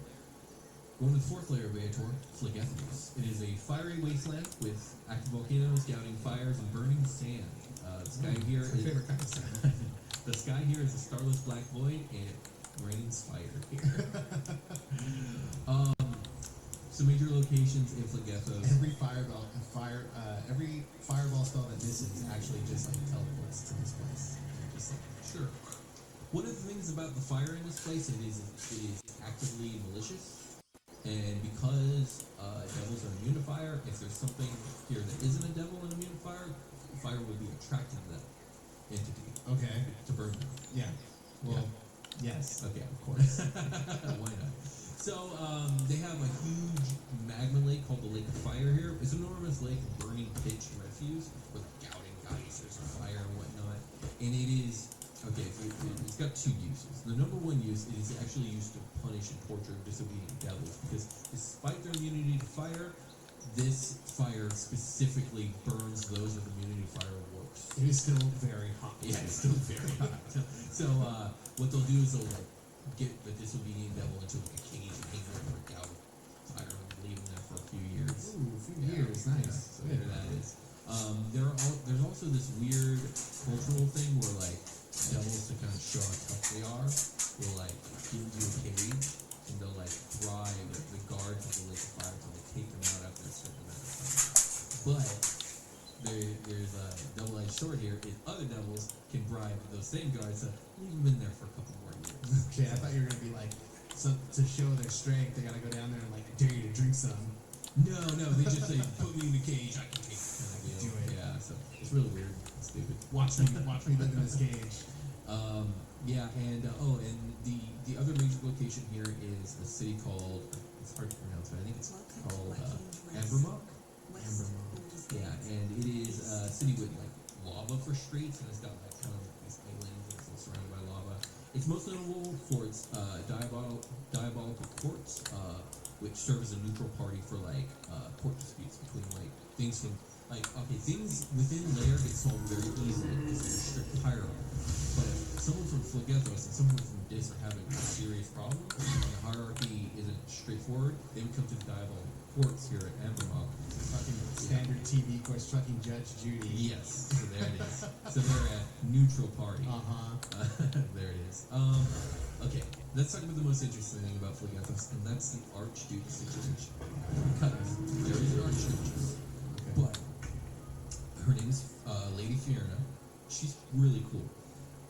Going to the fourth layer of Beator, Phlegethos. It is a fiery wasteland with active volcanoes, gouting fires, and burning sand. The sky here It's my is favorite kind of sand. the sky here is a starless black void, and it rains fire here. Some major locations in Phlegethos. Every fireball spell that misses actually just like teleports to this place. Just like, Sure. One of the things about the fire in this place it is actively malicious, and because devils are immune to fire, if there's something here that isn't a devil and immune to fire, fire will be attracted to that entity. okay. To burn them. Yeah. Well, yes. Okay, of course. Why not? So they have a huge magma lake called the Lake of Fire here. It's an enormous lake of burning pitch and refuse with gouting geysers of fire and whatnot. And it is okay. So it's got two uses. The number one use is actually used to punish and torture disobedient devils because despite their immunity to fire, this fire specifically burns those with immunity to fire worse. It is still very hot. Yeah, it's still very hot. So what they'll do is they'll like get the disobedient devil into like a cage and hang over a gout of fire and leave him there for a few years. Ooh, a few years. Nice. So there that is. There's also this weird cultural thing where like devils to kind of show how tough they are will like get into a cage and they'll like bribe the guards of the Lake of Fire until they take them out after a certain amount of time. But there's a double-edged sword here. Is other devils can bribe those same guards to leave them in there for a couple more years. Okay, I thought you were gonna be like, so to show their strength, they gotta go down there and like dare you to drink some. No, they just say put me in the cage. I can take it. Kind of deal. Do it. Yeah, so it's really weird, and stupid. Watch me live in this cage. Yeah, and and the other major location here is a city called it's hard to pronounce, but I think it's called Ambermock. Yeah, and it is a city with like lava for streets, and it's got like kind of like these islands and it's all surrounded by lava. It's most notable for its diabolical courts, which serve as a neutral party for like court disputes between like things from like things within layer get solved very easily because of a strict hierarchy. But if someone from Phlegethos and someone from Dis are having a serious problem and the hierarchy isn't straightforward, they would come to the diabolical courts here at Ambermock. Fucking standard TV course, fucking Judge Judy. Yes, so there it is. So they're a neutral party. There it is. Okay, let's talk about the most interesting thing about Phlegethos, and that's the Archduke situation. Because there is an Archduchess, but her name is Lady Fiona. She's really cool,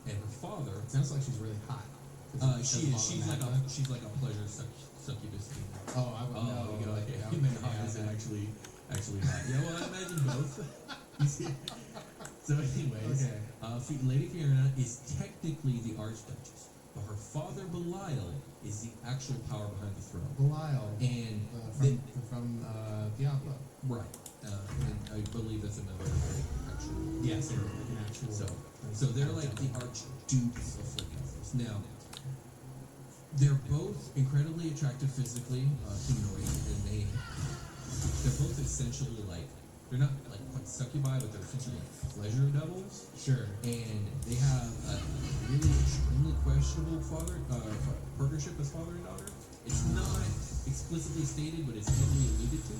and her father. It sounds like she's really hot. She is. She's like a pleasure succubus. Oh, I would know. Okay. Yeah, And then hot isn't actually hot. Yeah, well, I imagine both. So, anyways, Lady Fiona is technically the Archduchess, but her father Belial is the actual power behind the throne. Belial, and from Diablo, right? And I believe that's another actual. Yes, an actual. So they're like the Archdukes of Phlegethos. Now, they're both incredibly attractive physically, humanoid, and they're both essentially like they're not like quite succubi, but they're essentially like pleasure devils. Sure. And they have a really extremely questionable partnership as father and daughter. It's not explicitly stated, but it's heavily alluded to.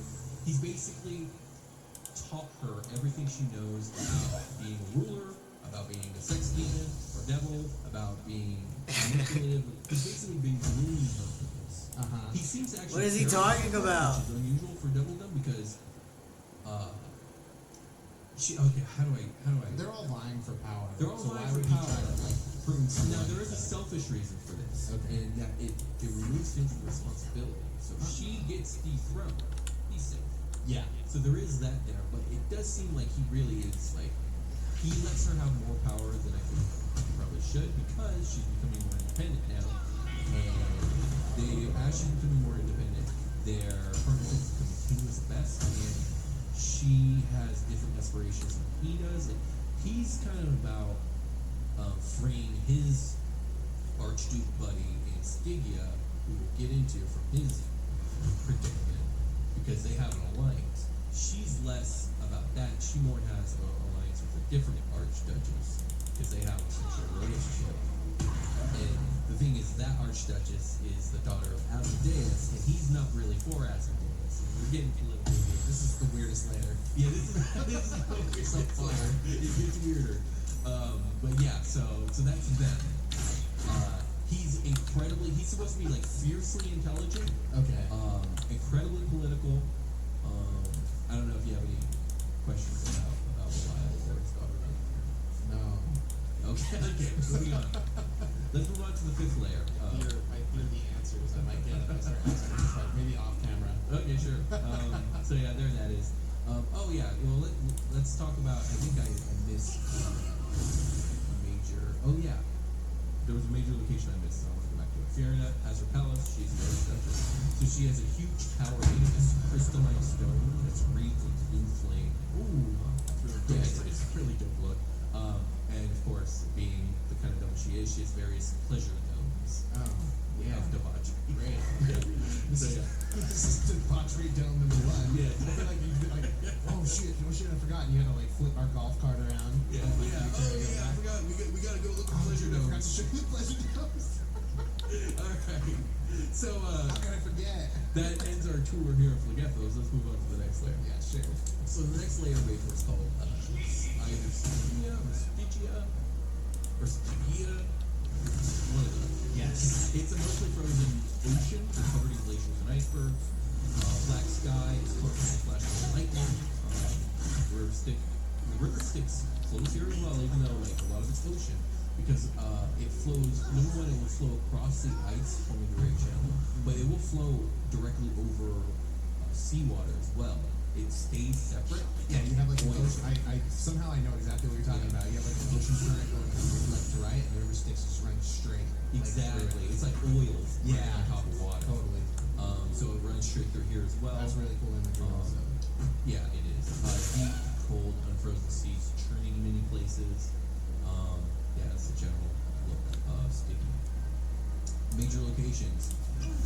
He's basically taught her everything she knows about being a ruler, about being a sex demon or devil, about being manipulative. He's basically been grooming her for this. He seems to actually. What is he talking about? Which is unusual for devildom because, how do I? They're all vying for power. They're all so vying why for would power. he try to like prune someone? Now there is a selfish reason for this, and that it removes him from responsibility. So if she gets dethroned, he's safe. Yeah. So there is that there, but it does seem like he really is like he lets her have more power than I think he probably should because she's becoming more independent now, and as she's becoming more independent, their partnership is becoming tenuous at best, and she has different aspirations than he does. And he's kind of about freeing his Archduke buddy in Stygia, who we'll get into from his predicament, because they have an alliance. She's less about that. She more has an alliance with a different Archduchess, because they have a sexual relationship. And the thing is that Archduchess is the daughter of Asmodeus, and he's not really for Asmodeus. We're getting political here. This is the weirdest layer. Yeah, this is focused on fire. It gets weirder. But yeah, so that's them. He's supposed to be like fiercely intelligent. Okay. Incredibly political. I don't know if you have any questions about Belial or his daughter. No. Okay, moving on. Let's move on to the fifth layer. I hear the answers. I might get it if I start asking this, like maybe off camera. Okay, sure. So yeah, there that is. Oh yeah, well let's talk about. I think I missed a major. Oh yeah, there was a major location I missed. So I want to go back to it. Fiona has her palace. She's the Archduchess. So she has a huge tower made of this crystalline stone that's wreathed in blue flame. Ooh, yeah, it's a really dope look. And of course, being the kind of dome she is, she has various pleasure domes. Oh, yeah. Of debauchery. Great. So, yeah. This is debauchery dome number one. Yeah. I feel like you'd be like, oh shit, I forgot. And you had to like flip our golf cart around. Yeah. I forgot. We gotta go look at pleasure domes. Forgot to show you the pleasure domes. All right. So how can I forget? That ends our tour here of Phlegethos. Let's move on to the next layer. Yeah, sure. So the next layer of vapor is called either Stygia or Stygia or Stygia. One of those. Yes. It's a mostly frozen ocean covered in glaciers and icebergs. Black sky is close to flashes of lightning. The river Styx flows here as well, even though like a lot of it's ocean, because it flows. Number one, it will flow across the ice forming the Great Channel, but it will flow directly over seawater as well. It stays separate. Yeah, you have like an ocean. I somehow I know exactly what you're talking about. You have like an ocean current going from left to right, and the river Styx just running straight. Exactly. It's like oils running on top of water. Totally. So it runs straight through here as well. That's really cool imagery. Also. Yeah, it is. Deep, cold, unfrozen seas, churning in many places. Yeah, that's the general look of Stygia. Major locations.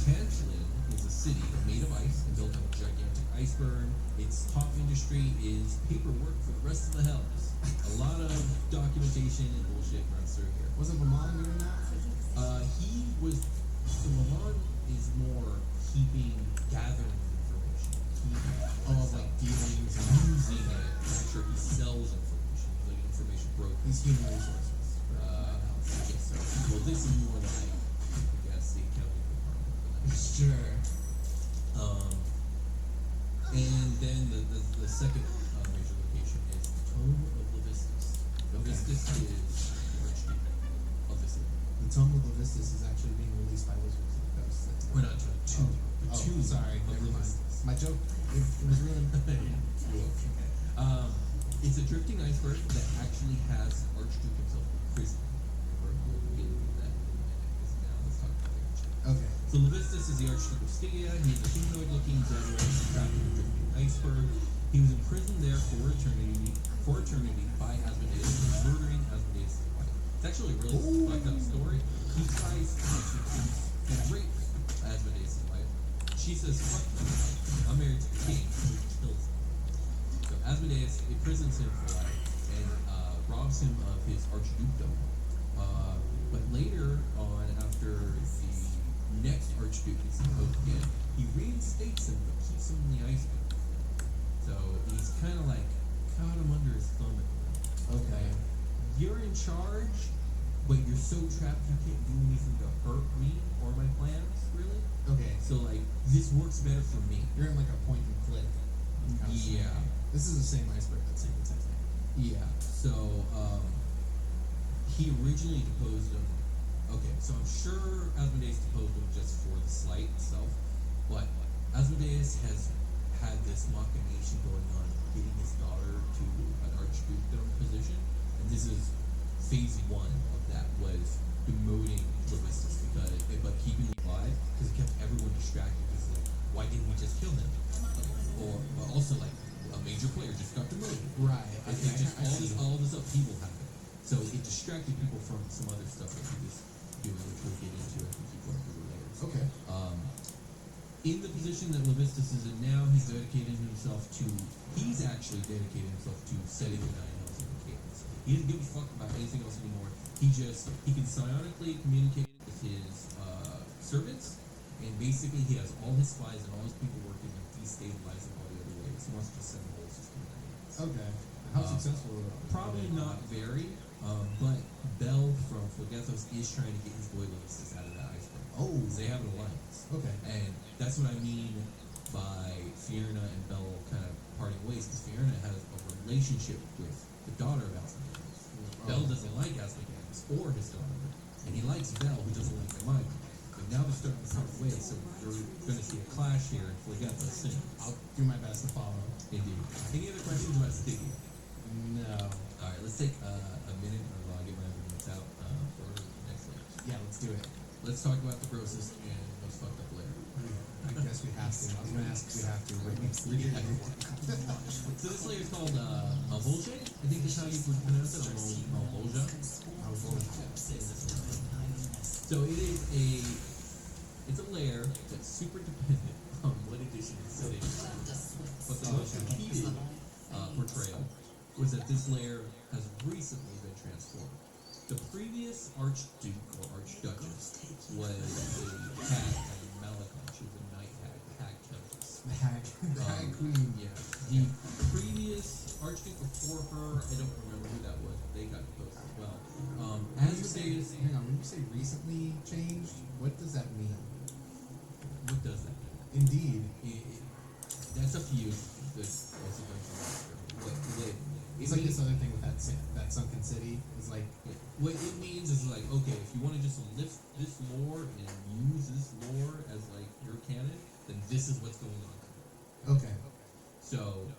Tantalin is a city made of ice and built on a gigantic iceberg. Its top industry is paperwork for the rest of the hells. A lot of documentation and bullshit runs through here. Wasn't Maman doing that? He was. So Maman is more gathering information. Like dealings and Using it. I'm sure he sells information. He's like an information broker. He's human resources. Yes, so. Well, this is more like, I guess, the accounting department. Sure. And then the second major location is the Tome of Levistus. Levistus is the Archduke of the city. The Tome of Levistus is actually being released by Wizards of the Coast. We're not trying to. Sorry, never mind. My joke, it was ruined. It's a drifting iceberg that actually has Archduke himself imprisoned. We'll get into that in a minute, because now let's talk about the Archduke. Okay. So Levistus is the Archduke of Stygia. He's a humanoid-looking general trapped in a drifting iceberg. He was imprisoned there for eternity by Asmodeus for murdering Asmodeus' wife. It's actually a really fucked up story. He tries to rape Asmodeus' wife. She says, "Fuck you, I'm married to the king," so he kills him. So Asmodeus imprisons him for life and robs him of his archdukedom. But later on, after the next archduke is supposed to get, he reinstates him but keeps him in the iceberg. So he's kind of like caught him under his thumb at the moment. Okay. You're in charge, but you're so trapped you can't do anything to hurt me or my plans, really. Okay. So like this works better for me. You're in like a point and click. Yeah. This is the same iceberg that's in the Titanic. Yeah. So he originally deposed him. Okay, so I'm sure Asmodeus deposed him just for the slight itself, but Asmodeus has had this machination going on, getting his daughter to an archdukedom position, and this is phase one of that was demoting Levistus but keeping him alive because it kept everyone distracted. Because like, why didn't we just kill him? Or also like a major player just got demoted. Right. All this upheaval happened, so it distracted people from some other stuff that he was doing, which we'll get into as we keep going through the layers. Okay. In the position that Levistus is in now, he's actually dedicated himself to setting the Nine Hells in the cadence. He doesn't give a fuck about anything else anymore. He can psionically communicate with his servants, and basically he has all his spies and all his people working on destabilizing all the other ways. He wants to send the whole system down. Okay. How successful? Probably not very, but Bell from Phlegethos is trying to get his boy Locusts out of that iceberg. Oh. They have an alliance. Okay. And that's what I mean by Fiona and Bell kind of parting ways, because Fiona has a relationship with the daughter of Asmodeus. Bell doesn't like Asmodeus or his daughter, and he likes Bell, who doesn't like the Michael. But now they're starting to part ways, so we're going to see a clash here in Phlegethos soon. I'll do my best to follow. Indeed. Any other questions about Sticky? No. All right, let's take a minute, or I'll get my minutes out for the next layer. Yeah, let's do it. Let's talk about the grossest and most fucked up layer. I guess we have to. I was gonna ask if we have to, but So this layer is called Malvolge. I think that's how you would pronounce it. Malvolge. So it's a layer that's super dependent on what edition it's set in. But the most repeated portrayal was that this layer has recently been transformed. The previous Archduke or Archduchess was a hag named Malachon. She was a night hag, the hag countess. The hag queen. Yeah. The previous Archduke before her, I don't remember who that was, but they got close as well. Hang on, when you say recently changed, what does that mean? What does that mean? Indeed. That's a few good It's like this other thing with that sunken city. Is like what it means is like, okay, if you want to just lift this lore and use this lore as like your canon, then this is what's going on. Okay. So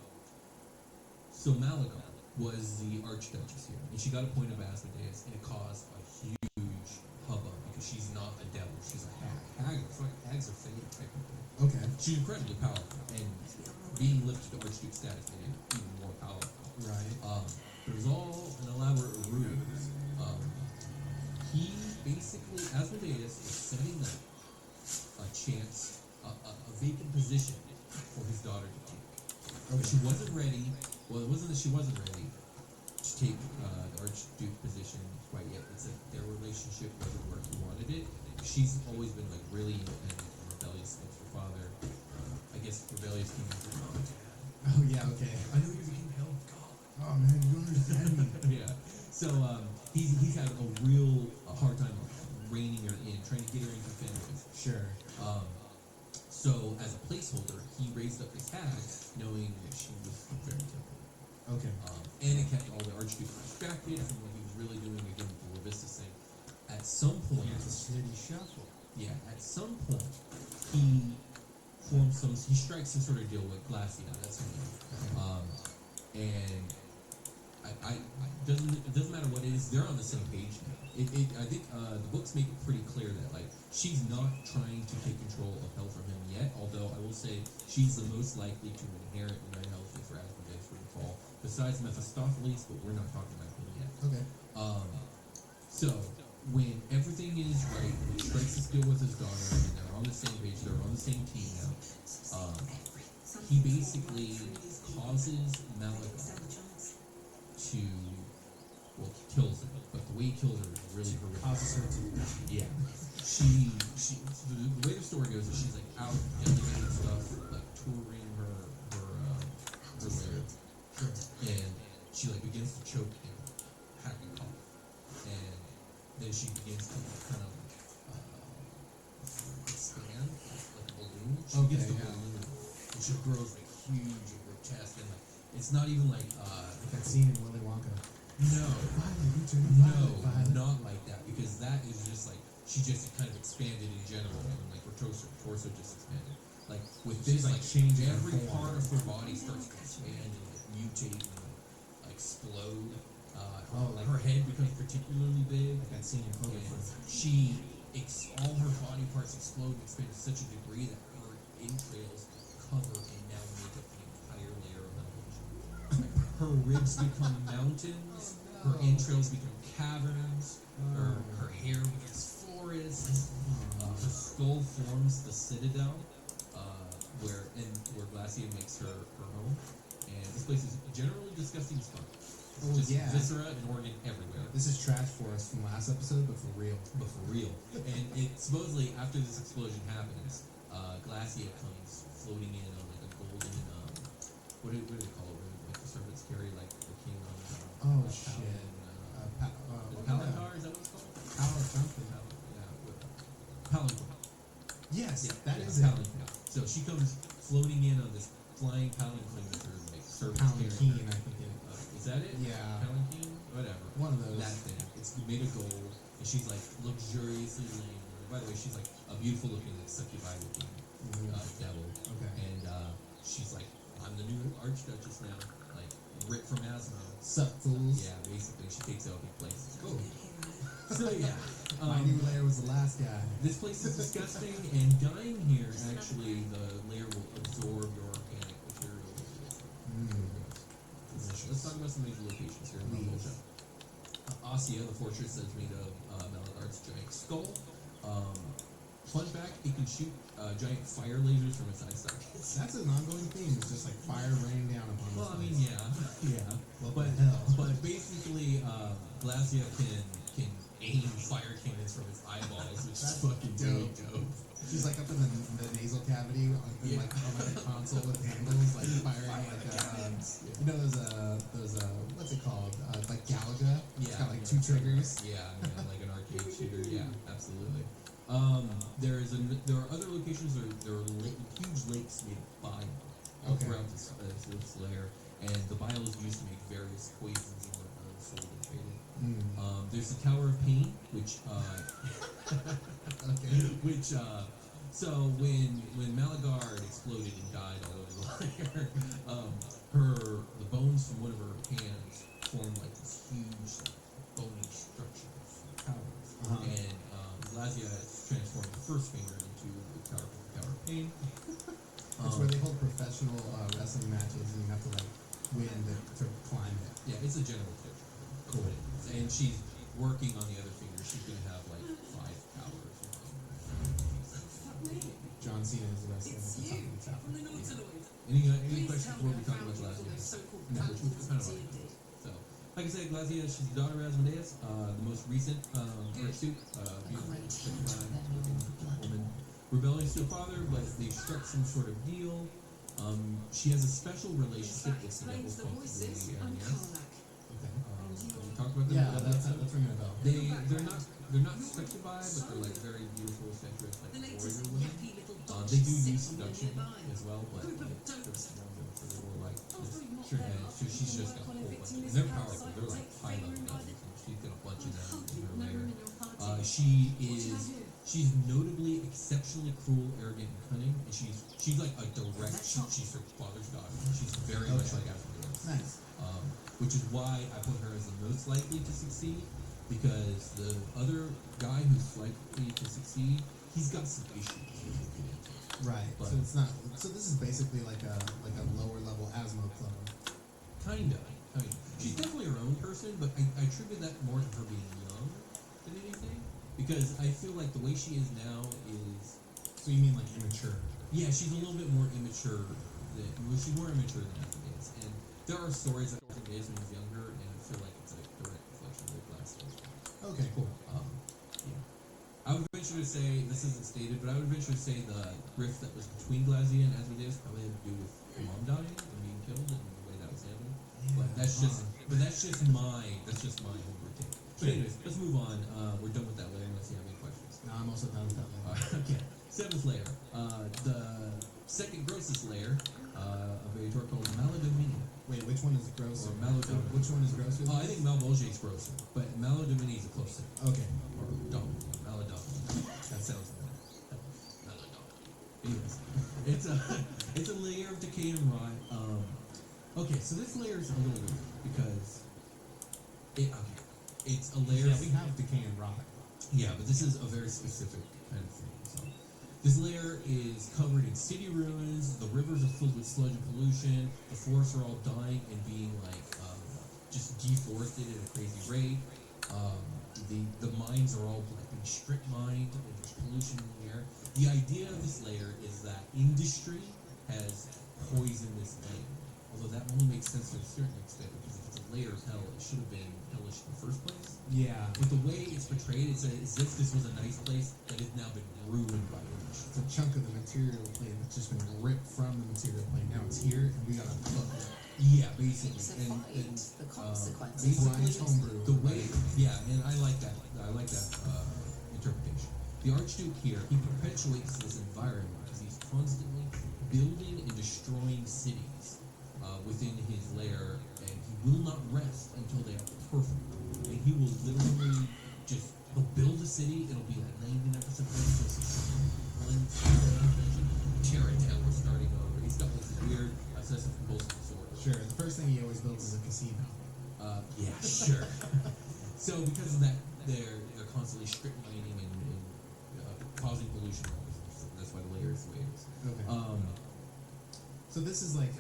Malachon was the Archduchess here, and she got appointed by Asmodeus, and it caused a huge hubbub because she's not a devil, she's a hag. Hags are fake, technically. Okay. She's incredibly powerful, and being lifted to Archduke status made her even more powerful. Right. It was all an elaborate ruse. He basically, Asmodeus is setting up a chance, a vacant position for his daughter to take. But she wasn't ready. Well, it wasn't that she wasn't ready to take the Archduke position quite yet. It's that their relationship wasn't where he wanted it. She's always been like really independent and rebellious against her father. I guess rebellious king of her father. Oh yeah, okay. I know you're the king of God. Oh man, you don't understand me. Yeah. So he's had a real hard time reining her in, trying to get her into families. Sure. So as a placeholder, he raised up his hag, knowing that she was very temperate. Okay. And it kept all the Archduke distracted from what he was really doing again with the Levistus thing. At some point, It's a city shuffle. yeah, at some point, he strikes some sort of deal with Glacia. That's her name. And it doesn't matter what it is, they're on the same page now. I think the books make it pretty clear that like she's not trying to take control of hell from him yet. Although I will say she's the most likely to inherit the Red Hellfire for Asmodeus Fall, besides Mephistopheles, but we're not talking about him yet. Okay. So when everything is right, he strikes this deal with his daughter, and they're on the same page. They're on the same team now. He basically causes Malachon to, well, he kills her, but the way he kills her is really horrific. Causes her to die. Yeah. The way the story goes is she's like out delegating stuff, like touring her lair, and she like begins to choke and hack and cough, and then she begins to kind of expand like a balloon. She gets to balloon, and she grows like huge and grotesque, and like it's not even like that scene in Willy Wonka. No, not like that, because that is just like she just kind of expanded in general, and like her torso just expanded. Like with this, like changing every part of her body starts to expand and like mutate and explode. Like her head becomes particularly big. Like that scene in Cloverfield. All her body parts explode and expand to such a degree that her entrails cover and now make up the entire layer of elevation. Her ribs become mountains, her entrails become caverns, her hair becomes forests, her skull forms the citadel, where Glacia makes her home. And this place is generally disgusting as fuck. It's just viscera and organ everywhere. This is trash for us from last episode, but for real. And it supposedly after this explosion happens, Glacia comes floating in on like a golden what do they call it? Where, like the servants carry like the king on. Oh shit. Palancar, is that what it's called? Power something. Palanquin. Yes, Yeah, that yeah, is it. Palanquin. So she comes floating in on this flying palanquin with her like servants Palanquin, carrying. I think it. Is that it? Yeah. Palanquin? Whatever. One of those. That thing. It's made of gold, and she's like luxuriously laying there. By the way, she's like a beautiful looking, like succubi looking devil. Okay. And she's like, I'm the new archduchess now, like ripped from Asmo. Sup, fools? Yeah, basically, she takes over the place. Cool. So yeah, My new layer was the last guy. this place is disgusting, and dying here actually the layer will absorb your organic materials. Let's talk about some major locations here in the whole show. Ossia, the fortress that is made of Malagard's giant skull. Fun fact, it can shoot giant fire lasers from its eye sockets. That's an ongoing theme. It's just like fire raining down upon us. Well, I mean, yeah. What but the hell? but basically, Glacia can aim fire cannons from its eyeballs, which is fucking really dope. She's like up in the nasal cavity, on like a console with handles, like firing like you know those what's it called? Like Galaga. It's got like two triggers. Yeah, like an arcade shooter. Yeah, absolutely. There are other locations. There are huge lakes made of bile all throughout this layer, and the bile is used to make various poisons and whatnot sold and traded. There's the Tower of Pain, which so when Malagard exploded and died all over the layer, the bones from one of her hands formed like this huge bony structure, towers, and Glacia transformed the first finger into the Tower of Pain. It's where they hold professional wrestling matches, and you have to like win to climb it. Yeah, it's a general tip. Cool. And she's working on the other finger. She's gonna have like 5 towers. John Cena is the wrestler at the top of the tower. Any questions before we talk about Glacia? No. So, like I said, Glacia, she's the daughter of Asmodeus, the most recent red suit, beautiful, woman, rebellious to her father, but they struck some sort of deal. She has a special relationship with the devil called the Aramis. We talked about them. Yeah, that's ringing a bell. They're not succubi, but they're like very beautiful, sensuous, like warrior women. They do use seduction as well, but like they're more like sure. So she's just got a whole bunch. And they're powerful. They're like high level devils. And she's got a bunch of them in her lair. She's notably exceptionally cruel, arrogant, and cunning, and she's like a direct. She's her father's daughter. She's very much like Asmodeus. Nice. Which is why I put her as the most likely to succeed, because the other guy who's likely to succeed, he's got some issues. Right. But So it's not. So this is basically like a lower level Asmo clone. Kinda. She's definitely her own person, but I attribute that more to her being young than anything, because I feel like the way she is now is. So you mean like immature? Yeah, she's a little bit more immature she's more immature than Asmodeus, and there are stories that Asmodeus when he was younger, and I feel like it's a direct reflection of the glass. Okay, cool. Yeah. I would venture to say, this isn't stated, but I would venture to say the rift that was between Glacia and Asmodeus probably had to do with her mom dying and being killed and the way that was handled. Yeah, But that's just my over take. But anyways, let's move on. We're done with that layer unless you have any questions. No, I'm also done with that layer. Okay. 7th layer. The second grossest layer of a tour called Maladomini. Wait, which one is grosser? Or Maladomini. Which one is grosser? I think Malbolge is grosser, but Maladomini is a close second. Okay. Or Dom. Maladom. That sounds like Maladom. Anyways, it's a layer of decay and rot. Okay, so this layer is a little weird because it's a layer. Yeah, we have decay and rot. Yeah, but this is a very specific kind of thing. So this layer is covered in city ruins. The rivers are filled with sludge and pollution. The forests are all dying and being like just deforested at a crazy rate. The mines are all like being strip mined, and there's pollution in the air. The idea of this layer is that industry has poisoned this land. Although that only makes sense to a certain extent, because if it's a layer of hell, it should have been hellish in the first place. Yeah, but the way it's portrayed, it's as if this was a nice place that has now been ruined by it. It's a chunk of the material plane that's just been ripped from the material plane. Now it's here, and we gotta fuck it. Yeah, basically. It's a And fight. The consequences. basically, Brian's homebrew. the way, yeah, and I like that. I like that interpretation. The Archduke here, he perpetuates this environment because he's constantly building and destroying cities within his lair, and he will not rest until they are perfect. And he will literally he'll build a city, it'll be like 99% tear it down, we're starting over. He's got this weird obsessive compulsive disorder. Sure, the first thing he always builds is a casino. Yeah, sure. So because of that, they're constantly strip mining and causing pollution. That's why the layer is the way it is. Okay. So this is like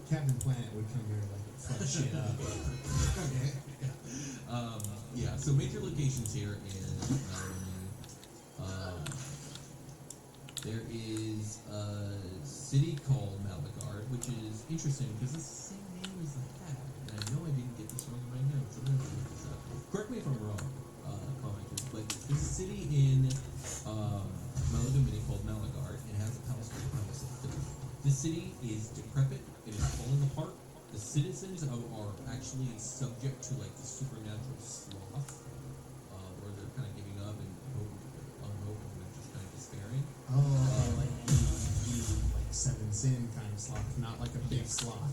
Captain Planet would come here like fuck shit up. Okay. Yeah. So major locations here in there is a city called Malagard, which is interesting because it's the same name as the hat. And I know I didn't get this wrong in my notes. I'm gonna have to look this up. Correct me if I'm wrong, commenters, but there's a city in Maladomini called Malagard, and it has a palace called the Palace of Filth. This city is decrepit. It is falling apart. The citizens are actually subject to like the supernatural sloth, where they're kind of giving up and hope and they're just kind of despairing. Like the like Seven Sin kind of sloth, not like a big sloth.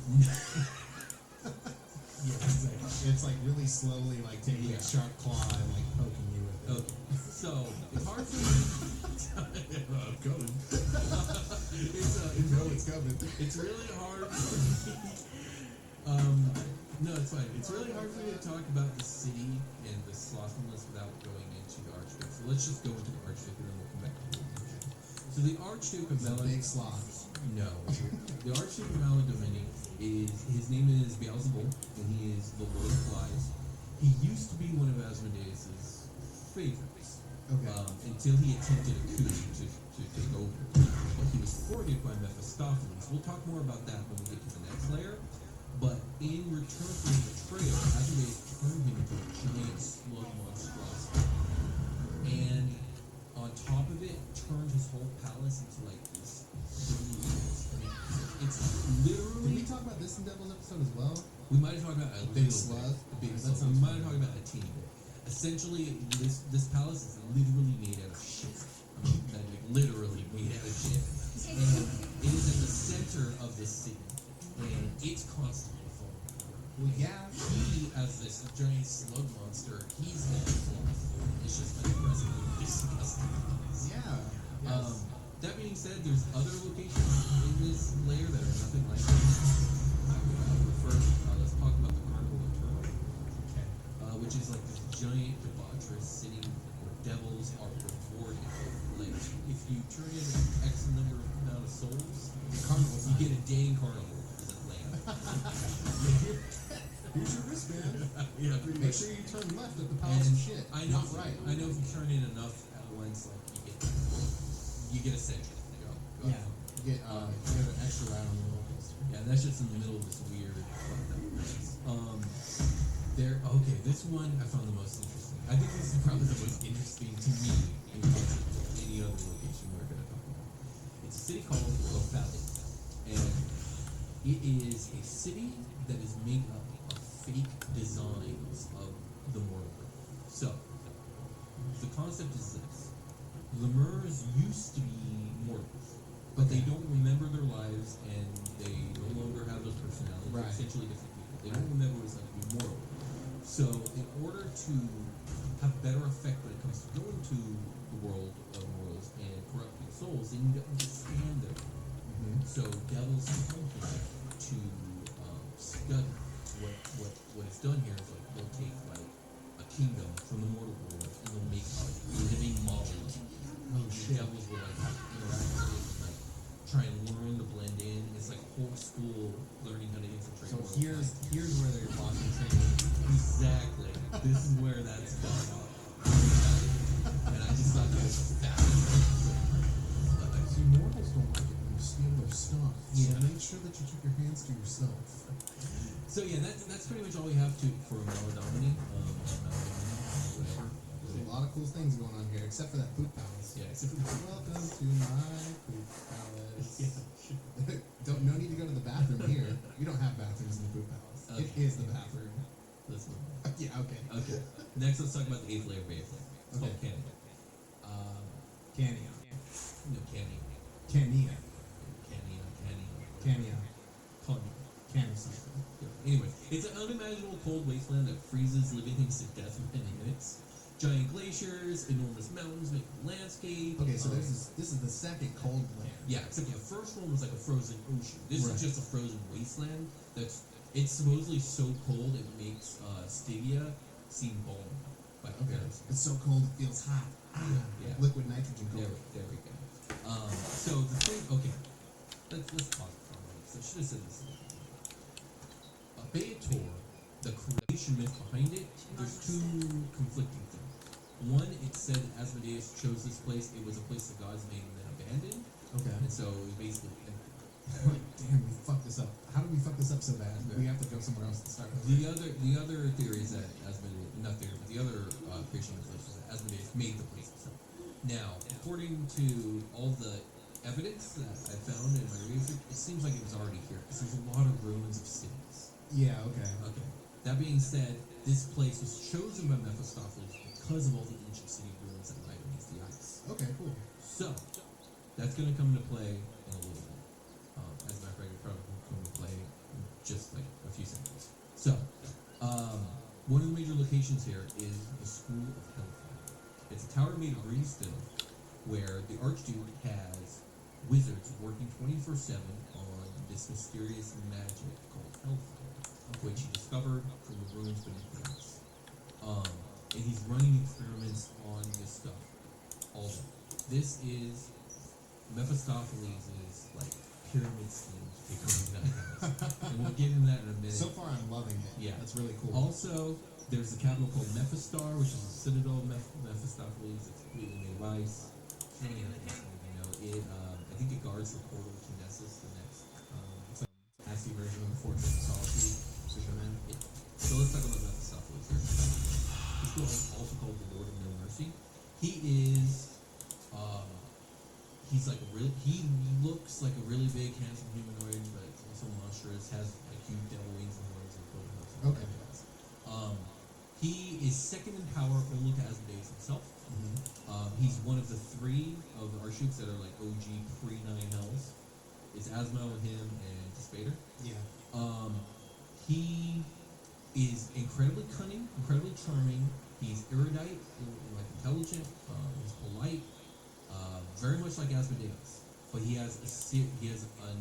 Yeah, exactly. It's like really slowly like taking a sharp claw and like poking you with it. Okay, so it's hard for me. I'm coming. It's coming. It's really hard. No, it's fine. It's really hard for me to talk about the city and the slothfulness without going into the Archduke. So let's just go into the Archduke and then we'll come back to the region. So the Archduke of Big sloth. No. The Archduke of Maladomini his name is Beelzebub, and he is the Lord of Flies. He used to be one of Asmodeus's favorites. Okay. Until he attempted a coup to take over. But he was thwarted by Mephistopheles. We'll talk more about that when we get to the next layer. But in return for his betrayal, Asmodeus turned him into a giant slug monstrosity. And on top of it, turned his whole palace into like this. It's literally. Did we talk about this in Devil's episode as well? We might have talked about a big little slug. bit. We might have talked about a teeny bit. Essentially, this palace is literally made out of shit. I mean, like literally made out of shit. And it is at the center of this city, and it's constantly falling. Well, yeah. He, as this giant slug monster, he's the sloth. It's just like aggressively disgusting. Yeah. Yes. That being said, there's other locations in this layer that are nothing like this. I would refer. Let's talk about the Carnival of Turn. Okay. Which is like this giant debaucherous city where devils are rewarded. Like if you turn in X number of amount of souls, you get a day in Carnival as a land. Here's your wristband. Yeah, Make sure you turn left at the Palace of Shit. I know, not right. I know if you turn in enough at once, like you get a century. Go Yeah. You get an extra ride on the roller coaster. Yeah, that's just in the middle of this weird fucked up place. Okay, this one I found the most interesting. I think this is probably the most interesting to me in concept of any other location we're going to talk about. It's a city called Lothalia, and it is a city that is made up of fake designs of the mortal world. So, the concept is this. Lemurs used to be mortals, but they don't remember their lives and they no longer have those personalities. They're essentially different people. They don't remember what it's like to be mortal. So, in order to have better effect when it comes to going to the world of mortals and corrupting souls, they need to understand them. So, devils come here to study. What it's done here is like they'll take like a kingdom from the mortal world and they'll make a living model. Devils will like have to interact with it and like try and learn to blend in. It's like whole school learning how to infiltrate. So mortal here's where they're walking training. Exactly. This is where that's done. And I just thought that was fascinating. See, mortals don't like it when you steal their stuff. So make sure that you keep your hands to yourself. So yeah, that's pretty much all we have for Maladomini. of cool things going on here, except for that poop palace. Yeah, except for the Welcome to my poop palace. No need to go to the bathroom here. We don't have bathrooms in the poop palace. Okay. It is the bathroom. Let's move on. Yeah, okay. Okay. Next, let's talk about the 8th layer base layer. It's called Okay. Cania. Cania. No, Cania. Cania. Cania. Cania. Cania. Cania something. Anyway, it's an unimaginable cold wasteland that freezes living things to death in many minutes. Giant glaciers, enormous mountains make the landscape. Okay, so this is the second cold layer. Yeah, except for the first one was like a frozen ocean. This Right. is just a frozen wasteland. It's supposedly so cold it makes Stygia seem balmy. By Okay. comparison. It's so cold it feels hot. Yeah. Liquid nitrogen cold. There we go. So the thing, okay, let's pause it for a moment. So I should have said this. Beator, the creation myth behind it, there's two conflicting things. One, it said that Asmodeus chose this place. It was a place the gods made and then abandoned. Okay. And so it was basically empty. Damn, we fucked this up. How did we fuck this up so bad? We have to go somewhere else to start. The other theory is that Asmodeus, not theory, but the other creation myth is that Asmodeus made the place itself. Now, according to all the evidence that I found in my research, it seems like it was already here because there's a lot of ruins of cities. Yeah, okay. Okay. That being said, this place was chosen by Mephistopheles because of all the ancient city ruins that lie beneath the ice. Okay, cool. So, that's going to come into play in a little bit. As a matter of fact, it'll probably come into play in just like a few seconds. So, one of the major locations here is the School of Hellfire. It's a tower made of green stone where the Archduke has wizards working 24/7 on this mysterious magic called Hellfire, which he discovered from the ruins beneath the ice. And he's running experiments on this stuff all day. This is Mephistopheles' like pyramid scheme to take over that house. And we'll get into that in a minute. So far, I'm loving it. Yeah. That's really cool. Also, there's a capital called Mephistar, which is a citadel of Mephistopheles. It's completely made of ice. It's really nothing you know. I think it guards the portal to Nessus, the next nasty version of the Fortress of Solitude. Superman. Yeah. So let's talk about Mephistopheles here. This guy is also called the Lord of No Mercy. He is, he's like he looks like a really big, handsome humanoid, but it's also monstrous, has like huge devil wings and horns and cloven hooves. Okay. He is second in power only to Asmodeus himself. He's one of the three of the Archduke that are like OG pre-Nine Hells. It's Asmo, him, and Despater. Yeah. He is incredibly cunning, incredibly charming. He's erudite, like intelligent. He's polite, very much like Asmodeus. But he has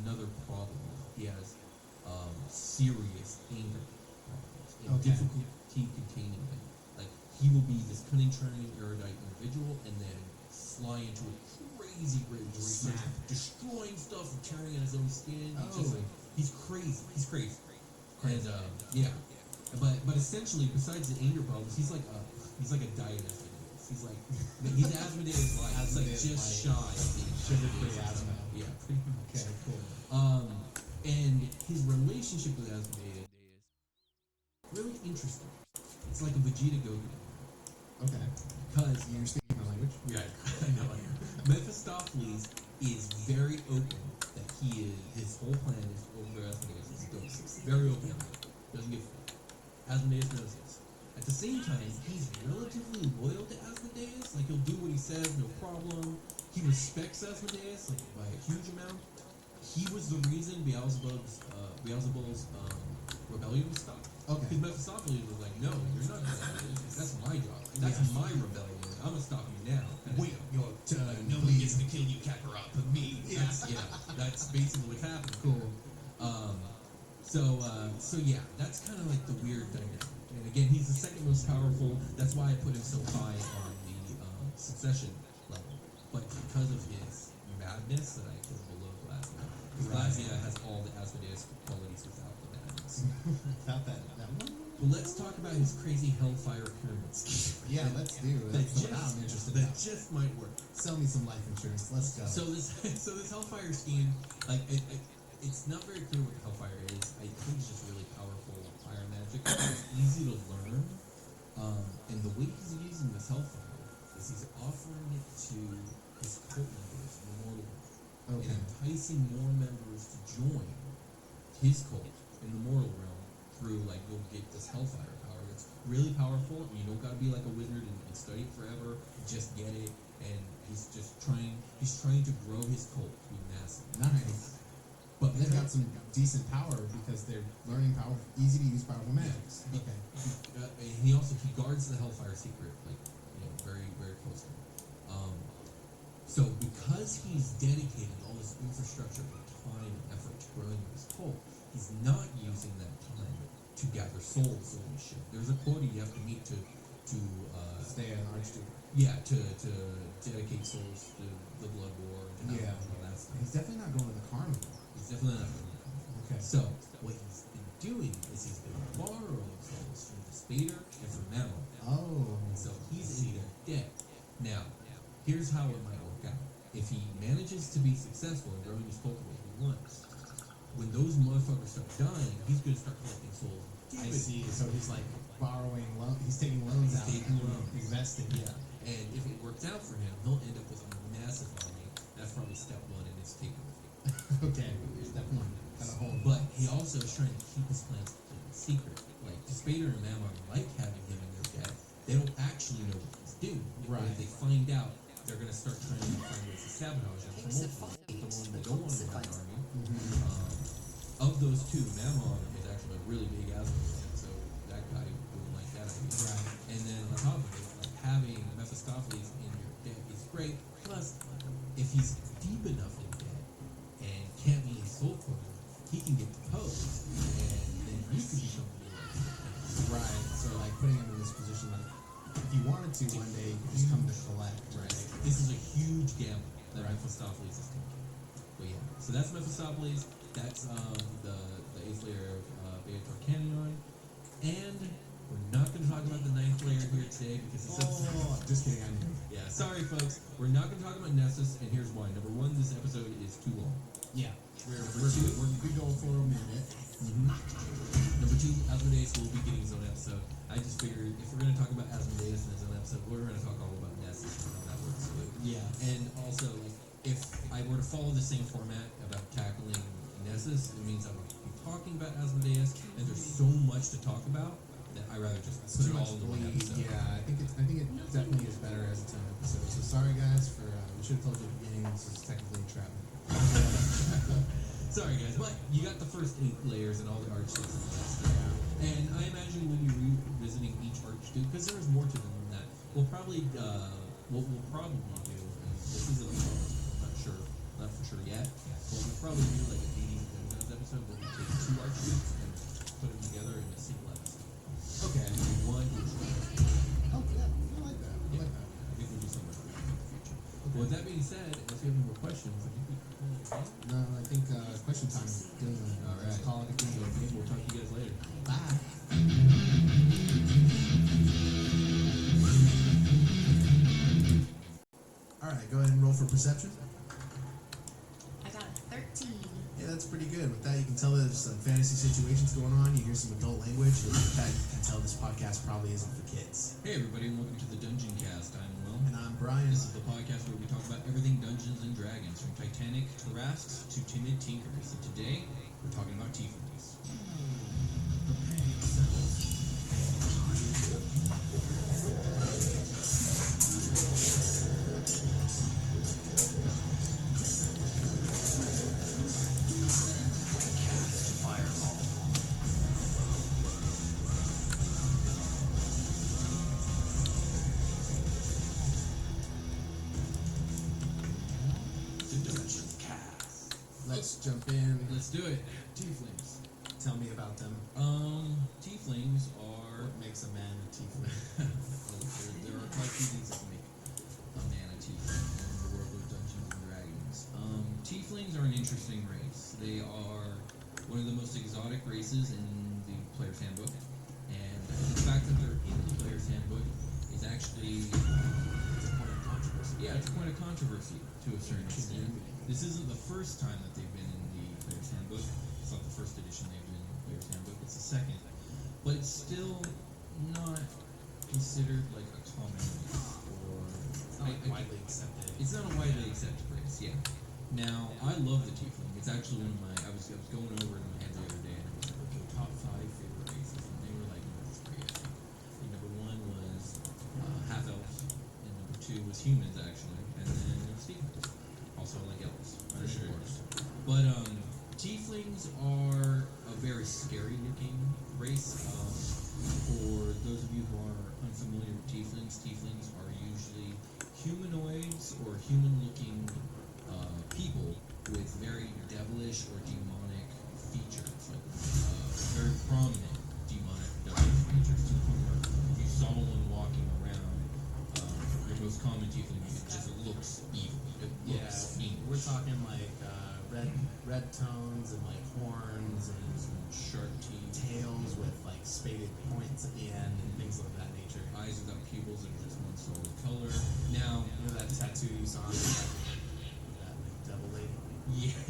another problem. He has serious anger problems and difficulty containing them. Like he will be this cunning, charming, erudite individual, and then fly into a crazy rage where he's like destroying stuff and tearing at his own skin. He's crazy. He's crazy. And yeah, but essentially, besides the anger problems, he's like a diet Asmodeus. He's Asmodeus light. It's like just shy of being sugar-free Asmo. Yeah, pretty much. Okay, cool. And his relationship with Asmodeus really interesting. It's like a Vegeta Goku. Okay. Because you're speaking my language. Yeah, I know. Mephistopheles is very open that his whole plan is over Asmodeus. Very open. Doesn't give a fuck. Asmodeus knows this. At the same time, he's relatively loyal to Asmodeus. Like he'll do what he says, no problem. He respects Asmodeus like by a huge amount. He was the reason Beelzebub's rebellion was stopped. Okay. Because Mephistopheles was like, no, you're not gonna do this. That's my job. That's my rebellion. I'm gonna stop you now. Wait your turn. Nobody gets to kill you, Kakarot, but me. That's basically what's happening. Cool. So yeah, that's kind of like the weird dynamic. And again, he's the second most powerful. That's why I put him so high on the succession level. But because of his madness, that I put him below Glasnia. Because Glasnia has all the Asmodeus qualities without the madness. Without that one. Well, let's talk about his crazy Hellfire pyramid scheme. Yeah, let's do it. That's what I'm interested in. That just might work. Sell me some life insurance. Let's go. So this Hellfire scheme, like it's not very clear what the Hellfire is. I think it's just really powerful fire magic. It's easy to learn, and the way he's using this Hellfire is he's offering it to his cult members in the mortal realm, Okay. and enticing more members to join his cult in the mortal realm through like you'll get this hellfire power. It's really powerful. You don't gotta be like a wizard and study it forever. Just get it, and he's trying to grow his cult to be massive. Nice. But They've got some decent power because they're learning easy to use powerful magics. Okay. And he guards the hellfire secret like very very closely. So because he's dedicated all this infrastructure and time and effort to growing his cult, he's not using that time to gather souls and shit. There's a quota you have to meet to stay an archduke. Yeah, to dedicate souls to the blood war and Yeah. all that stuff. He's definitely not going to the carnival. He's definitely not going to the carnival. Okay. So what he's been doing is he's been borrowing souls from the Spader and from Mammon. Oh. And so he's in their debt. Now, here's how it might work out. If he manages to be successful in growing his cult the way he wants, when those motherfuckers start dying, he's going to start collecting souls. I see. So he's like borrowing he's taking loans out. Taking loans. Investing. Yeah. And if it works out for him, he'll end up with a massive army. That's probably step one in his takeover. Okay. Step one. Got a hold. But he also is trying to keep his plans secret. Like Spader and Mammon like having him in their debt. They don't actually know what he's doing. Right. If they find out, they're going to start trying to find ways to sabotage him. From multiple. The one that don't want to have an army. Of those two, Mammon is actually a really big asshole, so that guy wouldn't like that idea. Right. And then on top of it, like having Mephistopheles in your debt is great. Plus, if he's deep enough in debt and can't meet his soul quota, he can get deposed, and then you could become the ruler. Right. So like putting him in this position, like if you wanted to one day, you could just come to collect. Right. This is a huge gamble that Mephistopheles is taking. But yeah, so that's Mephistopheles. That's the 8th layer of Beator Canyon. And we're not going to talk about the 9th layer here today because it's just kidding, I knew. Yeah, sorry folks. We're not going to talk about Nessus, and here's why. Number one, this episode is too long. Yeah. We're going for a minute. Number two, Asmodeus will be getting his own episode. I just figured if we're going to talk about Asmodeus in his own episode, we're going to talk all about Nessus and how that works. So, Yeah. And also, like, if I were to follow the same format about tackling Nessus, it means I would be talking about Asmodeus, and there's so much to talk about that I rather just put it all into one episode. Yeah, I think it definitely is better as its own episode. So sorry guys for we should have told you at the beginning this is technically entrapment. Sorry guys, but you got the first 8 layers and all the archdudes and all that stuff. And I imagine when you're revisiting each archduke, because there's more to them than that, we'll probably what we'll probably do, and this isn't I'm not for sure yet, but we'll probably do like a Hades and Windows episode where we take 2 archdudes and put them together in a single episode. Okay. One each. Oh yeah, I like that. I like that. I think we'll do something like that in the future. But with that being said, if you have any more questions, I think we can call it a game. No, I think question time is good. All right. Call it a game. We'll talk to you guys later. Bye. Alright, go ahead and roll for perception. I got a 13. Yeah, that's pretty good. With that, you can tell there's some fantasy situations going on. You hear some adult language. With that, you can tell this podcast probably isn't for kids. Hey everybody, and welcome to the Dungeon Cast. I'm Will. And I'm Brian. This is the podcast where we talk about everything Dungeons and Dragons, from Titanic to Rasks to Timid Tinkers. And today, we're talking about tieflings. Let's jump in. Let's do it. Tieflings. Tell me about them. Tieflings are... What makes a man a tiefling? there are quite a few things that can make a man a tiefling in the world of Dungeons and Dragons. Tieflings are an interesting race. They are one of the most exotic races in the Player's Handbook. And the fact that they're in the Player's Handbook is actually... It's a point of controversy. Yeah, it's a point of controversy to a certain extent. This isn't the first time that they've been in the Player's Handbook. It's not the first edition they've been in the Player's Handbook. It's the second. But it's still not considered like a common race or I, like I widely accepted. It's not a widely accepted race, yeah. Now, I love the tiefling. It's actually one of my. I was going over it in my head the other day, and I was like, okay, top 5 favorite races, and they were like number 3, I think. And number 1 was half elves, and number 2 was humans, actually, and then tieflings. Also, I like elves, For sure. of course. But tieflings are a very scary looking race. For those of you who are unfamiliar with tieflings, tieflings are usually humanoids or human-looking people with very devilish or demonic features, like very prominent demonic devilish features. To the point where if you saw one walking around, your most common tiefling, it just looks evil. It looks fiendish. We're talking like red tones and like horns and sharp teeth, tails with like spaded points at the end and things of that nature. Eyes without pupils and just one solid color. Now, you know that tattoo you saw on that like, devil lady?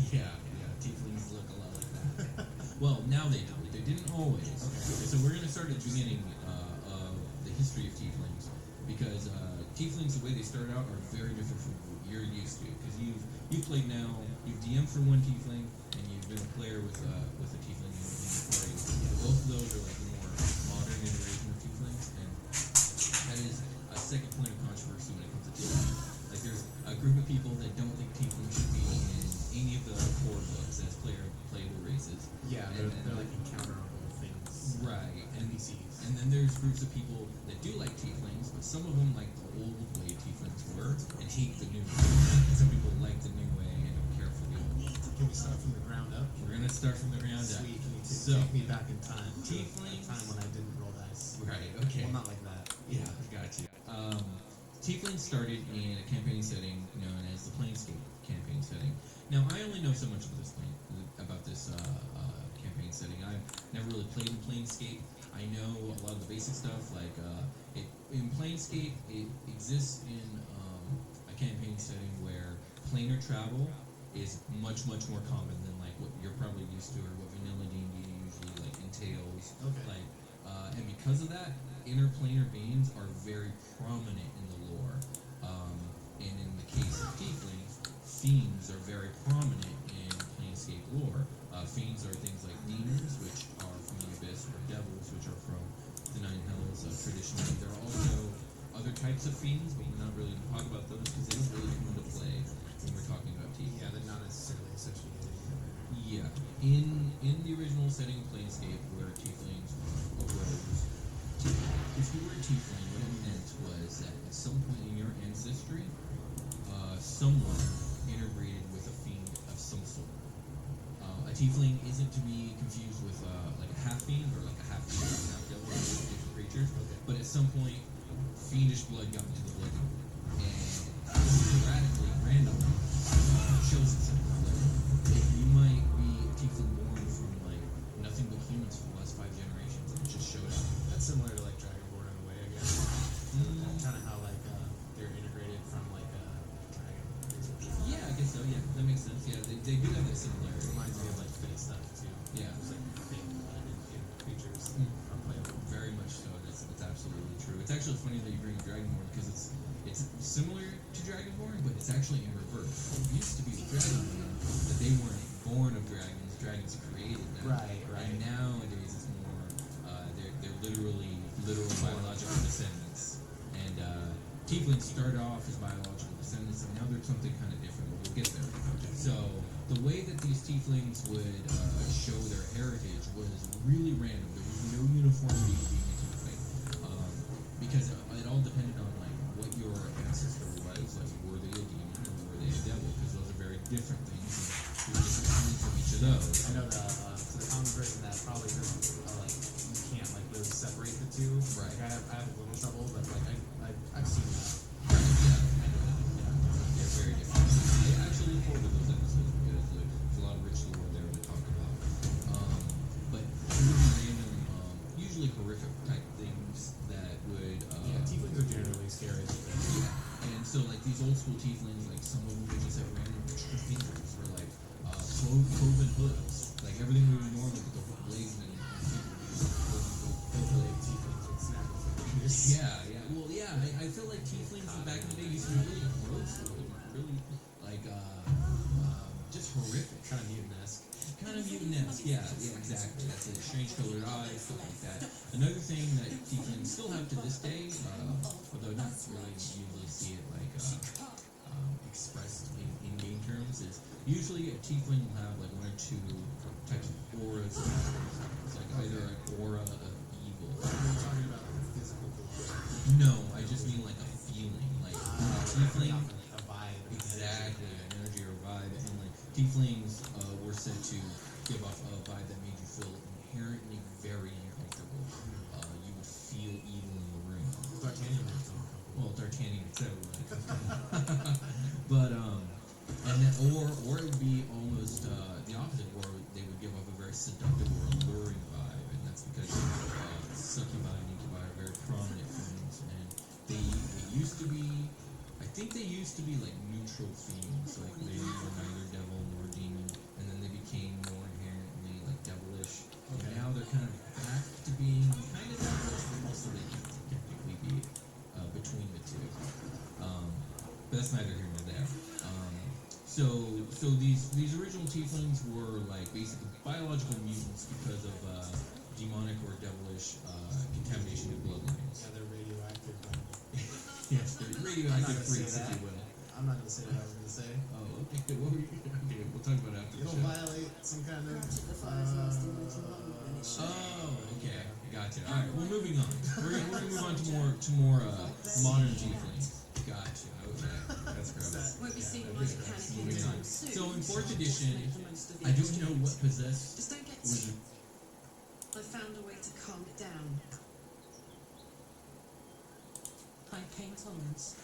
Yeah. Tieflings look a lot like that. Well, now they do. They didn't always. Okay. So we're going to start at the beginning of the history of tieflings, because tieflings, the way they start out, are very different from what you're used to. Because you've played now, you've DM'd for one tiefling, and you've been a player with a tiefling in your party. Both of those are like the more modern iteration of tieflings, and that is a second point of controversy when it comes to tieflings. Like, there's a group of people that don't think tieflings should be in any of the core books as playable races. Yeah, they're like encounterable things. Right. NPCs. And then there's groups of people that do like tieflings, but some of them like the old way tieflings were and hate the new way. And some people like the new way and don't care for the old way. Can we start from the ground up? We're gonna start from the ground up. Sweet. Can you So, take me back in time? Tieflings. A time when I didn't roll dice. Right. Okay. Well, not like that. Yeah, got you. Tieflings started in a campaign setting known as the Planescape campaign setting. Now, I only know so much about this campaign setting. I've never really played in Planescape. I know a lot of the basic stuff, like in Planescape, it exists in a campaign setting where planar travel is much more common than like what you're probably used to or what vanilla D&D usually like entails. Okay. Like, and because of that, interplanar beings are very prominent in the lore. And in the case of tieflings, fiends are very prominent in Planescape lore. Fiends are things like demons, which are from the abyss, or devils, which are from the Nine Hells. Traditionally, there are also other types of fiends, but we're not really going to talk about those because they don't really come into play when we're talking about tieflings. Yeah, they're not necessarily associated. Yeah. In the original setting of Planescape, where tieflings arose, if you were a tiefling, what it meant was that at some point in your ancestry, someone interbreeded with a fiend of some sort. A tiefling isn't to be confused with like a half fiend or like a half demon or half devil, different creatures. But at some point, fiendish blood got into the blood, and sporadically, randomly, shows itself. Like, you might be a tiefling born from like nothing but humans for the last 5 generations, and it just showed up. That's similar to like Dragonborn in a way, I guess. Kind of how like they're integrated from like a dragon. Yeah, I guess so. Yeah, that makes sense. Yeah, they do have that similarity. Reminds me of like Fate stuff too. Yeah, it's like fake creatures are playable. Very much so. That's absolutely true. It's actually funny that you bring Dragonborn because it's similar to Dragonborn, but it's actually in reverse. It used to be the Dragonborn that they weren't born of dragons. Dragons created them. Right. And nowadays it's more they're literal biological descendants. And tieflings started off as biological descendants, and now they're something kind of different. But we'll get there. So the way that these tieflings would show their heritage was really random. There was no uniformity to being a tiefling, because it all depended on like what your ancestor was. Like, were they a demon or were they a devil? Because those are very different things. And there's different kinds of each of those. I know for the common person that probably doesn't like you can't like really separate the two. Right. Like, I have a little trouble, but like I've seen that. Right. Yeah. I know that. Yeah. They're very different. I actually look forward to those episodes because there's a lot of rich lore there to talk about. But random, usually horrific type things that would. Tieflings are generally scary. Yeah. And so like these old school tieflings, like some of them would just have random extra fingers or like cloven hoods. Like everything would be normal, but the hood blazing and people would be Tieflings would snap with their fingers. Yeah. Well, yeah. yeah, I feel like tieflings back in the day used to be really gross looking, really like just horrific. Kind of mutant-esque. Kind of mutant-esque, yeah, exactly. That's it. Strange colored eyes, stuff like that. Another thing that tieflings still have to this day, although not really usually see it like expressed in game terms, is usually a tiefling will have like one or two types of auras. It's like either an aura of evil. You're talking about physical. No, I just mean like a feeling, like tiefling. A vibe. Exactly, an energy or vibe, and like tieflings were said to give off a vibe that made you feel inherently very uncomfortable. You would feel evil in the room. D'Artagnan makes them uncomfortable. Well, D'Artagnan would say but and then or it would be almost the opposite, where they would give off a very seductive or alluring vibe, and that's because succubi and incubi are very prominent themes, and they used to be. I think they used to be like neutral themes, like they were neither devil nor demon, and then they became more inherently like devilish. And now they're kind of back to being kind of devilish, but also they can technically be between the two. But that's neither here nor there. So these original tieflings were like basically biological mutants because of demonic or devilish contamination of bloodlines. Yeah, they're radioactive. Yes, they're radioactive freaks, if you will. I'm not gonna say what I was gonna say. Oh, okay. What were you? Okay, we'll talk about it after the It'll show. violate some kind of. Oh, okay, gotcha. All right, well, moving on. We're gonna move on to more modern tieflings. Gotcha. Okay, that's gross. Won't be seeing my Moving mechanic on. anytime soon. So in fourth edition, Most of the I don't know what possessed Just don't get was. I found a way to calm it down. High pain tolerance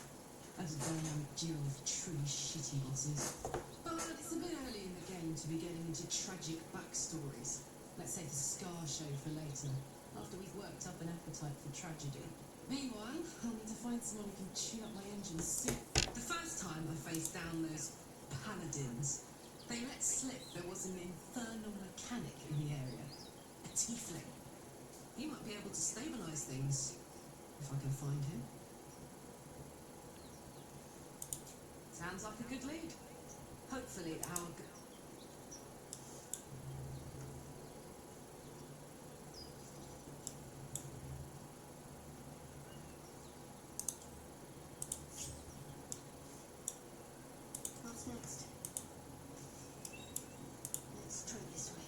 and a dynamic duo of truly shitty bosses. But it's a bit early in the game to be getting into tragic backstories. Let's save the scar show for later, after we've worked up an appetite for tragedy. Meanwhile, I'll need to find someone who can tune up my engine soon. The first time I faced down those paladins, they let slip there was an infernal mechanic in the area. A tiefling. He might be able to stabilize things, if I can find him. Sounds like a good lead. Hopefully our... What's next? Let's try this way.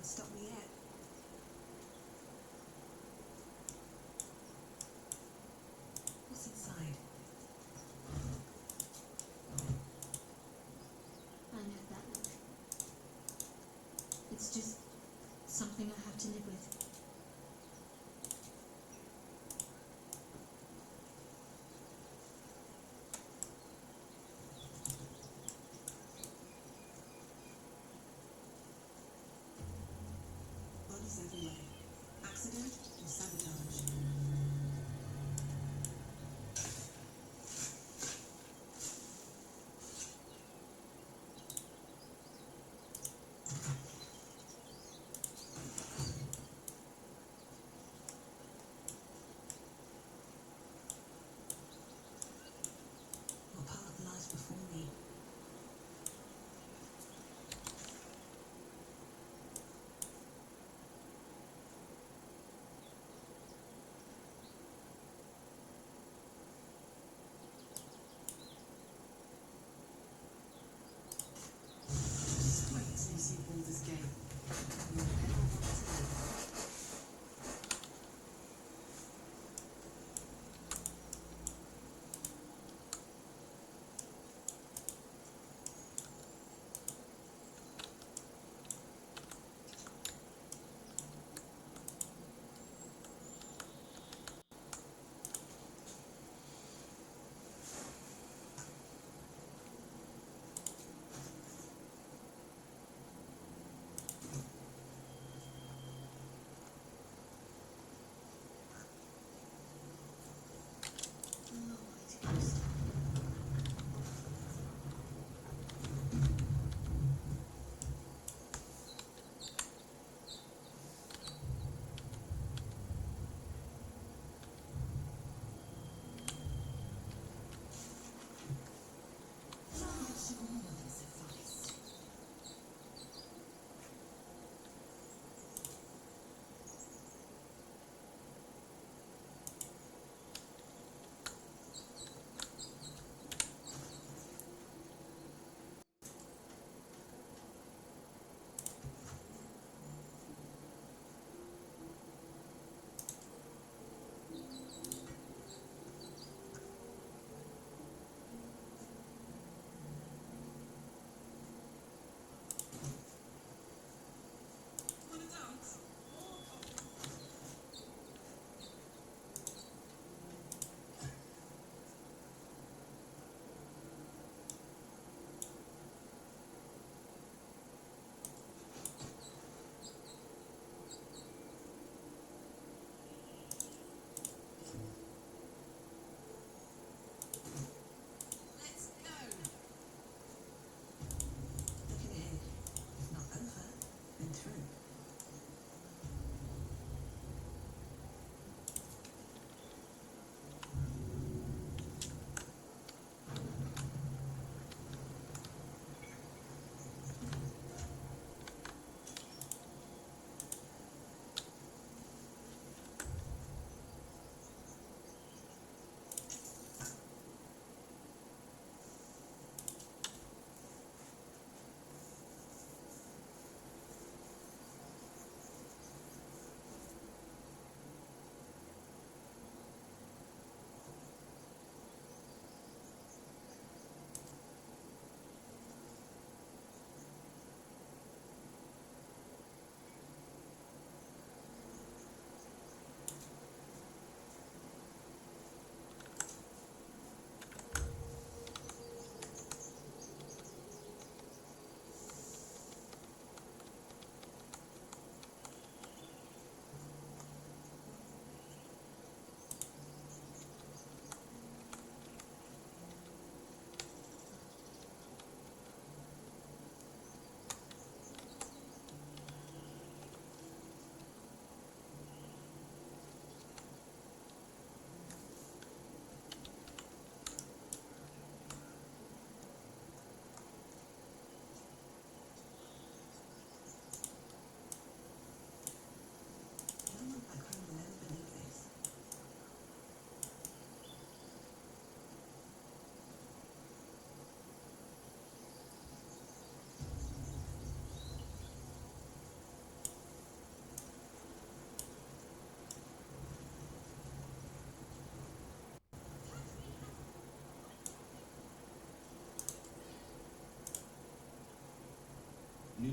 can't stop me yet. What's inside? I know that look. It's just something I have to live with. Bodies everywhere. Accident or sabotage? What path lies before me?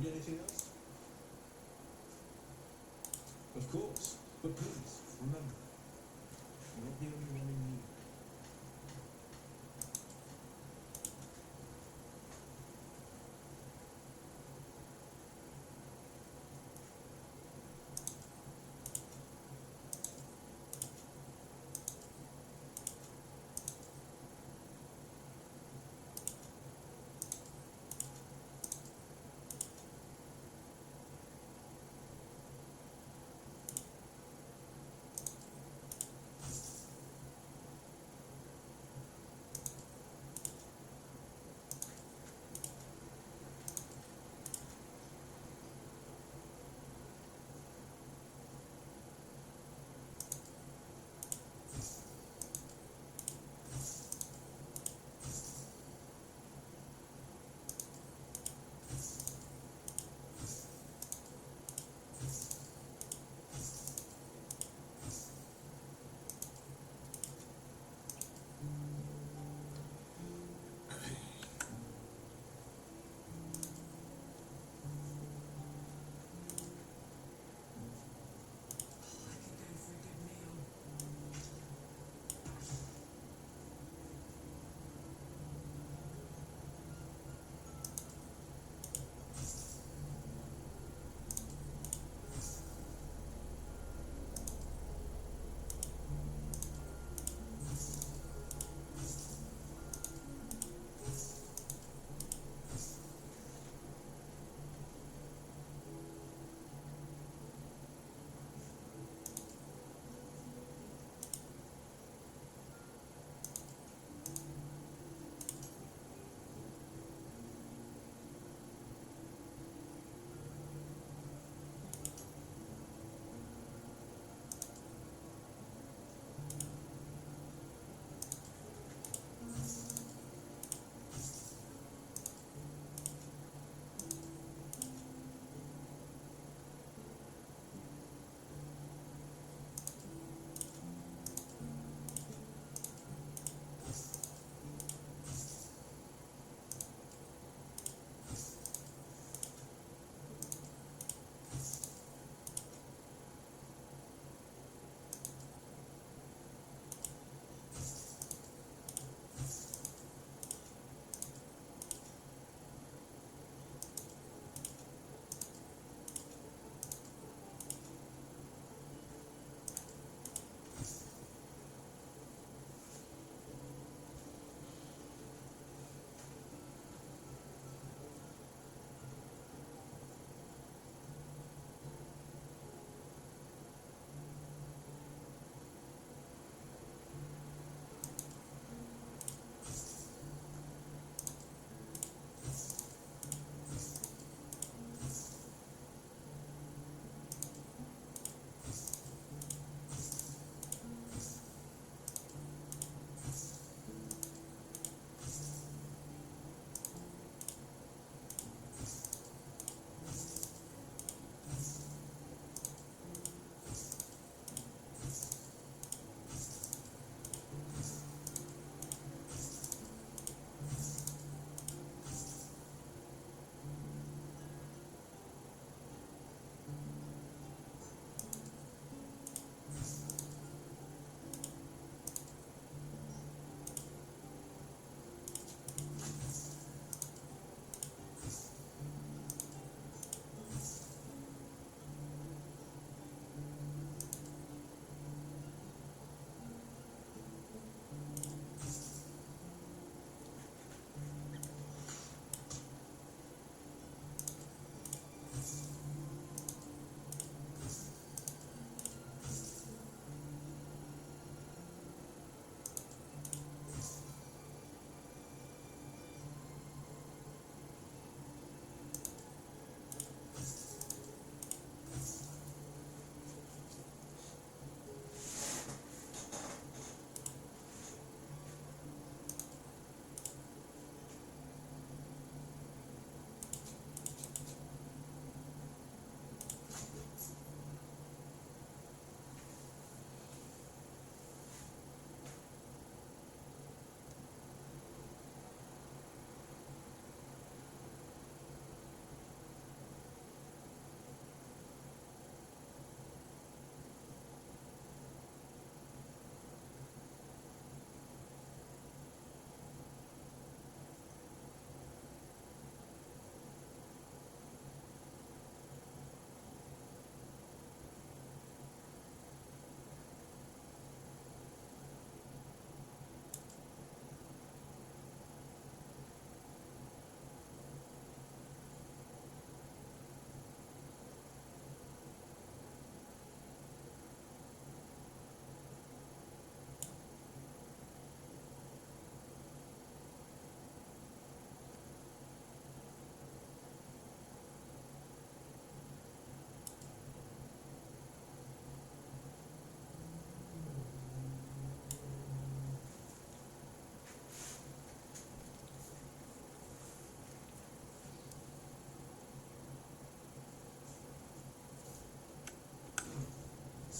Need anything else? Of course. But please, remember, you're not the only one in need.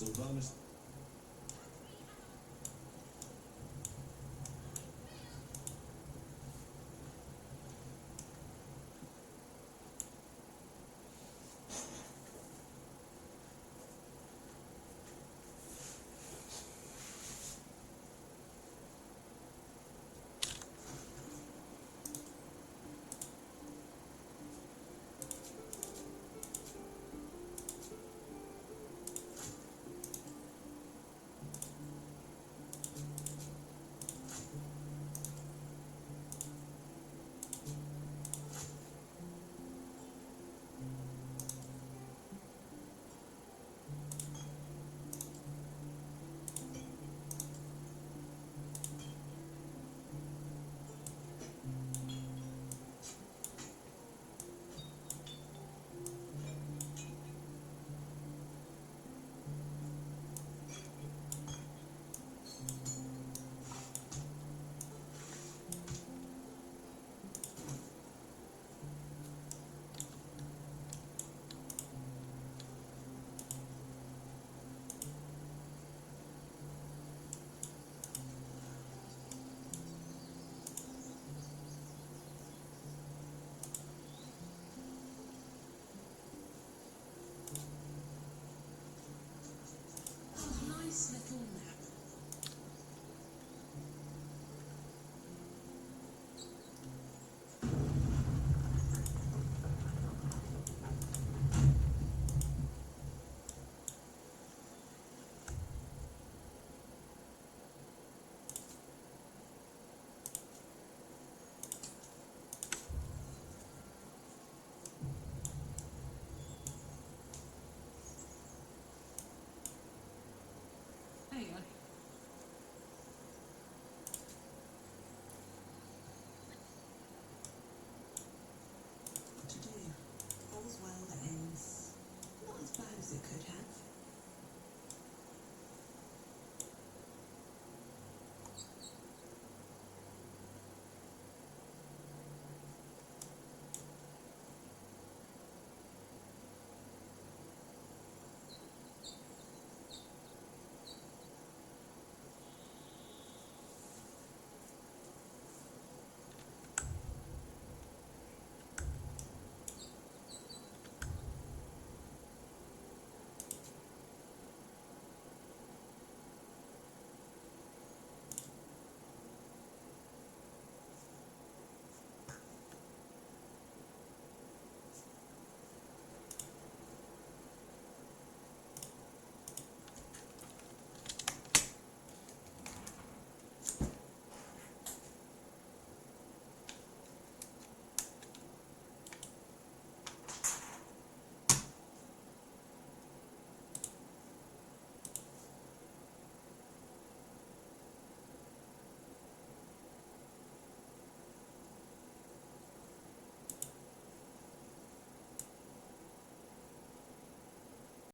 Sylvanas